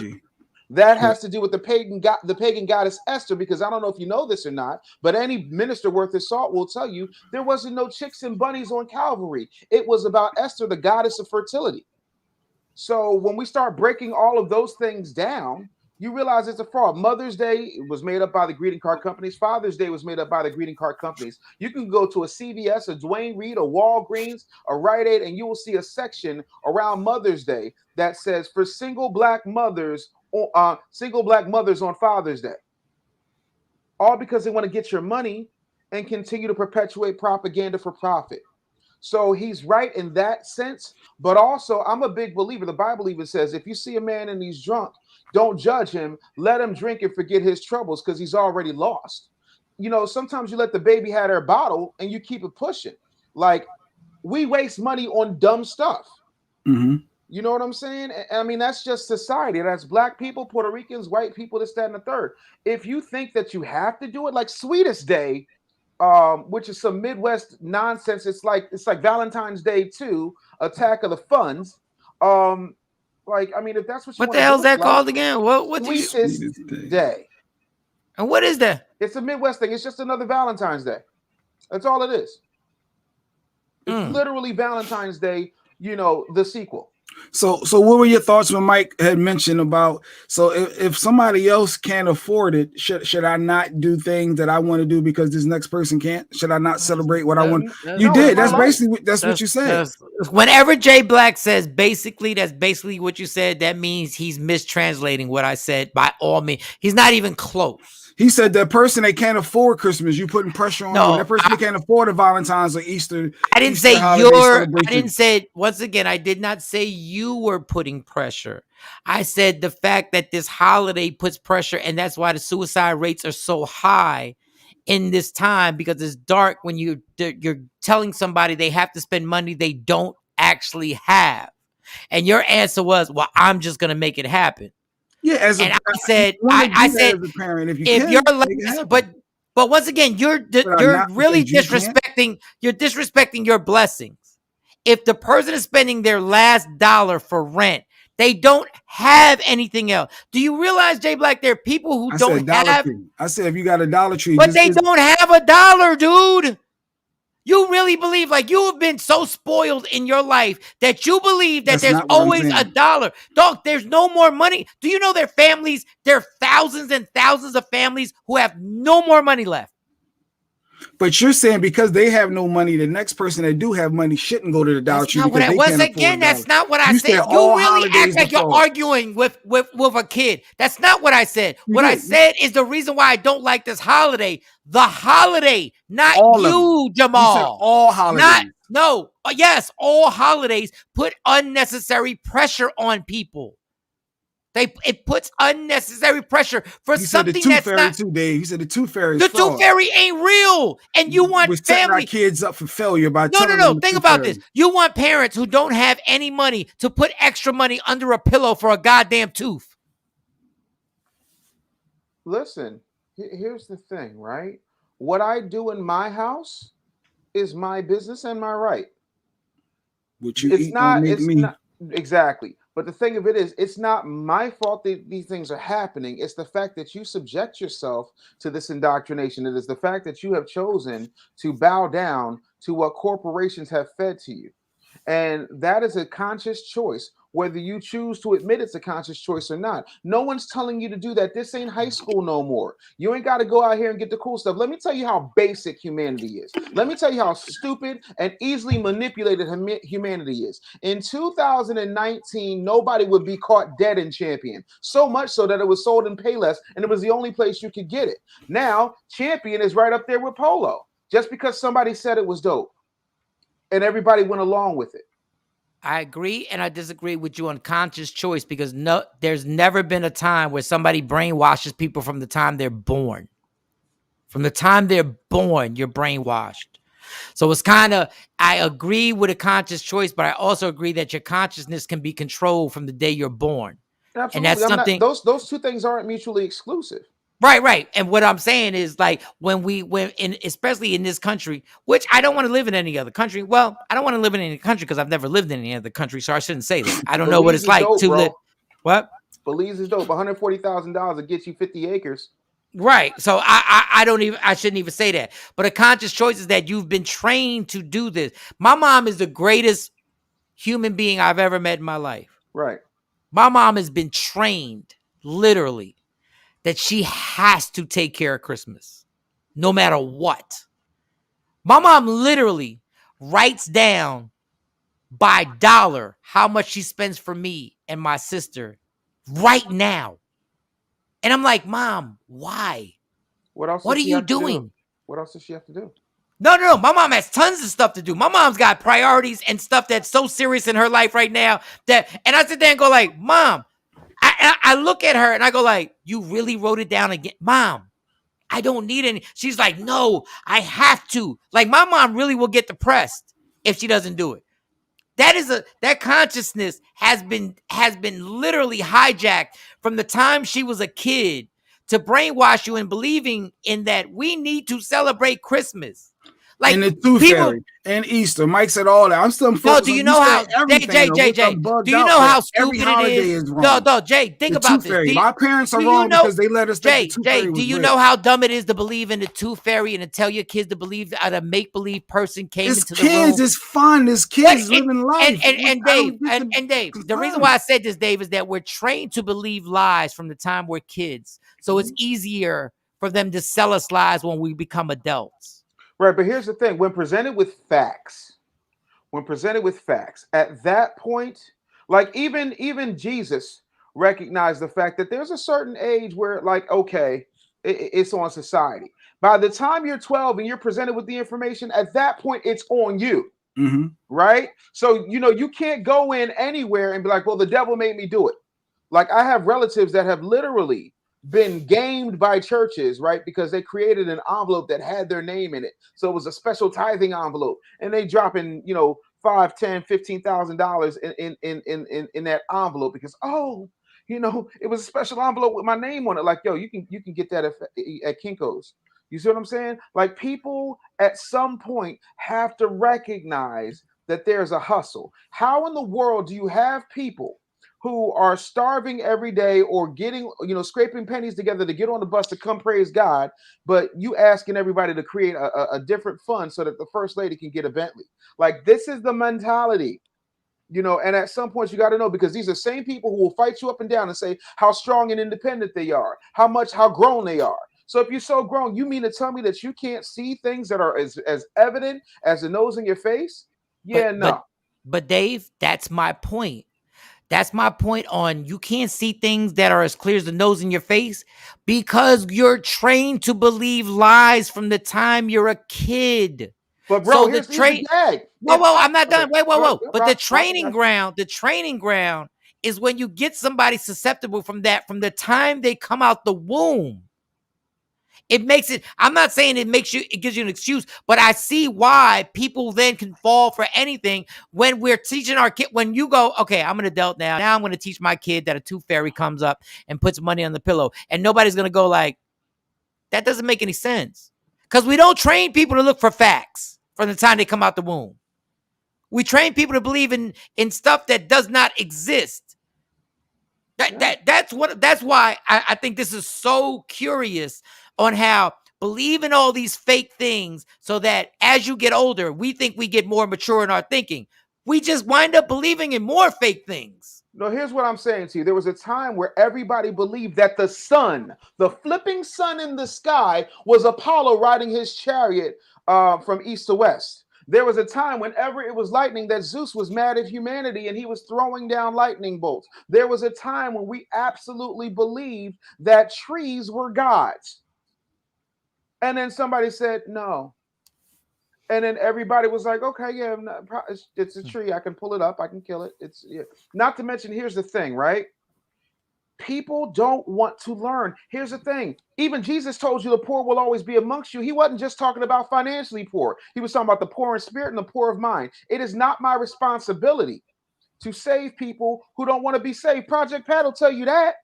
[SPEAKER 11] that has to do with the pagan goddess Esther, because I don't know if you know this or not, but any minister worth his salt will tell you there wasn't no chicks and bunnies on Calvary. It was about Esther, the goddess of fertility. So when we start breaking all of those things down, you realize it's a fraud. Mother's Day was made up by the greeting card companies. Father's Day was made up by the greeting card companies. You can go to a CVS, a Dwayne Reed, a Walgreens, a Rite Aid, and you will see a section around Mother's Day that says for single black mothers on Father's Day. All because they want to get your money and continue to perpetuate propaganda for profit. So he's right in that sense, but also I'm a big believer. The Bible even says, if you see a man and he's drunk, don't judge him. Let him drink and forget his troubles because he's already lost. You know, sometimes you let the baby have their bottle and you keep it pushing. Like, we waste money on dumb stuff.
[SPEAKER 5] Mm-hmm.
[SPEAKER 11] You know what I'm saying? I mean, that's just society. That's black people, Puerto Ricans, white people, this, that, and the third. If you think that you have to do it, like Sweetest Day, which is some Midwest nonsense. It's like Valentine's Day 2, Attack of the Funds. Like, I mean, if that's what you
[SPEAKER 6] what the hell's that called again? What's
[SPEAKER 11] Sweetest Day?
[SPEAKER 6] And what is that?
[SPEAKER 11] It's a Midwest thing. It's just another Valentine's Day. That's all it is. It's literally Valentine's Day, you know, the sequel.
[SPEAKER 5] So what were your thoughts when Mike had mentioned about, so if somebody else can't afford it, should I not do things that I want to do because this next person can't? Should I not celebrate what I want? You did. That's basically what you said.
[SPEAKER 6] Whenever Jay Black says basically, that's basically what you said. That means he's mistranslating what I said by all means. He's not even close.
[SPEAKER 5] He said that person that can't afford Christmas, you putting pressure on them. That person that can't afford a Valentine's or Easter.
[SPEAKER 6] I didn't say I didn't say, once again, I did not say you were putting pressure. I said the fact that this holiday puts pressure, and that's why the suicide rates are so high in this time, because it's dark when you're telling somebody they have to spend money they don't actually have. And your answer was, well, I'm just going to make it happen.
[SPEAKER 5] Yeah, I said,
[SPEAKER 6] as a parent, if you're last, but once again, you're really disrespecting. You're disrespecting your blessings. If the person is spending their last dollar for rent, they don't have anything else. Do you realize, Jay Black, there are people who don't have?
[SPEAKER 5] I said, if you got a Dollar Tree,
[SPEAKER 6] but they don't have a dollar, dude. You really believe, like, you have been so spoiled in your life that you believe that there's always a dollar. Dog, there's no more money. Do you know there are thousands and thousands of families who have no more money left?
[SPEAKER 5] But you're saying because they have no money, the next person that do have money shouldn't go to the Dollar Tree.
[SPEAKER 6] That's not what I said. You really act like you're arguing with a kid. That's not what I said. What I said is the reason why I don't like this holiday. The holiday, not you, Jamal.
[SPEAKER 5] You said all holidays.
[SPEAKER 6] Yes, all holidays put unnecessary pressure on people. It puts unnecessary pressure for something that's not.
[SPEAKER 5] Today, he said the Tooth Fairy.
[SPEAKER 6] The Tooth Fairy ain't real, and you want
[SPEAKER 5] We're setting our kids up for failure by
[SPEAKER 6] no. Think about this. You want parents who don't have any money to put extra money under a pillow for a goddamn tooth.
[SPEAKER 11] Listen, here's the thing, right? What I do in my house is my business and my right. It's not exactly. But the thing of it is, it's not my fault that these things are happening. It's the fact that you subject yourself to this indoctrination. It is the fact that you have chosen to bow down to what corporations have fed to you. And that is a conscious choice, whether you choose to admit it's a conscious choice or not. No one's telling you to do that. This ain't high school no more. You ain't got to go out here and get the cool stuff. Let me tell you how basic humanity is. Let me tell you how stupid and easily manipulated humanity is. In 2019, nobody would be caught dead in Champion. So much so that it was sold in Payless, and it was the only place you could get it. Now, Champion is right up there with Polo, just because somebody said it was dope. And everybody went along with it.
[SPEAKER 6] I agree and I disagree with you on conscious choice, because there's never been a time where somebody brainwashes people from the time they're born. From the time they're born, you're brainwashed. So it's kind of, I agree with a conscious choice, but I also agree that your consciousness can be controlled from the day you're born.
[SPEAKER 11] Absolutely.
[SPEAKER 6] And that's something.
[SPEAKER 11] Those two things aren't mutually exclusive.
[SPEAKER 6] Right. And what I'm saying is, like, especially in this country, which I don't want to live in any other country. Well, I don't want to live in any country because I've never lived in any other country, so I shouldn't say that. I don't know what it's like to live. What?
[SPEAKER 11] Belize is dope. $140,000 to get you 50 acres.
[SPEAKER 6] Right. So I shouldn't even say that. But a conscious choice is that you've been trained to do this. My mom is the greatest human being I've ever met in my life.
[SPEAKER 11] Right.
[SPEAKER 6] My mom has been trained, literally, that she has to take care of Christmas, no matter what. My mom literally writes down by dollar how much she spends for me and my sister right now. And I'm like, Mom, why?
[SPEAKER 11] What else?
[SPEAKER 6] What are you doing?
[SPEAKER 11] What else does she have to do?
[SPEAKER 6] No. My mom has tons of stuff to do. My mom's got priorities and stuff that's so serious in her life right now and I sit there and go like, Mom, I look at her and I go like, you really wrote it down again? Mom, I don't need any. She's like, no, I have to. Like, my mom really will get depressed if she doesn't do it. That consciousness has been literally hijacked from the time she was a kid to brainwash you in believing in that we need to celebrate Christmas. Like,
[SPEAKER 5] and the Tooth Fairy and Easter. Mike said all that. I'm still focused.
[SPEAKER 6] Do you know how Jay? Do you know how stupid it is? No, Jay, think about this.
[SPEAKER 5] My parents are wrong because they let us think the Tooth Fairy was
[SPEAKER 6] do you
[SPEAKER 5] real.
[SPEAKER 6] know how dumb it is to believe in the Tooth Fairy and to tell your kids to believe that a make-believe person came into the room?
[SPEAKER 5] Kids, it's fun. It's kids living life.
[SPEAKER 6] And Dave, the reason why I said this, Dave, is that we're trained to believe lies from the time we're kids. So it's easier for them to sell us lies when we become adults.
[SPEAKER 11] Right, but here's the thing: when presented with facts, at that point, like even Jesus recognized the fact that there's a certain age where, like, okay, it's on society. By the time you're 12 and you're presented with the information, at that point, it's on you.
[SPEAKER 5] Mm-hmm.
[SPEAKER 11] Right? So, you can't go in anywhere and be like, well, the devil made me do it. Like, I have relatives that have literally been gamed by churches, right? Because they created an envelope that had their name in it. So it was a special tithing envelope. And they drop in, $5, $10, $15,000 in that envelope because, it was a special envelope with my name on it. Like, yo, you can get that at Kinko's. You see what I'm saying? Like, people at some point have to recognize that there's a hustle. How in the world do you have people who are starving every day or getting, scraping pennies together to get on the bus to come praise God, but you asking everybody to create a different fund so that the first lady can get a Bentley? Like, this is the mentality, and at some point you got to know, because these are the same people who will fight you up and down and say how strong and independent they are, how grown they are. So if you're so grown, you mean to tell me that you can't see things that are as evident as the nose in your face? Yeah, no.
[SPEAKER 6] But Dave, that's my point. That's my point on you can't see things that are as clear as the nose in your face because you're trained to believe lies from the time you're a kid.
[SPEAKER 11] But bro, here's the gag.
[SPEAKER 6] Whoa, I'm not done. Whoa. But the training ground is when you get somebody susceptible from the time they come out the womb. It makes it, I'm not saying it gives you an excuse, but I see why people then can fall for anything when we're teaching our kid, when you go, okay, I'm an adult now. Now I'm going to teach my kid that a tooth fairy comes up and puts money on the pillow. And nobody's going to go like, that doesn't make any sense. Because we don't train people to look for facts from the time they come out the womb. We train people to believe in stuff that does not exist. That's why I think this is so curious on how believe in all these fake things so that as you get older, we think we get more mature in our thinking. We just wind up believing in more fake things.
[SPEAKER 11] No, here's what I'm saying to you. There was a time where everybody believed that the sun, the flipping sun in the sky, was Apollo riding his chariot from east to west. There was a time whenever it was lightning that Zeus was mad at humanity and he was throwing down lightning bolts. There was a time when we absolutely believed that trees were gods. And then somebody said, no. And then everybody was like, okay, yeah, it's a tree. I can pull it up. I can kill it. Not to mention, here's the thing, right? People don't want to learn. Here's the thing. Even Jesus told you the poor will always be amongst you. He wasn't just talking about financially poor. He was talking about the poor in spirit and the poor of mind. It is not my responsibility to save people who don't want to be saved. Project Pat will tell you that.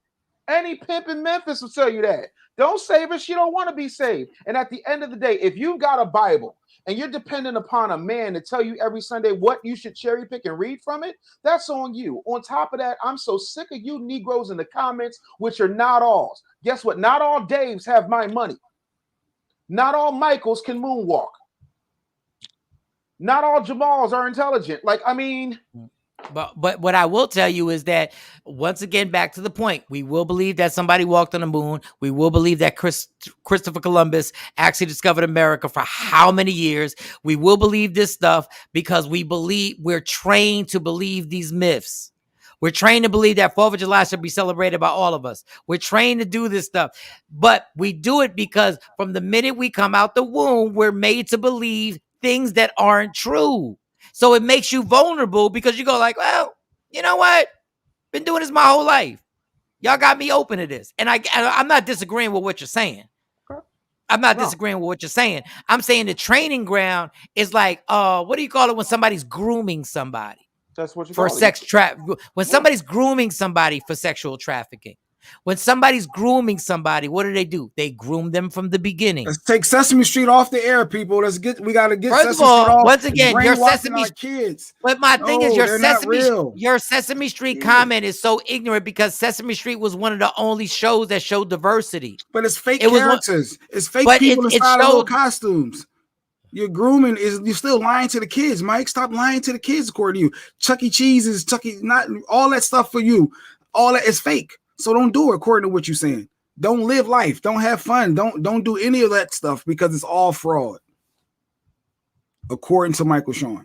[SPEAKER 11] Any pimp in Memphis will tell you that. Don't save her. She don't want to be saved. And at the end of the day, if you've got a Bible and you're dependent upon a man to tell you every Sunday what you should cherry pick and read from it, that's on you. On top of that, I'm so sick of you Negroes in the comments, which are not alls. Guess what? Not all Daves have my money. Not all Michaels can moonwalk. Not all Jamals are intelligent. Like, I mean...
[SPEAKER 6] But what I will tell you is that, once again, back to the point, we will believe that somebody walked on the moon. We will believe that Christopher Columbus actually discovered America for how many years. We will believe this stuff because we're trained to believe these myths. We're trained to believe that 4th of July should be celebrated by all of us. We're trained to do this stuff. But we do it because from the minute we come out the womb, we're made to believe things that aren't true. So it makes you vulnerable because you go like, well, you know what? Been doing this my whole life. Y'all got me open to this. And I'm not disagreeing with what you're saying. I'm not disagreeing with what you're saying. I'm saying the training ground is like, what do you call it when somebody's grooming somebody?
[SPEAKER 11] That's what you
[SPEAKER 6] for
[SPEAKER 11] call
[SPEAKER 6] sex when somebody's grooming somebody for sexual trafficking. When somebody's grooming somebody, what do? They groom them from the beginning.
[SPEAKER 5] Let's take Sesame Street off the air, people. We got to get
[SPEAKER 6] First
[SPEAKER 5] Sesame
[SPEAKER 6] of all,
[SPEAKER 5] Street off.
[SPEAKER 6] once again, your
[SPEAKER 5] Sesame kids.
[SPEAKER 6] But my thing is, your Sesame Street
[SPEAKER 5] Yeah.
[SPEAKER 6] comment is so ignorant because Sesame Street was one of the only shows that showed diversity.
[SPEAKER 5] But it's fake characters. It's fake people inside of little costumes. Your grooming you're still lying to the kids, Mike. Stop lying to the kids, according to you. Chuck E. Cheese is not all that stuff for you. All that is fake. So don't do it according to what you're saying. Don't live life. Don't have fun. Don't do any of that stuff because it's all fraud. According to Michael Shawn.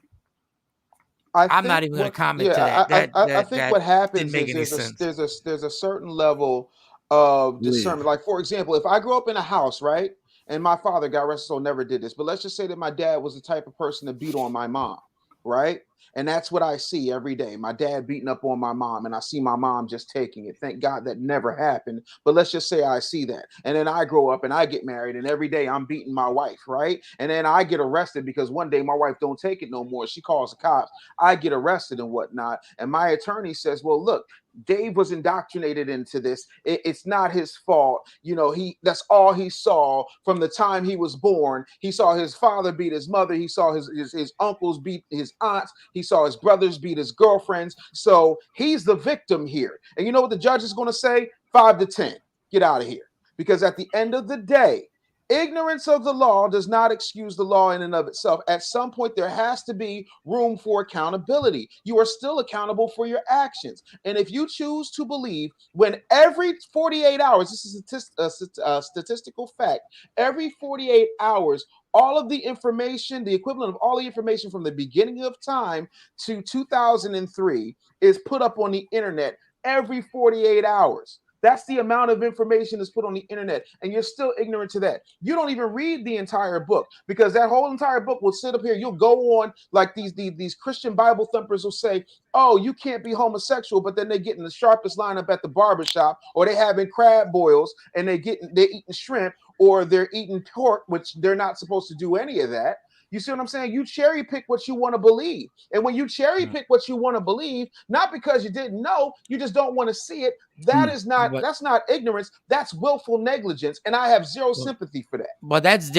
[SPEAKER 6] I'm not even going to comment to that.
[SPEAKER 11] I think what happens is there's a certain level of discernment. Like, for example, if I grew up in a house, right? And my father, God rest his soul, never did this. But let's just say that my dad was the type of person to beat on my mom, right? And that's what I see every day. My dad beating up on my mom, and I see my mom just taking it. Thank God that never happened. But let's just say I see that. And then I grow up and I get married, and every day I'm beating my wife, right? And then I get arrested because one day my wife don't take it no more. She calls the cops. I get arrested and whatnot. And my attorney says, well, look, Dave was indoctrinated into this. It's not his fault. You know, that's all he saw from the time he was born. He saw his father beat his mother. He saw his uncles beat his aunts. He saw his brothers beat his girlfriends. So he's the victim here. And you know what the judge is going to say? 5 to 10. Get out of here. Because at the end of the day, ignorance of the law does not excuse the law in and of itself. At some point, there has to be room for accountability. You are still accountable for your actions. And if you choose to believe when every 48 hours, this is a statistical fact, every 48 hours, all of the information, the equivalent of all the information from the beginning of time to 2003 is put up on the internet every 48 hours. That's the amount of information that's put on the internet, and you're still ignorant to that. You don't even read the entire book because that whole entire book will sit up here. You'll go on like these Christian Bible thumpers will say, oh, you can't be homosexual, but then they get in the sharpest lineup at the barbershop, or they having crab boils and they're eating shrimp, or they're eating pork, which they're not supposed to do any of that. You see what I'm saying? You cherry pick what you want to believe. And when you cherry pick what you want to believe, not because you didn't know, you just don't want to see it. That's not ignorance. That's willful negligence. And I have zero sympathy for that.
[SPEAKER 6] Well, that's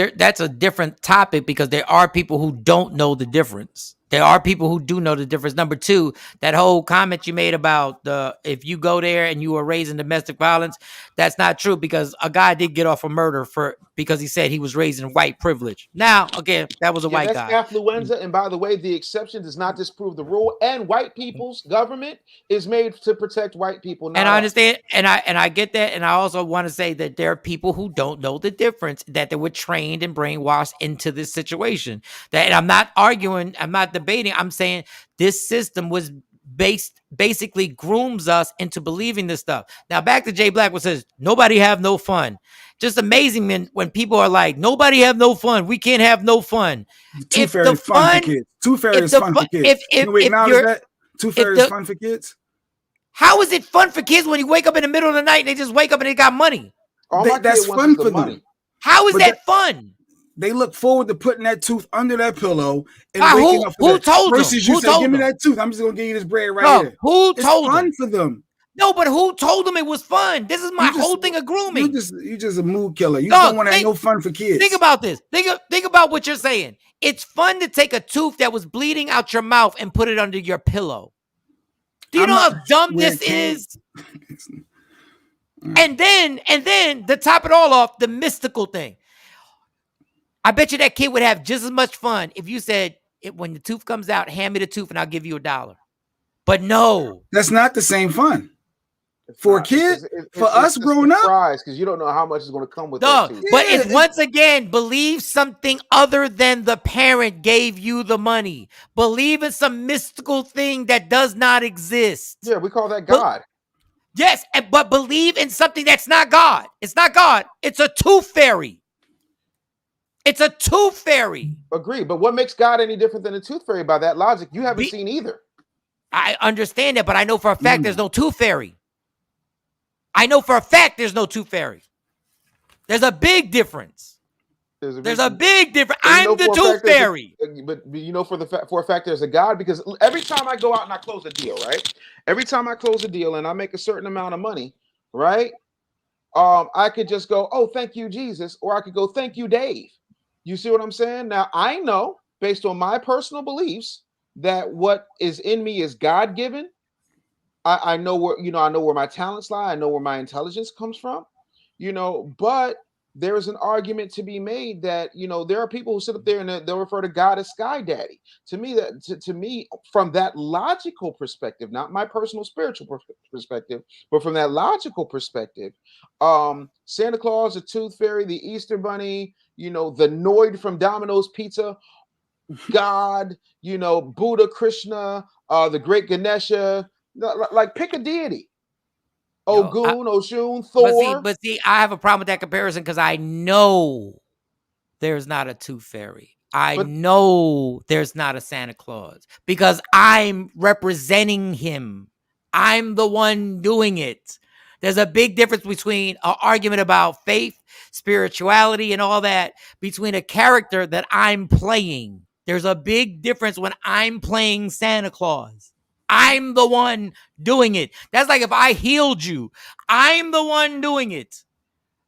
[SPEAKER 6] a different topic because there are people who don't know the difference. There are people who do know the difference. Number two, that whole comment you made about if you go there and you were raised in domestic violence, that's not true because a guy did get off of murder because he said he was raised in white privilege. Now, again, that was a white guy.
[SPEAKER 11] That's affluenza. And by the way, the exception does not disprove the rule. And white people's government is made to protect white people.
[SPEAKER 6] And I understand, and I get that. And I also want to say that there are people who don't know the difference, that they were trained and brainwashed into this situation. That I'm not arguing, I'm not debating. I'm saying this system was basically grooms us into believing this stuff. Now back to Jay Black, which says nobody have no fun. Just amazing when people are like, nobody have no fun. We can't have no fun.
[SPEAKER 5] Tooth Fairy is fun for kids. Tooth Fairy is fun for kids. Can we acknowledge that? Tooth Fairy is fun for kids.
[SPEAKER 6] How is it fun for kids when you wake up in the middle of the night and they just wake up and they got money?
[SPEAKER 5] That's fun for them.
[SPEAKER 6] How is that fun?
[SPEAKER 5] They look forward to putting that tooth under that pillow and waking up.
[SPEAKER 6] Who told them?
[SPEAKER 5] Versus you say, give me that tooth. I'm just gonna give you this bread here.
[SPEAKER 6] Who told them?
[SPEAKER 5] It's fun for them.
[SPEAKER 6] No, but who told them it was fun? This is my whole thing of grooming.
[SPEAKER 5] You just a mood killer. You don't want to have no fun for kids.
[SPEAKER 6] Think about this. Think about what you're saying. It's fun to take a tooth that was bleeding out your mouth and put it under your pillow. Do you know how dumb this is? And then to top it all off, the mystical thing. I bet you that kid would have just as much fun if you said, when the tooth comes out, hand me the tooth and I'll give you $1. But no.
[SPEAKER 5] That's not the same fun. For a kid, for us growing up,
[SPEAKER 11] because you don't know how much is going to come with that tooth.
[SPEAKER 6] But it's once again, believe something other than the parent gave you the money. Believe in some mystical thing that does not exist.
[SPEAKER 11] Yeah, we call that God.
[SPEAKER 6] Yes, but believe in something that's not God. It's not God. It's a tooth fairy. It's a tooth fairy.
[SPEAKER 11] Agree, but what makes God any different than a tooth fairy by that logic? You haven't seen either.
[SPEAKER 6] I understand that, but I know for a fact there's no tooth fairy. I know for a fact there's no tooth fairy. There's a big difference. There's a big difference. I'm the tooth fairy.
[SPEAKER 11] But you know for a fact there's a God, because every time I go out and I close a deal, right? Every time I close a deal and I make a certain amount of money, right? I could just go, oh, thank you, Jesus, or I could go, thank you, Dave. You see what I'm saying? Now I know, based on my personal beliefs, that what is in me is God-given. I know where, I know where my talents lie. I know where my intelligence comes from, but there's an argument to be made that, there are people who sit up there and they'll refer to God as Sky Daddy. To me, from that logical perspective, not my personal spiritual perspective, but from that logical perspective, Santa Claus, the Tooth Fairy, the Easter Bunny, the Noid from Domino's Pizza, God, Buddha, Krishna, the Great Ganesha, like pick a deity. Ogun, Oshun, Thor.
[SPEAKER 6] But see, I have a problem with that comparison because I know there's not a tooth fairy. I know there's not a Santa Claus because I'm representing him. I'm the one doing it. There's a big difference between an argument about faith, spirituality, and all that between a character that I'm playing. There's a big difference when I'm playing Santa Claus. I'm the one doing it. That's like if I healed you. I'm the one doing it.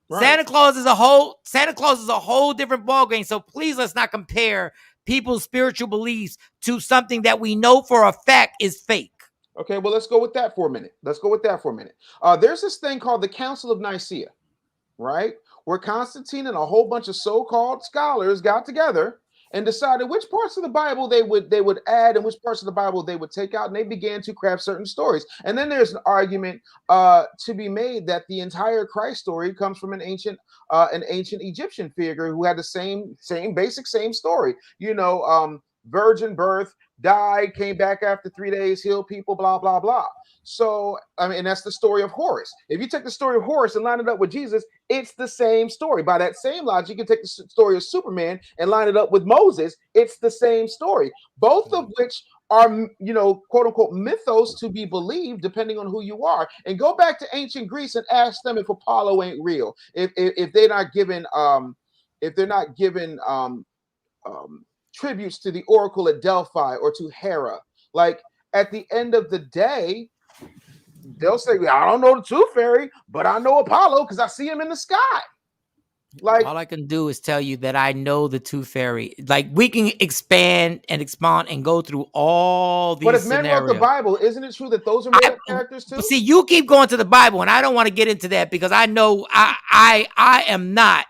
[SPEAKER 6] Right. Santa Claus is a whole different ballgame. So please let's not compare people's spiritual beliefs to something that we know for a fact is fake.
[SPEAKER 11] Okay, well, let's go with that for a minute. There's this thing called the Council of Nicaea, right? Where Constantine and a whole bunch of so-called scholars got together and decided which parts of the Bible they would add and which parts of the Bible they would take out, and they began to craft certain stories. And then there's an argument to be made that the entire Christ story comes from an ancient Egyptian figure who had the same basic story. Virgin birth, died, came back after 3 days, healed people, blah blah blah. So and that's the story of Horus. If you take the story of Horus and line it up with Jesus, it's the same story. By that same logic, you can take the story of Superman and line it up with Moses. It's the same story, both of which are, quote unquote mythos to be believed, depending on who you are. And go back to ancient Greece and ask them if Apollo ain't real, if they're not given tributes to the oracle at Delphi or to Hera. Like at the end of the day, they'll say, I don't know the Tooth Fairy, but I know Apollo because I see him in the sky. Like
[SPEAKER 6] all I can do is tell you that I know the Tooth Fairy. Like we can expand and expound and go through all these.
[SPEAKER 11] But if men wrote the Bible, isn't it true that those are made up characters too?
[SPEAKER 6] See, you keep going to the Bible, and I don't want to get into that because I know I am not.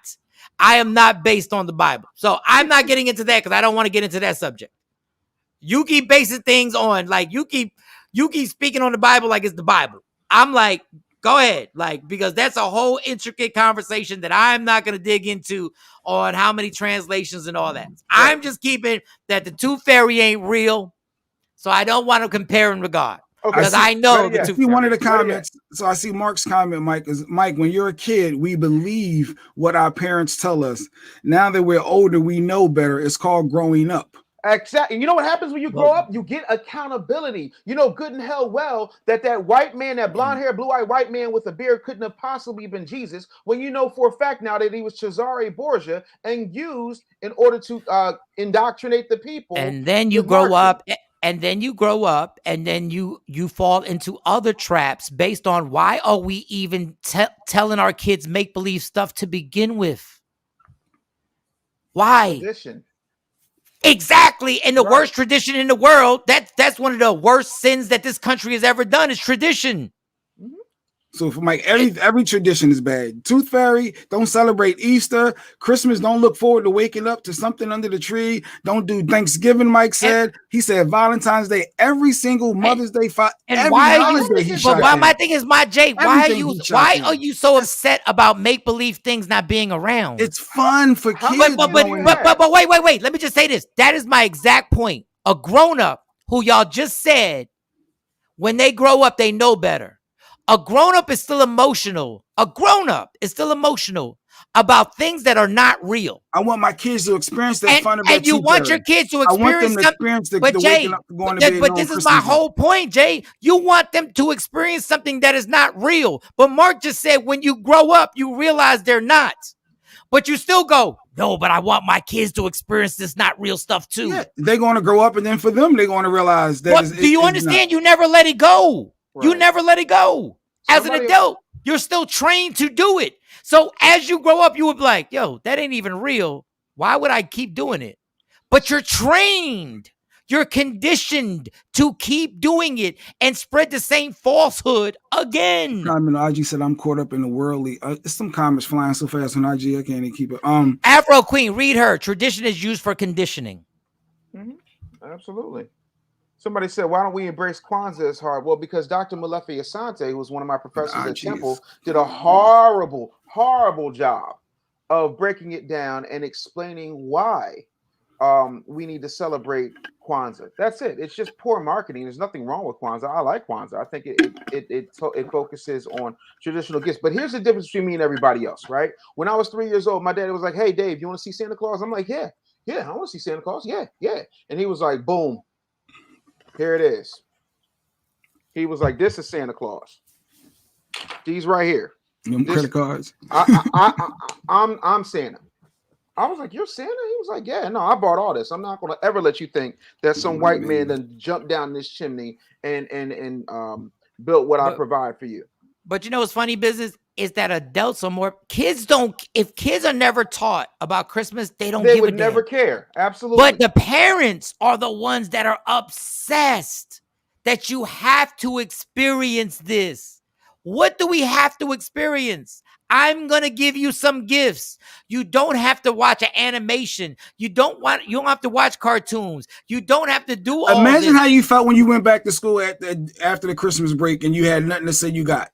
[SPEAKER 6] I am not based on the Bible. So I'm not getting into that because I don't want to get into that subject. You keep basing things on, like, you keep speaking on the Bible like it's the Bible. I'm like, go ahead. Like, because that's a whole intricate conversation that I'm not going to dig into on how many translations and all that. I'm just keeping that the Tooth Fairy ain't real. So I don't want to compare in regard. Because I know the Tooth Fairy.
[SPEAKER 5] One of the comments, so I see Mark's comment, Mike, is, Mike, when you're a kid, we believe what our parents tell us. Now that we're older, we know better. It's called growing up.
[SPEAKER 11] Exactly. And you know what happens when you grow up? You get accountability. You know good and hell well that white man, that blonde hair, blue-eyed white man with a beard couldn't have possibly been Jesus, when you know for a fact now that he was Cesare Borgia and used in order to indoctrinate the people.
[SPEAKER 6] And then you grow up, and then you grow up, and then you fall into other traps based on why are we even telling our kids make-believe stuff to begin with? Why?
[SPEAKER 11] Tradition.
[SPEAKER 6] Exactly. And the worst tradition in the world, that's one of the worst sins that this country has ever done is tradition.
[SPEAKER 5] So for Mike, every tradition is bad. Tooth Fairy, don't celebrate Easter. Christmas, don't look forward to waking up to something under the tree. Don't do Thanksgiving, Mike said. He said Valentine's Day, every single Mother's Day,
[SPEAKER 6] and why are you, but my thing is, why are you so upset about make-believe things not being around?
[SPEAKER 5] It's fun for kids.
[SPEAKER 6] But wait. Let me just say this. That is my exact point. A grown-up who y'all just said, when they grow up, they know better. A grown-up is still emotional. A grown-up is still emotional about things that are not real.
[SPEAKER 5] I want my kids to experience that fun of that.
[SPEAKER 6] And you want your kids to experience
[SPEAKER 5] something. But Jay,
[SPEAKER 6] but this is my whole point, Jay. You want them to experience something that is not real. But Mark just said when you grow up, you realize they're not. But you still go, no, but I want my kids to experience this not real stuff too.
[SPEAKER 5] Yeah, they're going to grow up, and then for them, they're going to realize that.
[SPEAKER 6] Do you understand? You never let it go. Right. You never let it go. As an adult, you're still trained to do it. So as you grow up, you would be like, yo, that ain't even real. Why would I keep doing it? But you're trained. You're conditioned to keep doing it and spread the same falsehood again.
[SPEAKER 5] IG said, I'm caught up in the worldly. Some comments flying so fast on IG, I can't even keep it.
[SPEAKER 6] Afro Queen, read her. Tradition is used for conditioning.
[SPEAKER 11] Absolutely. Somebody said, why don't we embrace Kwanzaa as hard? Well, because Dr. Malefi Asante, who was one of my professors at Temple, did a horrible, horrible job of breaking it down and explaining why we need to celebrate Kwanzaa. That's it. It's just poor marketing. There's nothing wrong with Kwanzaa. I like Kwanzaa. I think it focuses on traditional gifts. But here's the difference between me and everybody else, right? When I was 3 years old, my dad was like, hey, Dave, you want to see Santa Claus? I'm like, yeah, I want to see Santa Claus. Yeah. And he was like, boom. Here it is. He was like, this is Santa Claus. These right here.
[SPEAKER 5] Credit cards.
[SPEAKER 11] I'm Santa. I was like, you're Santa? He was like, yeah, no, I bought all this. I'm not going to ever let you think that some white man done jumped down this chimney and built what I provide for you.
[SPEAKER 6] But you know what's funny, business, is that adults are more, kids don't, if kids are never taught about Christmas, they don't give a damn. They would
[SPEAKER 11] never care. Absolutely.
[SPEAKER 6] But the parents are the ones that are obsessed that you have to experience this. What do we have to experience? I'm going to give you some gifts. You don't have to watch an animation. You don't have to watch cartoons. You don't have to do all
[SPEAKER 5] Imagine
[SPEAKER 6] this.
[SPEAKER 5] how you felt when you went back to school after the Christmas break and you had nothing to say you got.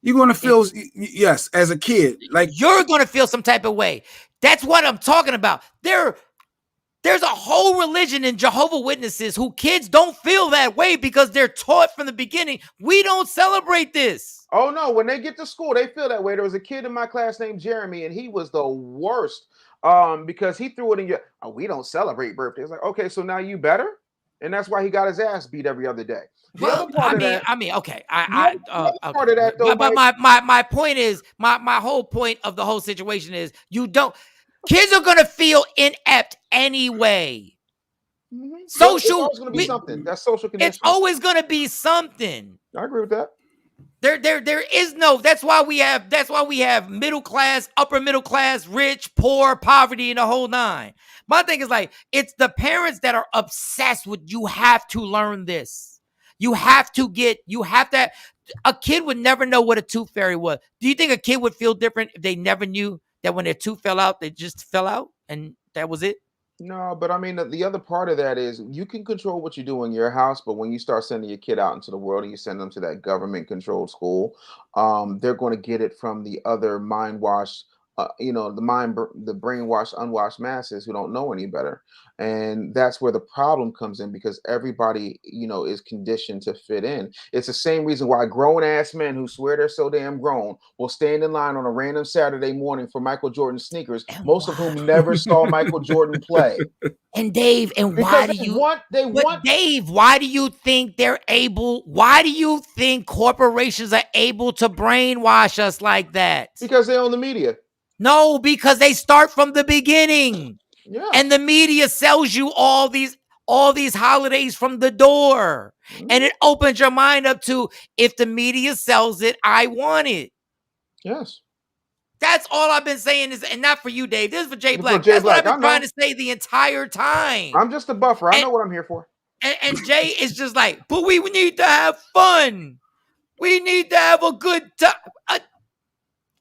[SPEAKER 5] You're going to feel, yes, as a kid. Like
[SPEAKER 6] you're going to feel some type of way. That's what I'm talking about. There's a whole religion in Jehovah's Witnesses who kids don't feel that way because they're taught from the beginning, we don't celebrate this.
[SPEAKER 11] Oh, no. When they get to school, they feel that way. There was a kid in my class named Jeremy, and he was the worst because he threw it in your, we don't celebrate birthdays. Like, okay, so now you better? And that's why he got his ass beat every other day.
[SPEAKER 6] Okay.
[SPEAKER 11] Part of that, though,
[SPEAKER 6] but my point is, my whole point of the whole situation is kids are gonna feel inept anyway. Social,
[SPEAKER 11] it's gonna be something. That's social conditioning.
[SPEAKER 6] It's always gonna be something.
[SPEAKER 11] I agree with that.
[SPEAKER 6] There is no. That's why we have middle class, upper middle class, rich, poor, poverty, and the whole nine. My thing is like, it's the parents that are obsessed with, you have to learn this. You have to. A kid would never know what a tooth fairy was. Do you think a kid would feel different if they never knew that when their tooth fell out, they just fell out and that was it?
[SPEAKER 11] No, but I mean, the other part of that is you can control what you do in your house, but when you start sending your kid out into the world and you send them to that government-controlled school, they're going to get it from the other mind-washed the brainwashed, unwashed masses who don't know any better. And that's where the problem comes in, because everybody, is conditioned to fit in. It's the same reason why grown ass men who swear they're so damn grown will stand in line on a random Saturday morning for Michael Jordan sneakers, most of whom never saw Michael Jordan play.
[SPEAKER 6] And Dave, and why do you Dave, why do you think why do you think corporations are able to brainwash us like that?
[SPEAKER 11] Because they own the media.
[SPEAKER 6] No, because they start from the beginning.
[SPEAKER 11] Yeah.
[SPEAKER 6] And the media sells you all these holidays from the door. And it opens your mind up to, if the media sells it, I want it.
[SPEAKER 11] Yes.
[SPEAKER 6] That's all I've been saying, and not for you, Dave. This is for Jay Black. That's what I've been trying to say the entire time.
[SPEAKER 11] I'm just a buffer. I know what I'm here for.
[SPEAKER 6] And Jay is just like, but we need to have fun. We need to have a good time.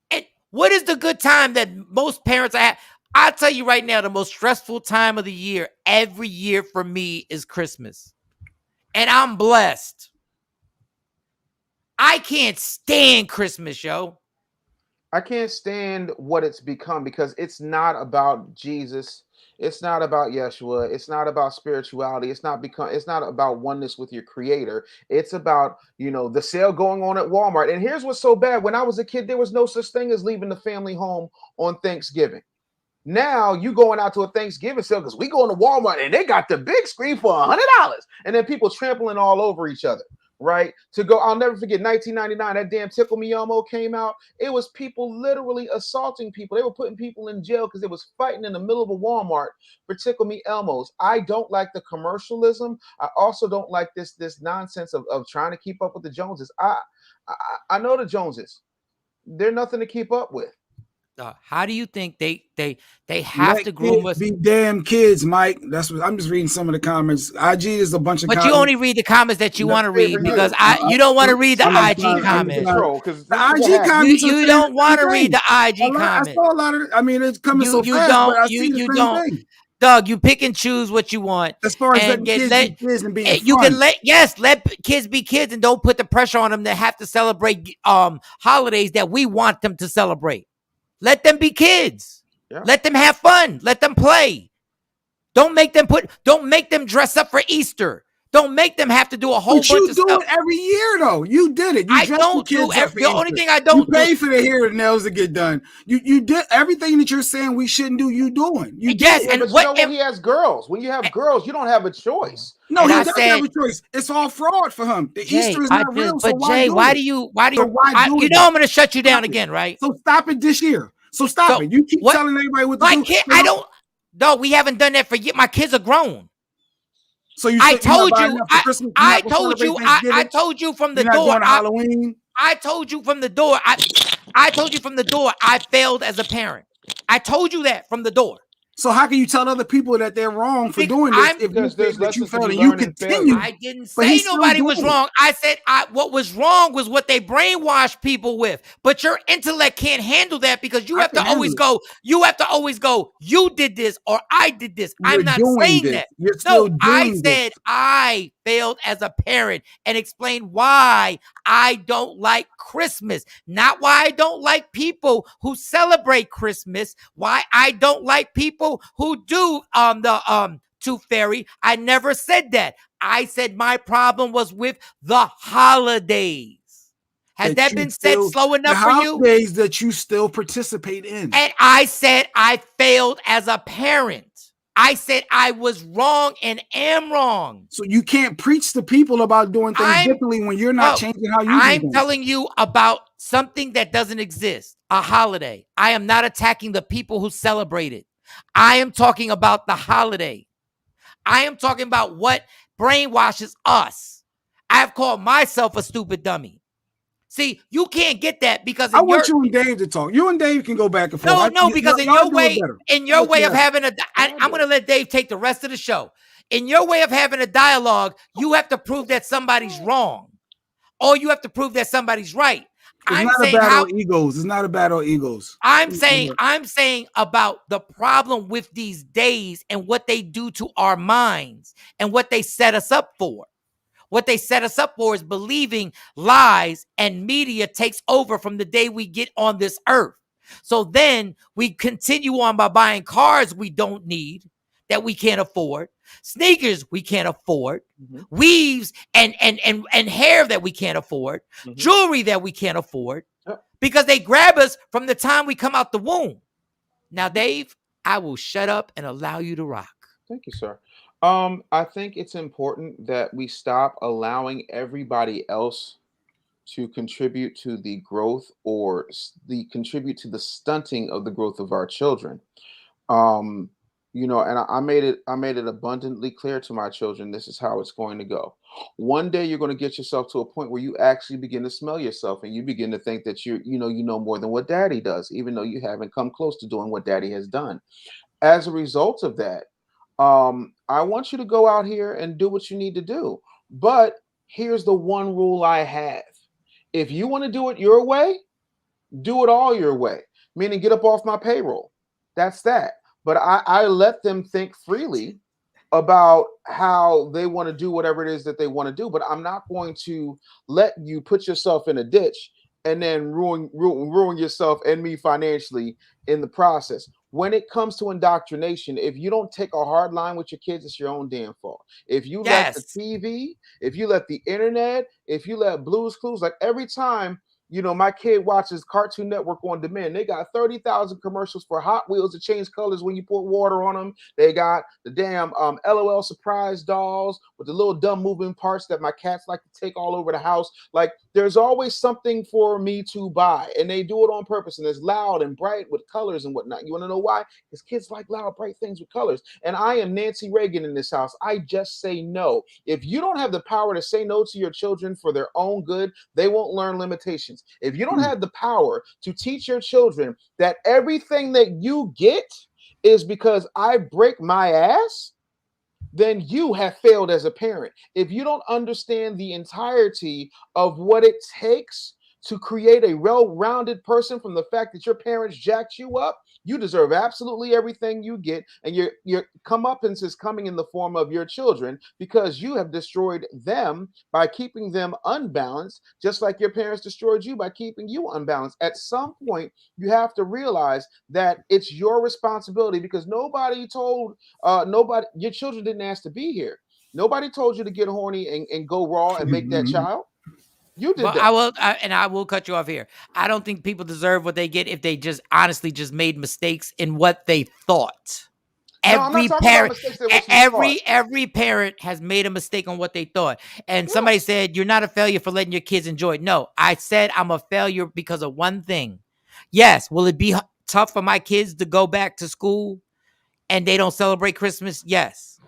[SPEAKER 6] And what is the good time that most parents have? I'll tell you right now, the most stressful time of the year, every year for me, is Christmas. And I'm blessed. I can't stand Christmas, yo.
[SPEAKER 11] I can't stand what it's become, because it's not about Jesus. It's not about Yeshua. It's not about spirituality. It's not about oneness with your creator. It's about, the sale going on at Walmart. And here's what's so bad. When I was a kid, there was no such thing as leaving the family home on Thanksgiving. Now you going out to a Thanksgiving sale because we going to Walmart and they got the big screen for $100, and then people trampling all over each other. Right? I'll never forget 1999, that damn Tickle Me Elmo came out. It was people literally assaulting people. They were putting people in jail because they was fighting in the middle of a Walmart for Tickle Me Elmos. I don't like the commercialism. I also don't like this nonsense of trying to keep up with the Joneses. I know the Joneses. They're nothing to keep up with.
[SPEAKER 6] How do you think they have to groom us?
[SPEAKER 5] Be damn kids, Mike. That's what I'm just reading some of the comments. IG is a bunch of.
[SPEAKER 6] But you only read the comments that you want to read, because you don't want to read the IG comments.
[SPEAKER 5] The IG comments.
[SPEAKER 6] You don't want to read the IG comments.
[SPEAKER 5] I saw a lot of. I mean, it's coming so fast. But I see the same thing.
[SPEAKER 6] Doug, you pick and choose what you want.
[SPEAKER 5] As far as letting kids be kids and being
[SPEAKER 6] you
[SPEAKER 5] fun.
[SPEAKER 6] can let kids be kids, and don't put the pressure on them to have to celebrate holidays that we want them to celebrate. Let them be kids. Yeah. Let them have fun. Let them play. Don't make them dress up for Easter. Don't make them have to do a whole bunch of stuff.
[SPEAKER 5] You do it every year, though. You did it.
[SPEAKER 6] I don't do every. The only thing I don't
[SPEAKER 5] do. You pay for the hair and nails to get done. You did everything that you're saying we shouldn't do. You doing? You
[SPEAKER 6] yes,
[SPEAKER 5] did.
[SPEAKER 6] and
[SPEAKER 11] when he has girls, when you have girls, you don't have a choice.
[SPEAKER 5] No, he doesn't have a choice. It's all fraud for him. The Easter is not real.
[SPEAKER 6] But Jay, why do you? I'm going to shut you down again, right?
[SPEAKER 5] So stop it this year. So stop it. You keep telling everybody what to do.
[SPEAKER 6] I don't. No, we haven't done that for years. My kids are grown.
[SPEAKER 5] So you?
[SPEAKER 6] I told you. I told you. I told you from the door.
[SPEAKER 5] Halloween.
[SPEAKER 6] I told you from the door. I told you from the door. I failed as a parent. I told you that from the door.
[SPEAKER 5] So how can you tell other people that they're wrong for doing this if you failed and you continue?
[SPEAKER 6] I didn't say nobody was wrong. I said what was wrong was what they brainwashed people with. But your intellect can't handle that, because you have to always go. You have to always go. You did this or I did this. I'm not saying that. No, I said I failed as a parent and explained why I don't like Christmas, not why I don't like people who celebrate Christmas, why I don't like people who do the Tooth Fairy. I never said that. I said my problem was with the holidays. Has that been said slow enough for you?
[SPEAKER 5] The holidays that you still participate in.
[SPEAKER 6] And I said I failed as a parent. I said I was wrong and am wrong.
[SPEAKER 5] So you can't preach to people about doing things differently when you're not changing how you do things.
[SPEAKER 6] I'm telling you about something that doesn't exist, a holiday. I am not attacking the people who celebrate it. I am talking about the holiday. I am talking about what brainwashes us. I've called myself a stupid dummy. See, you can't get that because
[SPEAKER 5] I want you and Dave to talk. You and Dave can go back and forth.
[SPEAKER 6] No, because in your way of having I'm going to let Dave take the rest of the show. In your way of having a dialogue, you have to prove that somebody's wrong, or you have to prove that somebody's right.
[SPEAKER 5] It's not a battle of egos. It's not a battle of egos.
[SPEAKER 6] I'm saying about the problem with these days and what they do to our minds and what they set us up for. What they set us up for is believing lies, and media takes over from the day we get on this earth. So then we continue on by buying cars we don't need, that we can't afford, sneakers we can't afford, weaves and hair that we can't afford, jewelry that we can't afford, because they grab us from the time we come out the womb. Now, Dave, I will shut up and allow you to rock.
[SPEAKER 11] Thank you, sir. I think it's important that we stop allowing everybody else to contribute to the growth or the contribute to the stunting of the growth of our children. Um, and I made it abundantly clear to my children, this is how it's going to go. One day you're going to get yourself to a point where you actually begin to smell yourself and you begin to think that you know more than what daddy does, even though you haven't come close to doing what daddy has done. As a result of that, I want you to go out here and do what you need to do. But here's the one rule I have. If you want to do it your way, do it all your way, meaning get up off my payroll. That's that. But I let them think freely about how they want to do whatever it is that they want to do. But I'm not going to let you put yourself in a ditch and then ruin yourself and me financially in the process. When it comes to indoctrination, if you don't take a hard line with your kids, it's your own damn fault. If you let the TV, if you let the internet, if you let Blue's Clues, like every time, my kid watches Cartoon Network on demand. They got 30,000 commercials for Hot Wheels to change colors when you pour water on them. They got the damn LOL surprise dolls with the little dumb moving parts that my cats like to take all over the house. Like, there's always something for me to buy, and they do it on purpose, and it's loud and bright with colors and whatnot. You want to know why? Because kids like loud, bright things with colors. And I am Nancy Reagan in this house. I just say no. If you don't have the power to say no to your children for their own good, they won't learn limitations. If you don't have the power to teach your children that everything that you get is because I break my ass, then you have failed as a parent. If you don't understand the entirety of what it takes to create a well-rounded person from the fact that your parents jacked you up, you deserve absolutely everything you get, and your comeuppance is coming in the form of your children because you have destroyed them by keeping them unbalanced, just like your parents destroyed you by keeping you unbalanced. At some point, you have to realize that it's your responsibility because nobody, your children didn't ask to be here. Nobody told you to get horny and go raw and make that child. You did that.
[SPEAKER 6] I will cut you off here. I don't think people deserve what they get if they just honestly just made mistakes in what they thought. Every parent has made a mistake on what they thought. And somebody said, you're not a failure for letting your kids enjoy it. No, I said I'm a failure because of one thing. Yes, will it be tough for my kids to go back to school and they don't celebrate Christmas? Yes.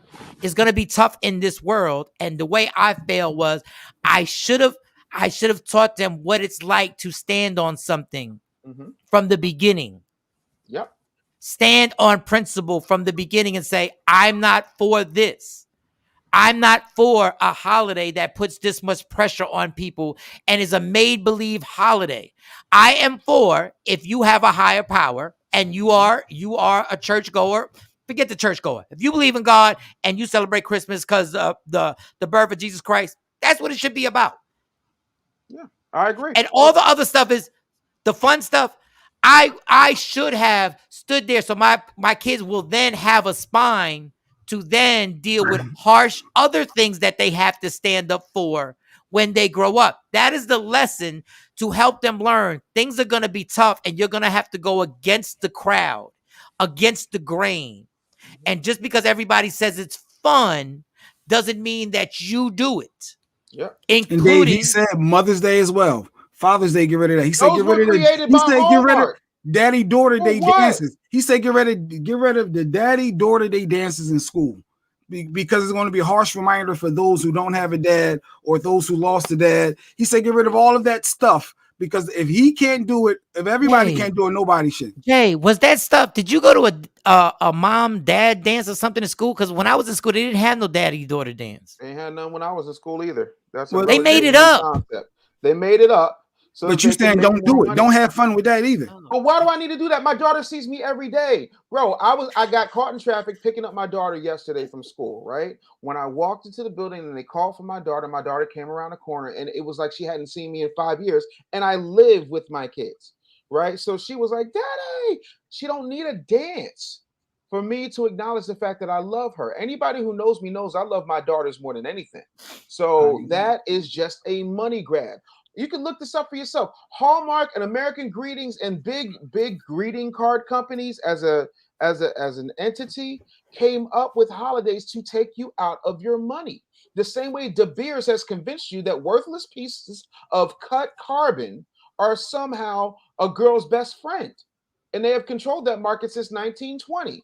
[SPEAKER 6] It's going to be tough in this world. And the way I failed was I should have taught them what it's like to stand on something from the beginning.
[SPEAKER 11] Yep.
[SPEAKER 6] Stand on principle from the beginning and say, I'm not for this. I'm not for a holiday that puts this much pressure on people and is a made-believe holiday. I am for, if you have a higher power and you are a churchgoer, forget the churchgoer. If you believe in God and you celebrate Christmas because of the birth of Jesus Christ, that's what it should be about.
[SPEAKER 11] Yeah, I agree.
[SPEAKER 6] And all the other stuff is the fun stuff. I should have stood there so my kids will then have a spine to then deal with harsh other things that they have to stand up for when they grow up. That is the lesson to help them learn. Things are going to be tough and you're going to have to go against the crowd, against the grain. And just because everybody says it's fun doesn't mean that you do it.
[SPEAKER 11] Yeah.
[SPEAKER 5] And Dave, he said Mother's Day as well. Father's Day, get rid of that. He said get rid of get rid of daddy daughter day dances. He said get rid of the daddy daughter day dances in school because it's going to be a harsh reminder for those who don't have a dad or those who lost a dad. He said get rid of all of that stuff because if he can't do it, if everybody can't do it, nobody should.
[SPEAKER 6] Jay, was that stuff? Did you go to a mom dad dance or something in school? Because when I was in school, they didn't have no daddy daughter dance.
[SPEAKER 11] They had none when I was in school either. That's
[SPEAKER 6] they made it up.
[SPEAKER 11] Concept. They made it up. So
[SPEAKER 5] but you saying don't do it. Money. Don't have fun with that either.
[SPEAKER 11] But why do I need to do that? My daughter sees me every day. Bro, I got caught in traffic picking up my daughter yesterday from school, right? When I walked into the building and they called for my daughter came around the corner and it was like she hadn't seen me in 5 years. And I live with my kids. right? So she was like, Daddy, she don't need a dance for me to acknowledge the fact that I love her. Anybody who knows me knows I love my daughters more than anything. So that is just a money grab. You can look this up for yourself. Hallmark and American Greetings and big greeting card companies as an entity came up with holidays to take you out of your money. The same way De Beers has convinced you that worthless pieces of cut carbon are somehow a girl's best friend. And they have controlled that market since 1920.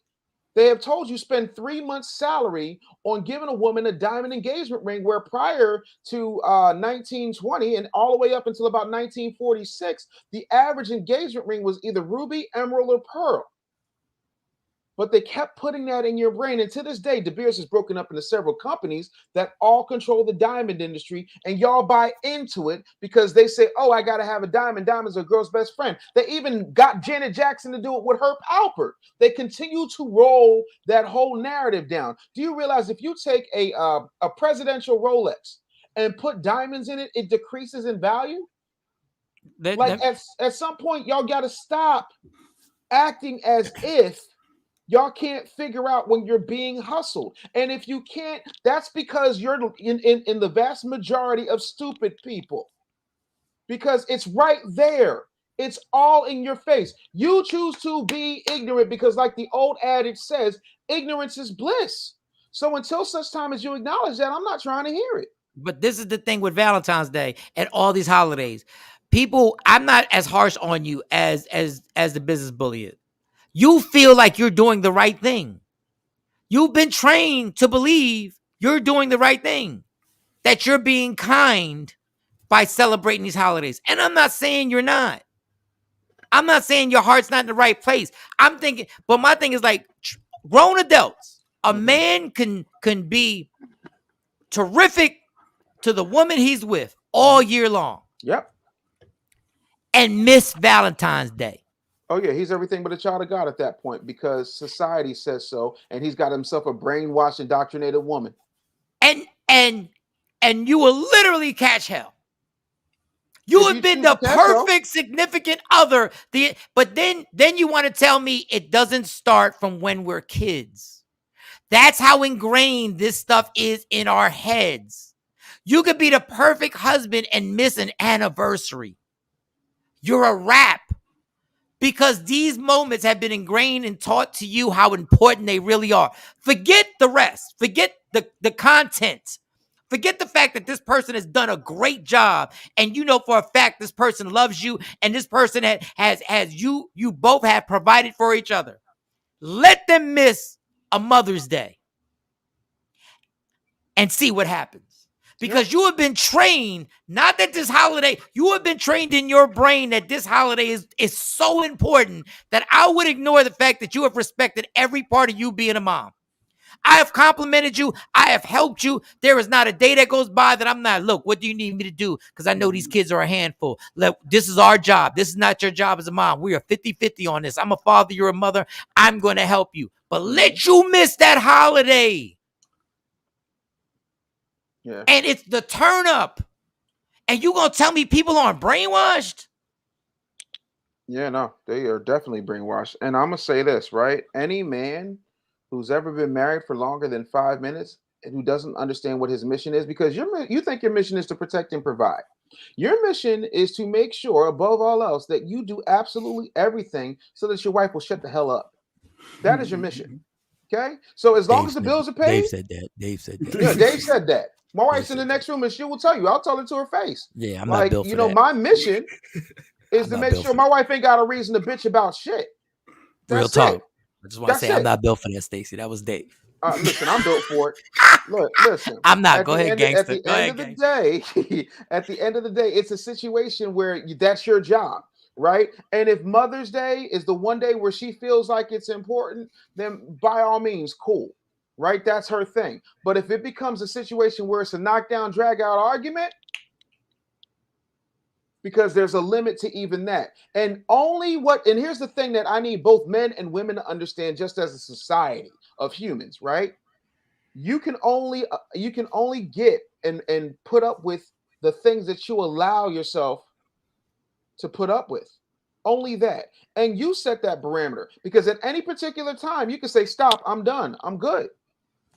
[SPEAKER 11] They have told you spend 3 months' salary on giving a woman a diamond engagement ring, where prior to 1920 and all the way up until about 1946, the average engagement ring was either ruby, emerald, or pearl. But they kept putting that in your brain. And to this day, De Beers is broken up into several companies that all control the diamond industry. And y'all buy into it because they say, oh, I got to have a diamond. Diamond's a girl's best friend. They even got Janet Jackson to do it with Herb Alpert. They continue to roll that whole narrative down. Do you realize if you take a presidential Rolex and put diamonds in it, it decreases in value? At some point, y'all got to stop acting as if y'all can't figure out when you're being hustled. And if you can't, that's because you're in the vast majority of stupid people. Because it's right there. It's all in your face. You choose to be ignorant because, like the old adage says, ignorance is bliss. So until such time as you acknowledge that, I'm not trying to hear it.
[SPEAKER 6] But this is the thing with Valentine's Day and all these holidays. People, I'm not as harsh on you as the business bully is. You feel like you're doing the right thing. You've been trained to believe you're doing the right thing, that you're being kind by celebrating these holidays. And I'm not saying you're not. I'm not saying your heart's not in the right place. I'm thinking, but my thing is like grown adults. A man can be terrific to the woman he's with all year long.
[SPEAKER 11] Yep.
[SPEAKER 6] And miss Valentine's Day.
[SPEAKER 11] Oh yeah, he's everything but a child of God at that point because society says so, and he's got himself a brainwashed, indoctrinated woman.
[SPEAKER 6] And you will literally catch hell. You have been the perfect significant other. But then you want to tell me it doesn't start from when we're kids. That's how ingrained this stuff is in our heads. You could be the perfect husband and miss an anniversary. You're a wrap. Because these moments have been ingrained and taught to you how important they really are. Forget the rest. Forget the content. Forget the fact that this person has done a great job and you know for a fact this person loves you and this person has you both have provided for each other. Let them miss a Mother's Day and see what happens. Because you have been trained, not that this holiday, you have been trained in your brain that this holiday is so important that I would ignore the fact that you have respected every part of you being a mom. I have complimented you. I have helped you. There is not a day that goes by that I'm not, look, what do you need me to do? Because I know these kids are a handful. This is our job. This is not your job as a mom. We are 50-50 on this. I'm a father. You're a mother. I'm going to help you. But let you miss that holiday. Yeah. And it's the turn up. And you gonna tell me people aren't brainwashed?
[SPEAKER 11] Yeah, no, they are definitely brainwashed. And I'm gonna say this, right? Any man who's ever been married for longer than 5 minutes and who doesn't understand what his mission is, because you think your mission is to protect and provide. Your mission is to make sure, above all else, that you do absolutely everything so that your wife will shut the hell up. That is your mission. Okay? So as long as the bills are paid.
[SPEAKER 6] Dave said that.
[SPEAKER 11] Yeah, Dave said that. My wife's in the next room and she will tell you. I'll tell it to her face.
[SPEAKER 6] Yeah, I'm not built for that.
[SPEAKER 11] My mission is to make sure my wife ain't got a reason to bitch about shit.
[SPEAKER 6] Real talk. I just want to say I'm not built for that, Stacey. That was Dave.
[SPEAKER 11] Listen, I'm built for it. Look, listen.
[SPEAKER 6] I'm not. Go ahead, gangster.
[SPEAKER 11] At the end of the day, it's a situation where that's your job, right? And if Mother's Day is the one day where she feels like it's important, then by all means, cool. Right? That's her thing. But if it becomes a situation where it's a knockdown, drag out argument, because there's a limit to even that. And here's the thing that I need both men and women to understand, just as a society of humans, right? You can only get and put up with the things that you allow yourself to put up with. Only that. And you set that parameter because at any particular time you can say, stop, I'm done, I'm good.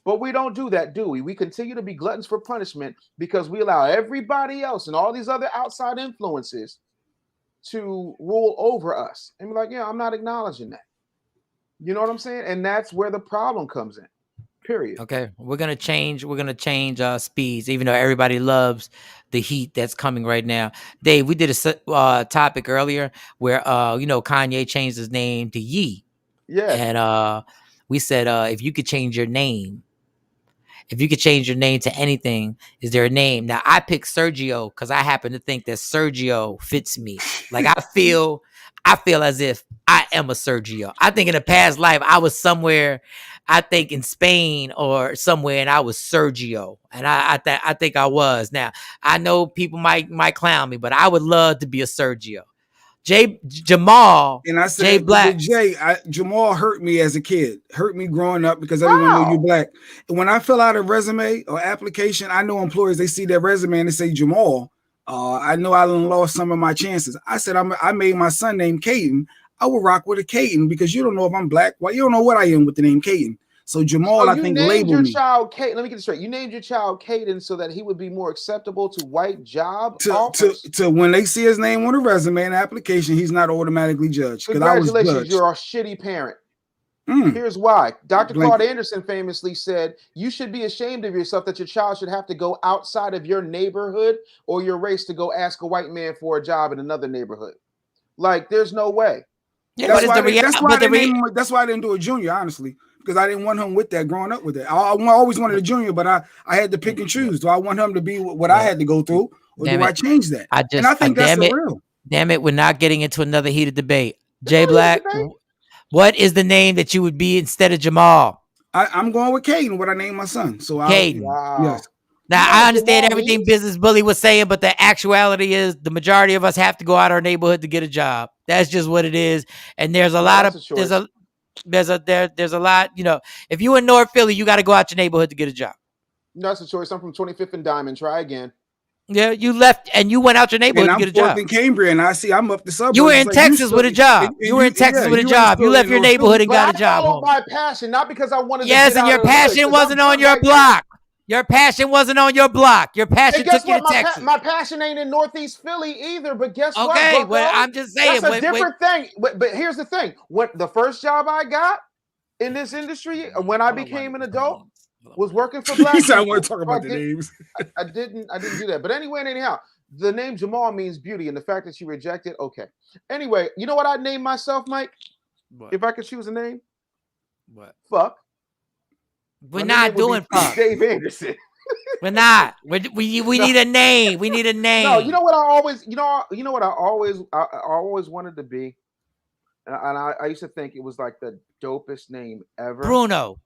[SPEAKER 11] But we don't do that, do we? We continue to be gluttons for punishment because we allow everybody else and all these other outside influences to rule over us. And we're like, yeah, I'm not acknowledging that. You know what I'm saying? And that's where the problem comes in. Period.
[SPEAKER 6] Okay, we're gonna change speeds, even though everybody loves the heat that's coming right now. Dave, we did a topic earlier where Kanye changed his name to Ye.
[SPEAKER 11] Yeah.
[SPEAKER 6] And we said if you could change your name. If you could change your name to anything, is there a name? Now, I picked Sergio because I happen to think that Sergio fits me. Like, I feel as if I am a Sergio. I think in a past life, I was somewhere, I think in Spain or somewhere, and I was Sergio. And I think I was. Now, I know people might clown me, but I would love to be a Sergio. Jamal,
[SPEAKER 5] and I said,
[SPEAKER 6] Jay Black.
[SPEAKER 5] Jamal hurt me as a kid, hurt me growing up because everyone knew you black. And when I fill out a resume or application, I know employers, they see that resume and they say Jamal. I know I lost some of my chances. I said, I made my son named Caden. I will rock with a Caden because you don't know if I'm black. Well, you don't know what I am with the name Caden. So Jamal, I think, labeled me.
[SPEAKER 11] Child Caden. Let me get this straight. You named your child Caden so that he would be more acceptable to white job offers.
[SPEAKER 5] To when they see his name on a resume and application, he's not automatically judged.
[SPEAKER 11] Congratulations, you're a shitty parent. Here's why. Dr. Claude Anderson famously said, you should be ashamed of yourself that your child should have to go outside of your neighborhood or your race to go ask a white man for a job in another neighborhood. Like, there's no way.
[SPEAKER 6] Yeah,
[SPEAKER 5] that's why I didn't do a junior, honestly. Because I didn't want him with that, growing up with it. I always wanted a junior, but I had to pick and choose. Do I want him to be what I had to go through, or do I change that? I think that's real.
[SPEAKER 6] Damn it, we're not getting into another heated debate. Jay Black, what is the name that you would be instead of Jamal?
[SPEAKER 5] I'm going with Caden, what I named my son. So
[SPEAKER 6] Caden.
[SPEAKER 5] Yes.
[SPEAKER 6] Now, I understand everything Business Bully was saying, but the actuality is the majority of us have to go out our neighborhood to get a job. That's just what it is. And there's a lot of there's a lot, if you in North Philly, you got to go out your neighborhood to get a job.
[SPEAKER 11] That's a choice. I'm from 25th and Diamond. Try again.
[SPEAKER 6] Yeah, you left and you went out your neighborhood to get a job.
[SPEAKER 5] in Cambria, and I'm up the suburbs.
[SPEAKER 6] You were in Texas with a job. You were in Texas with a job. You left your neighborhood and got a job.
[SPEAKER 11] I followed my passion, not because I wanted to
[SPEAKER 6] get out of the hood. Yes, and your passion wasn't on your block. Your passion wasn't on your block. Your passion took you to Texas.
[SPEAKER 11] My passion ain't in Northeast Philly either, but guess what?
[SPEAKER 6] Okay, well, I'm just saying.
[SPEAKER 11] That's a different thing. But here's the thing. What the first job I got in this industry when I became an adult was working for black people.
[SPEAKER 5] I want to talk about the names.
[SPEAKER 11] I didn't do that. But anyway, anyhow, the name Jamal means beauty, and the fact that you reject it, okay. Anyway, you know what I'd name myself, Mike?
[SPEAKER 6] What?
[SPEAKER 11] If I could choose a name?
[SPEAKER 6] What?
[SPEAKER 11] Fuck.
[SPEAKER 6] We're not doing fuck.
[SPEAKER 11] Dave Anderson.
[SPEAKER 6] We're not. We need a name. We need a name.
[SPEAKER 11] No, you know what I always, what I always wanted to be, and I used to think it was like the dopest name ever.
[SPEAKER 6] Bruno.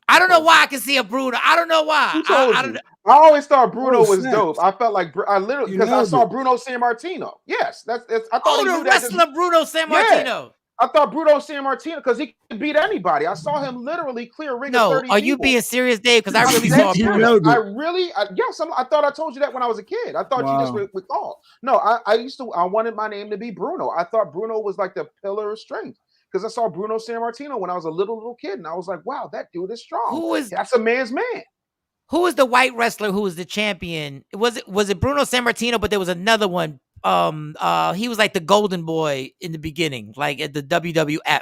[SPEAKER 6] I don't know why I can see a Bruno. I don't know why.
[SPEAKER 11] Who told you? I always thought Bruno was dope. I felt like I literally because I saw Bruno Sammartino. Yes, that's. I thought
[SPEAKER 6] the wrestler Bruno Sammartino.
[SPEAKER 11] Yeah. I thought Bruno Sammartino because he could beat anybody. I saw him literally clear a ring of 30
[SPEAKER 6] are you
[SPEAKER 11] people.
[SPEAKER 6] being serious, Dave? Because I really saw Bruno.
[SPEAKER 11] I thought I told you that when I was a kid. I thought you just recalled. No, I wanted my name to be Bruno. I thought Bruno was like the pillar of strength because I saw Bruno Sammartino when I was a little kid, and I was like, wow, that dude is strong. That's a man's man.
[SPEAKER 6] Who was the white wrestler who was the champion? Was it Bruno Sammartino? But there was another one. He was like the golden boy in the beginning, like at the WWF.
[SPEAKER 11] It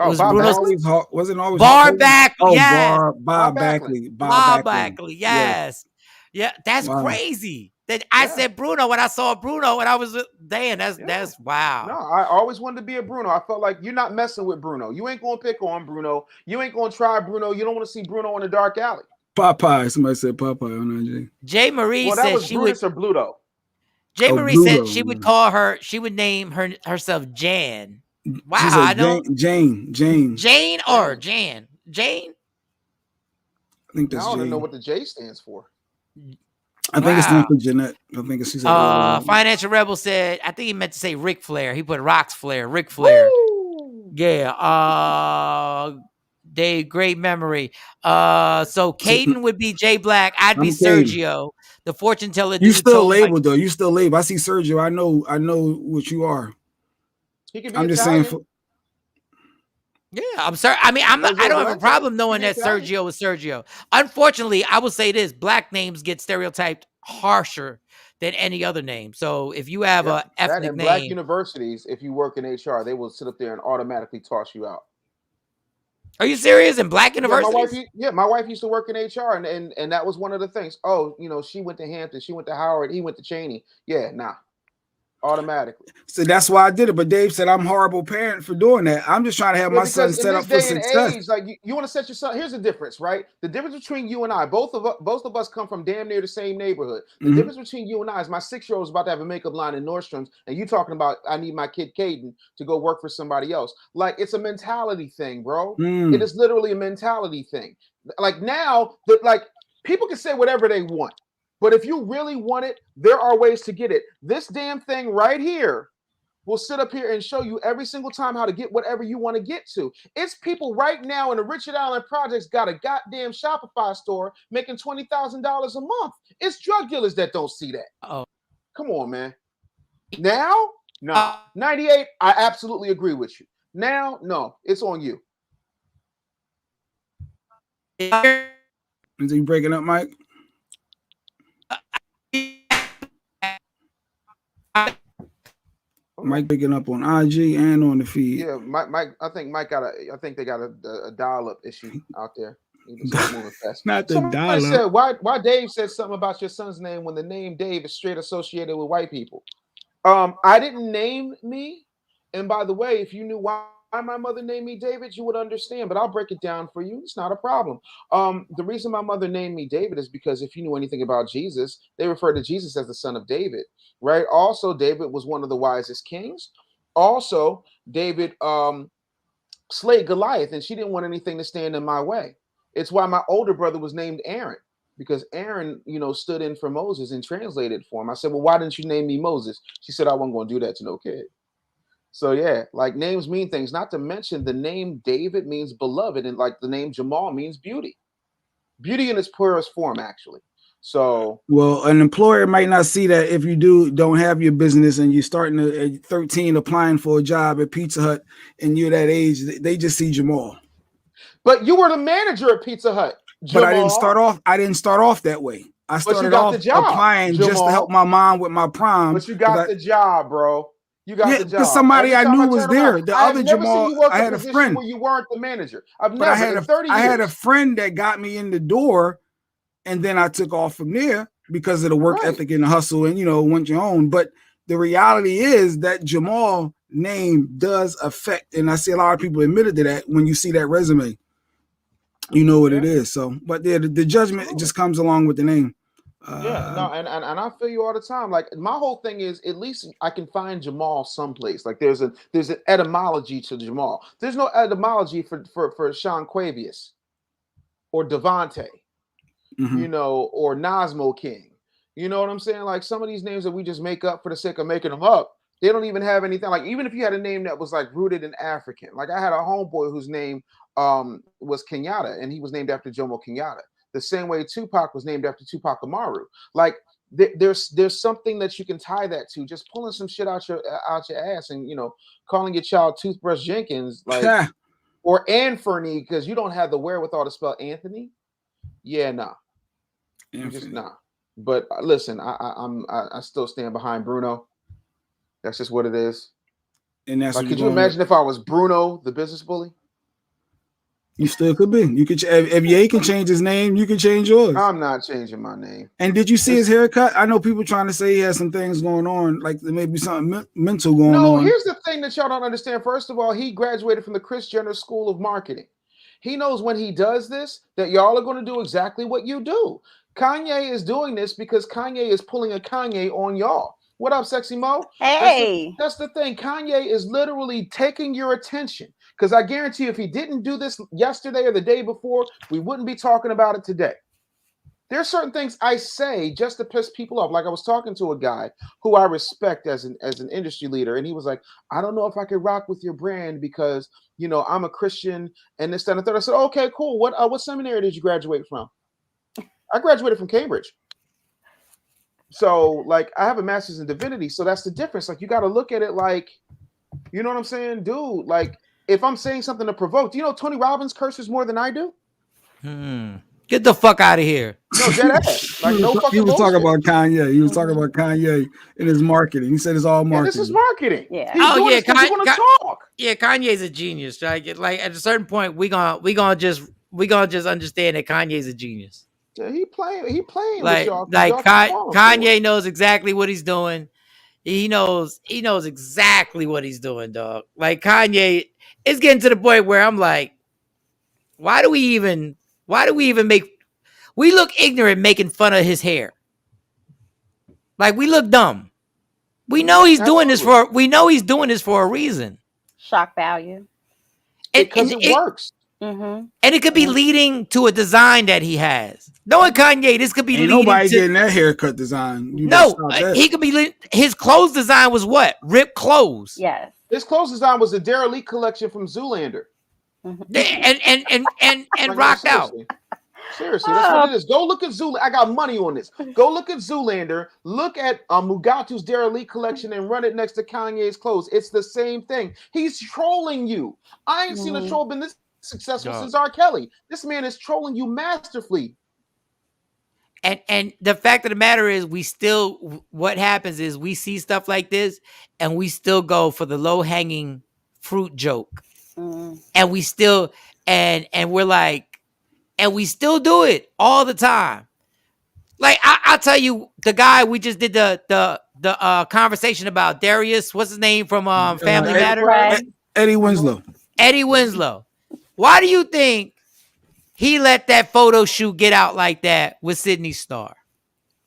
[SPEAKER 11] was Bruno.
[SPEAKER 5] Wasn't always
[SPEAKER 6] Bar Backley.
[SPEAKER 5] Oh,
[SPEAKER 6] yes.
[SPEAKER 5] Bob Backley.
[SPEAKER 6] Bob Backley. Yes. Yeah, that's crazy. That I said Bruno when I saw Bruno, and I was damn. That's wow.
[SPEAKER 11] No, I always wanted to be a Bruno. I felt like you're not messing with Bruno. You ain't gonna pick on Bruno. You ain't gonna try Bruno. You don't want to see Bruno in the dark alley.
[SPEAKER 5] Popeye. Somebody said Popeye on IG.
[SPEAKER 6] Jay Marie said she would.
[SPEAKER 11] Or Bluto.
[SPEAKER 6] Jay Marie said she would call her. She would name herself Jan. Wow, I know
[SPEAKER 5] Jane
[SPEAKER 6] or Jan. Jane.
[SPEAKER 5] I think that's.
[SPEAKER 11] I don't
[SPEAKER 5] Jane.
[SPEAKER 11] know what the J stands for.
[SPEAKER 5] I think it stands for Jeanette. I think it's.
[SPEAKER 6] Financial Rebel said. I think he meant to say Ric Flair. He put Rock's Flair. Ric Flair. Woo! Yeah. Dave, great memory. So Caden would be Jay Black. I'd be Sergio. The fortune teller.
[SPEAKER 5] You still
[SPEAKER 6] told
[SPEAKER 5] labeled though. You still labeled. I see Sergio. I know what you are.
[SPEAKER 11] He could be
[SPEAKER 5] I'm just
[SPEAKER 11] Italian.
[SPEAKER 5] saying.
[SPEAKER 6] Yeah, I'm sorry. I mean, I don't have a problem knowing that
[SPEAKER 11] Italian.
[SPEAKER 6] Sergio is Sergio. Unfortunately, I will say this: black names get stereotyped harsher than any other name. So if you have a ethnic name,
[SPEAKER 11] black universities, if you work in HR, they will sit up there and automatically toss you out.
[SPEAKER 6] Are you serious? In black universities?
[SPEAKER 11] My wife used to work in HR, and that was one of the things. Oh, she went to Hampton, she went to Howard, he went to Cheney. Yeah, nah. Automatically.
[SPEAKER 5] So that's why I did it. But Dave said I'm a horrible parent for doing that. I'm just trying to have my son set up for success.
[SPEAKER 11] Age, like you want to set your son. Here's the difference, right? The difference between you and I, both of us come from damn near the same neighborhood. The difference between you and I is my 6-year-old is about to have a makeup line in Nordstrom's, and you talking about I need my kid Caden to go work for somebody else. Like it's a mentality thing, bro. It is literally a mentality thing. Like now, people can say whatever they want. But if you really want it, there are ways to get it. This damn thing right here will sit up here and show you every single time how to get whatever you want to get to. It's people right now in the Richard Allen Projects got a goddamn Shopify store making $20,000 a month. It's drug dealers that don't see that.
[SPEAKER 6] Oh,
[SPEAKER 11] come on, man. Now, no. 98, I absolutely agree with you. Now, no, it's on you.
[SPEAKER 5] Is he breaking up, Mike? Mike picking up on IG and on the feed.
[SPEAKER 11] Yeah, Mike. I think they got a dial-up issue out there.
[SPEAKER 5] Not the dial-up.
[SPEAKER 11] Said why Dave said something about your son's name when the name Dave is straight associated with white people. I didn't name me, and by the way, if you knew why my mother named me David, you would understand. But I'll break it down for you. It's not a problem. The reason my mother named me David is because if you knew anything about Jesus, they refer to Jesus as the son of David, right? Also, David was one of the wisest kings. Also, David slayed Goliath, and she didn't want anything to stand in my way. It's why my older brother was named Aaron, because Aaron, stood in for Moses and translated for him. I said, well, why didn't you name me Moses? She said, I wasn't going to do that to no kid. So yeah, like names mean things. Not to mention the name David means beloved, and like the name Jamal means beauty. Beauty in its purest form, actually. So
[SPEAKER 5] well, an employer might not see that if you don't have your business and you're starting at 13 applying for a job at Pizza Hut and you're that age, they just see Jamal.
[SPEAKER 11] But you were the manager at Pizza Hut, Jamal.
[SPEAKER 5] But I didn't start off that way. I started off applying Jamal, just to help my mom with my prom.
[SPEAKER 11] But you got the job, bro. You got the job.
[SPEAKER 5] Because somebody I knew was there. The other Jamal, I had a friend
[SPEAKER 11] where you weren't the manager.
[SPEAKER 5] I had a friend that got me in the door, and then I took off from there because of the work ethic and the hustle, and went your own. But the reality is that Jamal name does affect, and I see a lot of people admitted to that when you see that resume. You know what it is. So, but the judgment just comes along with the name.
[SPEAKER 11] And I feel you all the time. Like my whole thing is, at least I can find Jamal someplace. Like there's an etymology to Jamal. There's no etymology for Sean Quavius or Devontae, or Nasmo King. You know what I'm saying? Like some of these names that we just make up for the sake of making them up, they don't even have anything. Like even if you had a name that was like rooted in African, like I had a homeboy whose name was Kenyatta, and he was named after Jomo Kenyatta. The same way Tupac was named after Tupac Amaru. Like there's something that you can tie that to. Just pulling some shit out your ass and calling your child Toothbrush Jenkins, like or Anthony, because you don't have the wherewithal to spell Anthony. Yeah, nah, you just nah. But listen, I still stand behind Bruno. That's just what it is.
[SPEAKER 5] And that's
[SPEAKER 11] like, could you imagine if I was Bruno, the business bully?
[SPEAKER 5] You still could be. You could if Ye can change his name, you can change yours.
[SPEAKER 11] I'm not changing my name.
[SPEAKER 5] And did you see his haircut? I know people trying to say he has some things going on, like there may be something mental going on.
[SPEAKER 11] No, here's the thing that y'all don't understand. First of all, he graduated from the Kris Jenner School of Marketing. He knows when he does this that y'all are going to do exactly what you do. Kanye is doing this because Kanye is pulling a Kanye on y'all. What up, Sexy Mo?
[SPEAKER 7] Hey.
[SPEAKER 11] That's the thing. Kanye is literally taking your attention. Because I guarantee you, if he didn't do this yesterday or the day before, we wouldn't be talking about it today. There's certain things I say just to piss people off. Like I was talking to a guy who I respect as an industry leader, and he was like, I don't know if I could rock with your brand because, I'm a Christian and this, that, and the third. I said, okay, cool. What seminary did you graduate from? I graduated from Cambridge. So, like, I have a master's in divinity, so that's the difference. Like, you got to look at it like, you know what I'm saying, dude? Like, if I'm saying something to provoke, do you know Tony Robbins curses more than I do?
[SPEAKER 6] Get the fuck out of here.
[SPEAKER 11] No, dead ass. Like, no fucking
[SPEAKER 5] He was
[SPEAKER 11] bullshit.
[SPEAKER 5] talking about Kanye. He was talking about Kanye in his marketing. He said it's all marketing.
[SPEAKER 11] Yeah, this is marketing.
[SPEAKER 7] Yeah.
[SPEAKER 11] He's doing this 'cause he want to talk.
[SPEAKER 6] Yeah, Kanye's a genius. Like at a certain point, we gonna just understand that Kanye's a genius.
[SPEAKER 11] Yeah, he playing
[SPEAKER 6] Like
[SPEAKER 11] with y'all.
[SPEAKER 6] Kanye knows exactly what he's doing. He knows exactly what he's doing, dog. Like Kanye, it's getting to the point where I'm like, why do we even we look ignorant making fun of his hair. Like we look dumb. We know he's doing this for a reason.
[SPEAKER 7] Shock value.
[SPEAKER 11] Because it works.
[SPEAKER 7] Mm-hmm.
[SPEAKER 6] And it could be leading to a design that he has. Knowing Kanye, this could be
[SPEAKER 5] Ain't
[SPEAKER 6] leading
[SPEAKER 5] nobody
[SPEAKER 6] to
[SPEAKER 5] getting that haircut design.
[SPEAKER 6] He could be his clothes design was what? Ripped clothes.
[SPEAKER 7] Yes.
[SPEAKER 11] His clothes design was the Derelict collection from Zoolander.
[SPEAKER 6] And rocked out.
[SPEAKER 11] Seriously, that's what it is. Go look at Zoolander. I got money on this. Go look at Zoolander. Look at Mugatu's Derelict collection and run it next to Kanye's clothes. It's the same thing. He's trolling you. I ain't seen a troll been this successful since R. Kelly. This man is trolling you masterfully.
[SPEAKER 6] And the fact of the matter is, what happens is we see stuff like this and we still go for the low hanging fruit joke. And we still, and we're like, and we still do it all the time. Like I'll tell you, the guy we just did the conversation about, Darius, what's his name from Family Matter?
[SPEAKER 5] Eddie Winslow.
[SPEAKER 6] Eddie Winslow. Why do you think he let that photo shoot get out like that with Sydney Starr?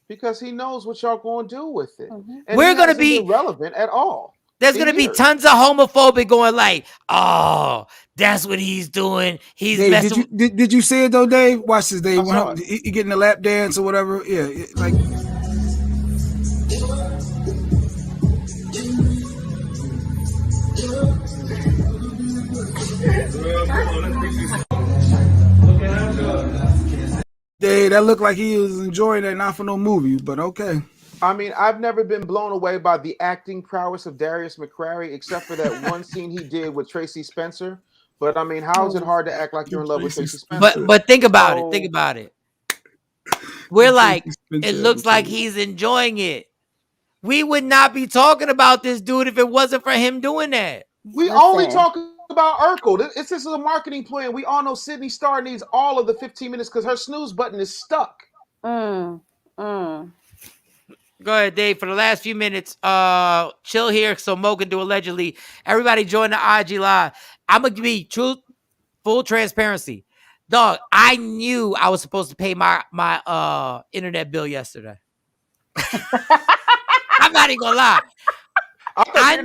[SPEAKER 11] Because he knows what y'all going to do with it. And
[SPEAKER 6] We're going to be
[SPEAKER 11] irrelevant at all.
[SPEAKER 6] There's going to be tons of homophobic going like, oh, that's what he's doing. He's
[SPEAKER 5] Dave,
[SPEAKER 6] messing.
[SPEAKER 5] Did you see it though, Dave? Watch this, Dave. He getting a lap dance or whatever. Yeah, like. Dave, that looked like he was enjoying that, not for no movie, but okay.
[SPEAKER 11] I mean, I've never been blown away by the acting prowess of Darius McCrary, except for that one scene he did with Tracy Spencer. But I mean, how is it hard to act like you're in love with Tracy Spencer?
[SPEAKER 6] But think about it. Think about it. We're like, it looks like he's enjoying it. We would not be talking about this dude if it wasn't for him doing that.
[SPEAKER 11] We only talk about Urkel. This is a marketing plan. We all know Sydney Starr needs all of the 15 minutes because her snooze button is stuck.
[SPEAKER 6] Go ahead, Dave. For the last few minutes, chill here so Mo can do allegedly. Everybody join the IG Live. I'm going to be full transparency. Dog, I knew I was supposed to pay my internet bill yesterday. I'm not even going to lie. I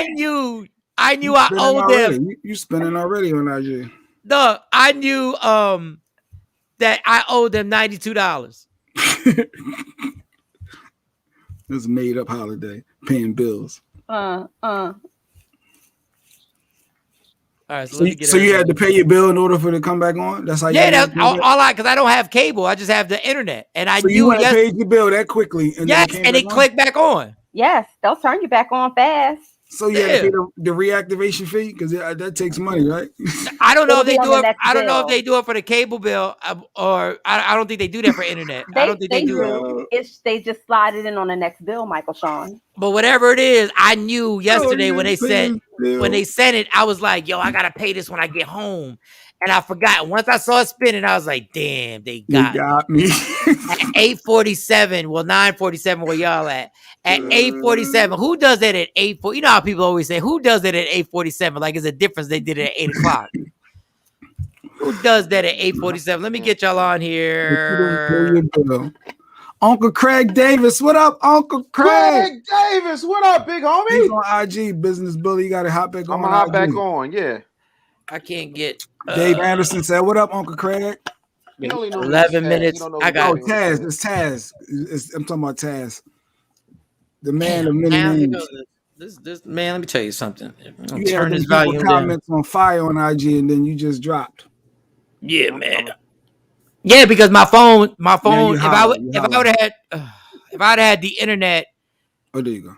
[SPEAKER 6] knew I owed them.
[SPEAKER 5] You spending already on IG.
[SPEAKER 6] Dog, I knew that I owed them $92.
[SPEAKER 5] It was a made up holiday, paying bills.
[SPEAKER 6] All right,
[SPEAKER 5] so you had to pay your bill in order for it to come back on? That's how you
[SPEAKER 6] that's all because I don't have cable. I just have the internet. And I knew
[SPEAKER 5] you had paid your bill that quickly. And
[SPEAKER 6] it clicked back on.
[SPEAKER 7] Yes, they'll turn you back on fast.
[SPEAKER 5] So you had to pay the reactivation fee because that takes money, right?
[SPEAKER 6] I don't know if they do it. I don't know if they do it for the cable bill, or I don't think they do that for internet. I don't think they do
[SPEAKER 7] it. They just slide it in on the next bill, Michael Sean.
[SPEAKER 6] But whatever it is, I knew yesterday when they sent it, I was like, "Yo, I gotta pay this when I get home." And I forgot. Once I saw it spinning, I was like, "Damn, they got me." At 8:47, well, 9:47, where y'all at? At 8:47, who does that at 8:40? You know how people always say, "Who does that at 8:47?" Like it's a difference. They did it at 8:00. Who does that at 8:47? Let me get y'all on here.
[SPEAKER 5] Uncle Craig Davis, what up, Uncle Craig?
[SPEAKER 11] Craig Davis, what up, big homie?
[SPEAKER 5] He's on IG, Business Bully. You got to hop back on.
[SPEAKER 11] I'm gonna hop back on, yeah.
[SPEAKER 6] I can't get.
[SPEAKER 5] Dave Anderson said, "What up, Uncle Craig?"
[SPEAKER 6] 11 minutes. I got
[SPEAKER 5] Taz. It's Taz. I'm talking about Taz, the man of many names.
[SPEAKER 6] This man. Let me tell you something.
[SPEAKER 5] Turn this volume comments down. On fire on IG, and then you just dropped.
[SPEAKER 6] Yeah, man. Yeah, because my phone.
[SPEAKER 5] Yeah,
[SPEAKER 6] If I would have had the internet.
[SPEAKER 5] Oh, there you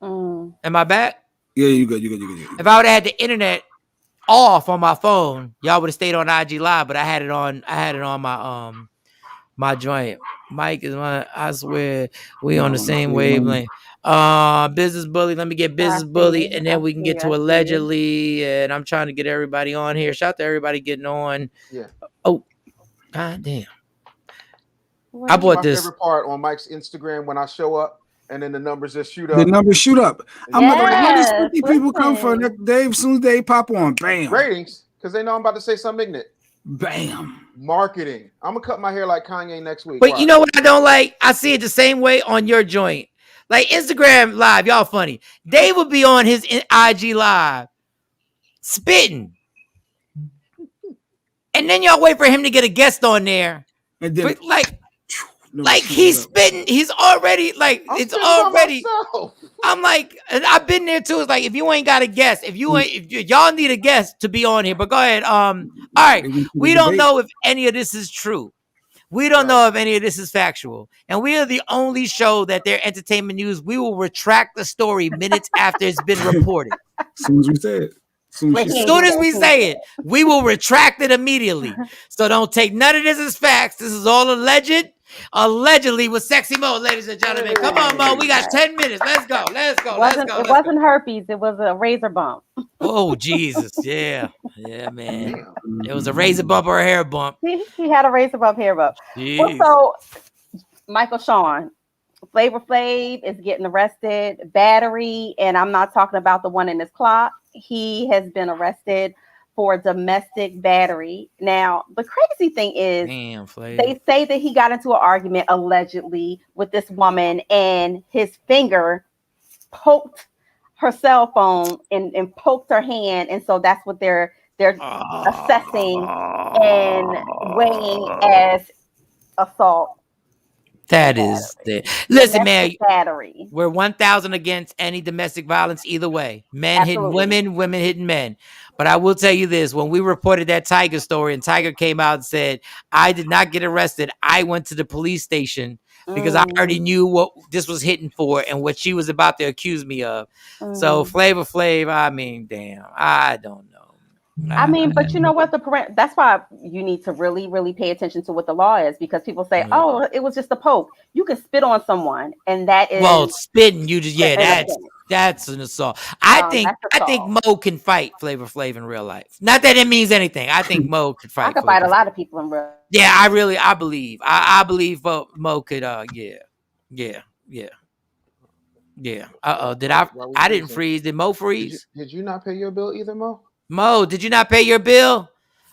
[SPEAKER 5] go.
[SPEAKER 6] Am I back?
[SPEAKER 5] Yeah, you good.
[SPEAKER 6] If I would have had the internet off on my phone, y'all would have stayed on IG Live. But I had it on. My my joint. Mike is one. I swear we on the same wavelength. Business bully. Let me get business bully, and then we can get to allegedly. And I'm trying to get everybody on here. Shout out to everybody getting on.
[SPEAKER 11] Yeah.
[SPEAKER 6] Oh, god damn.
[SPEAKER 11] I bought my favorite part on Mike's Instagram when I show up and then the numbers just shoot up.
[SPEAKER 5] The numbers shoot up. I'm like, where does 50 people come from? Dave, as soon as they pop on, bam.
[SPEAKER 11] Ratings, because they know I'm about to say something ignorant.
[SPEAKER 5] Bam.
[SPEAKER 11] Marketing. I'm gonna cut my hair like Kanye next week.
[SPEAKER 6] But you know what I don't like? I see it the same way on your joint. Like Instagram Live, y'all funny. Dave would be on his IG Live spitting. And then y'all wait for him to get a guest on there.
[SPEAKER 5] And then,
[SPEAKER 6] like he's spitting. He's already it's already. I'm like, and I've been there too. It's like if you ain't got a guest, if y'all need a guest to be on here, but go ahead. All right, we don't know if any of this is true. We don't know if any of this is factual, and we are the only show that their entertainment news. We will retract the story minutes after it's been reported.
[SPEAKER 5] As soon as we say it.
[SPEAKER 6] As soon as we say it, we will retract it immediately. So don't take none of this as facts. This is all alleged. Allegedly with Sexy Mo, ladies and gentlemen. Come on, Mo. We got 10 minutes. Let's go.
[SPEAKER 7] It wasn't herpes. It was a razor bump.
[SPEAKER 6] Oh, Jesus. Yeah. Yeah, man. It was a razor bump or a hair bump.
[SPEAKER 7] He had a razor bump, hair bump. Well, so, Michael Shawn, Flavor Flav is getting arrested. Battery, and I'm not talking about the one in his clock. He has been arrested for domestic battery. Now, the crazy thing is, they say that he got into an argument allegedly with this woman, and his finger poked her cell phone and poked her hand, and so that's what they're assessing and weighing as assault.
[SPEAKER 6] That is the listen, man.
[SPEAKER 7] Battery.
[SPEAKER 6] We're 1,000 against any domestic violence either way. Men hitting women, women hitting men. But I will tell you this: when we reported that Tiger story, and Tiger came out and said, "I did not get arrested. I went to the police station because I already knew what this was hitting for and what she was about to accuse me of." So Flavor Flav, I mean, damn, I don't know.
[SPEAKER 7] I mean, but you know what? That's why you need to really, really pay attention to what the law is, because people say, "Oh, it was just a poke." You can spit on someone, and that is
[SPEAKER 6] spitting. You just that's an assault. I think Mo can fight Flavor Flav in real life. Not that it means anything. I think Mo could fight.
[SPEAKER 7] I could fight a lot of people in real life.
[SPEAKER 6] Yeah, I believe. I believe Mo could. Yeah. Did I didn't freeze. Did Mo freeze?
[SPEAKER 11] Did you not pay your bill either, Mo?
[SPEAKER 6] Mo, did you not pay your bill?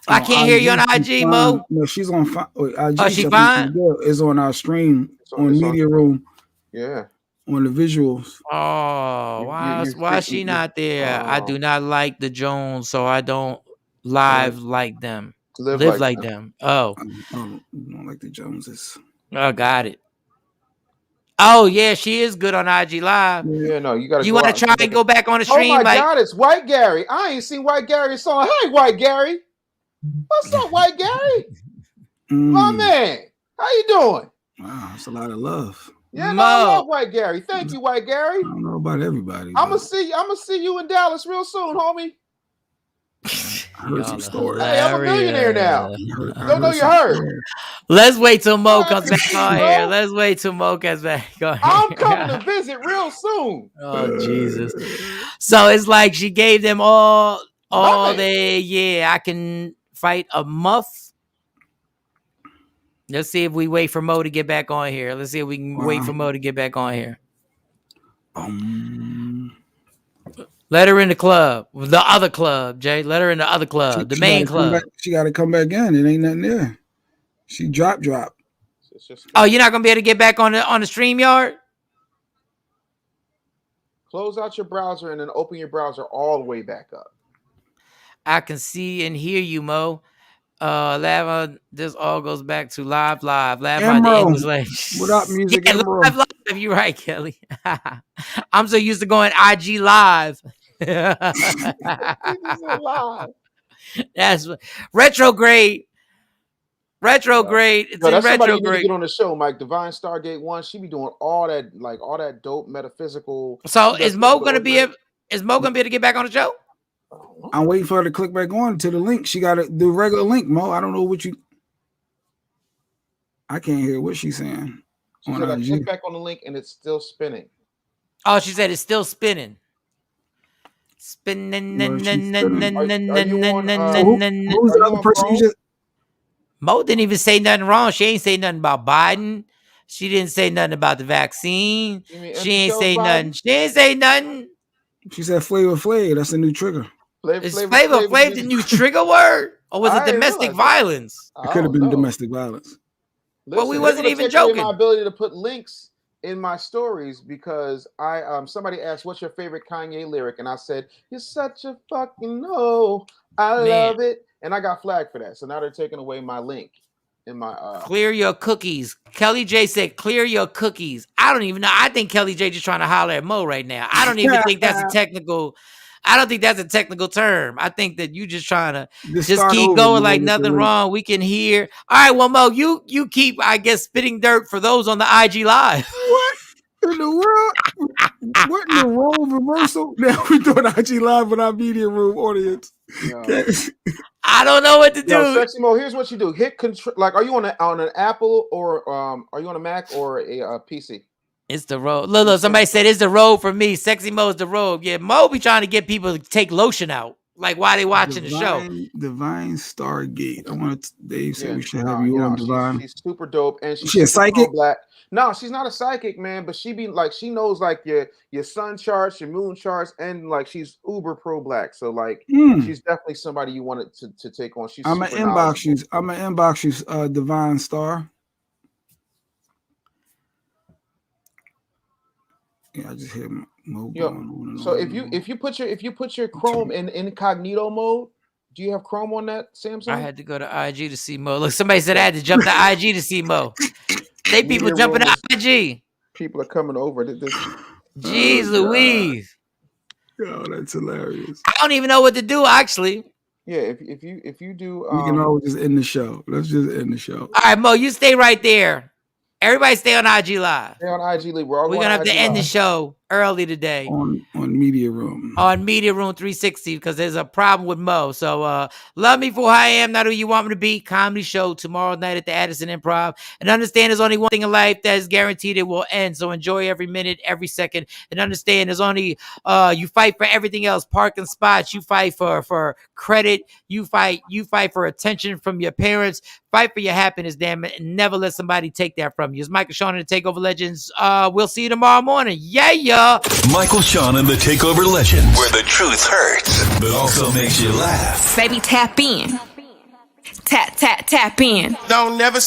[SPEAKER 6] I can't hear you on IG, Mo.
[SPEAKER 5] No, she's on IG.
[SPEAKER 6] Oh, she fine?
[SPEAKER 5] Is on our stream on Media Room.
[SPEAKER 11] Yeah.
[SPEAKER 5] On the visuals.
[SPEAKER 6] Oh, why is she not there? I do not like the Jones, so I don't live like them. Live like them. Oh.
[SPEAKER 5] I don't like the Joneses.
[SPEAKER 6] Oh, got it. Oh, yeah, she is good on IG Live.
[SPEAKER 11] Yeah, no, you got to.
[SPEAKER 6] You want to try and go back on the stream?
[SPEAKER 11] Oh my God, it's White Gary. I ain't seen White Gary song. Hey, White Gary. What's up, White Gary? My man, how you doing?
[SPEAKER 5] Wow, that's a lot of love.
[SPEAKER 11] Yeah, no, I love White Gary. Thank you, White Gary.
[SPEAKER 5] I don't know about everybody.
[SPEAKER 11] I'm gonna see you in Dallas real soon, homie.
[SPEAKER 5] I heard some stories.
[SPEAKER 11] Hey, I'm a millionaire now. Don't know you heard.
[SPEAKER 6] Let's wait till Mo comes back on here. Let's wait till Mo comes back on here.
[SPEAKER 11] I'm coming to visit real soon.
[SPEAKER 6] Oh, Jesus. So it's like she gave them all day. I can fight a muff. Let's see if we wait for Mo to get back on here. Let's see if we can wait for Mo to get back on here. Let her in the club. The other club, Jay. Let her in the other club. The main club.
[SPEAKER 5] She got to come back in. It ain't nothing there. She drop.
[SPEAKER 6] Oh, you're not going to be able to get back on the StreamYard?
[SPEAKER 11] Close out your browser and then open your browser all the way back up.
[SPEAKER 6] I can see and hear you, Mo. Lava, this all goes back to live. Lava, the English language.
[SPEAKER 5] What up, music?
[SPEAKER 6] Yeah, live. You're right, Kelly. I'm so used to going IG live. That's retrograde. Retrograde. It's
[SPEAKER 11] No,
[SPEAKER 6] in
[SPEAKER 11] that's somebody you need to
[SPEAKER 6] retrograde.
[SPEAKER 11] get on the show, Mike. Divine Stargate 1. She be doing all that dope metaphysical.
[SPEAKER 6] So is Mo gonna be able to get back on the show?
[SPEAKER 5] I'm waiting for her to click back on to the link. She got the regular link, Mo. I don't know what you. I can't hear what she's saying.
[SPEAKER 11] She said I click back on the link and it's still spinning.
[SPEAKER 6] Oh, she said it's still spinning. Spinning.
[SPEAKER 11] Are you on,
[SPEAKER 5] Who's the other person you just?
[SPEAKER 6] Mo didn't even say nothing wrong. She ain't say nothing about Biden. She didn't say nothing about the vaccine. She ain't say nothing. She ain't say nothing.
[SPEAKER 5] She said Flavor Flav. That's a new trigger.
[SPEAKER 6] Is Flavor Flav the new trigger word? Or was it domestic violence?
[SPEAKER 5] It could have been domestic violence.
[SPEAKER 11] Listen,
[SPEAKER 6] well, we wasn't even
[SPEAKER 11] joking.
[SPEAKER 6] joking.
[SPEAKER 11] My ability to put links in my stories because somebody asked, "What's your favorite Kanye lyric?" And I said, "You're such a fucking no. I love it." And I got flagged for that. So now they're taking away my link in my
[SPEAKER 6] clear your cookies. Kelly J said, "Clear your cookies." I don't even know. I think Kelly J just trying to holler at Mo right now. I don't even think that's a technical. I don't think that's a technical term. I think that you just trying to just keep going like nothing wrong. We can hear. All right, well, Mo, you keep, I guess, spitting dirt for those on the IG Live.
[SPEAKER 5] What in the world? What in the role reversal? Now we doing IG Live with our media room audience.
[SPEAKER 6] I don't know what to do.
[SPEAKER 11] Yo, Sexy Mo, here's what you do. Hit control. Like, are you on an Apple or are you on a Mac or a PC?
[SPEAKER 6] It's the road. Look, somebody said it's the road for me. Sexy Mo's the road. Yeah, Mo be trying to get people to take lotion out. Like, why they watching the show?
[SPEAKER 5] Divine Stargate. I want to. Dave said we should have you on Divine.
[SPEAKER 11] She's super dope, and she's
[SPEAKER 5] she a psychic.
[SPEAKER 11] Black. No, she's not a psychic, man. But she be like, she knows like your sun charts, your moon charts, and like she's uber pro black. So like, she's definitely somebody you wanted to take on. She's.
[SPEAKER 5] I'm an inbox you. I'm an inbox you. Divine Star. Yeah, I just hear Mo going on and
[SPEAKER 11] so
[SPEAKER 5] on.
[SPEAKER 11] if you put your Chrome in incognito mode, do you have Chrome on that Samsung?
[SPEAKER 6] I had to go to IG to see Mo. Look, somebody said I had to jump to IG to see Mo. They people jumping to IG.
[SPEAKER 11] People are coming over.
[SPEAKER 6] Jeez Louise.
[SPEAKER 5] Oh, that's hilarious.
[SPEAKER 6] I don't even know what to do actually.
[SPEAKER 11] Yeah, if you do,
[SPEAKER 5] we can always just end the show. Let's just end the show.
[SPEAKER 6] All right, Mo, you stay right there. Everybody stay on IG Live.
[SPEAKER 11] Stay on IG Live.
[SPEAKER 6] We're going to have to end the show early today.
[SPEAKER 5] On Media Room.
[SPEAKER 6] On Media Room 360 because there's a problem with Mo. So love me for who I am, not who you want me to be. Comedy show tomorrow night at the Addison Improv. And understand there's only one thing in life that is guaranteed it will end. So enjoy every minute, every second. And understand there's only, you fight for everything else. Parking spots. You fight for credit. You fight for attention from your parents. Fight for your happiness, damn it, and never let somebody take that from you. It's Michael Shawn and the Takeover Legends. We'll see you tomorrow morning. Yeah.
[SPEAKER 1] Michael Shawn and the Takeover Legends, where the truth hurts, but also makes you laugh.
[SPEAKER 2] Baby, tap in. Tap in.
[SPEAKER 3] Don't never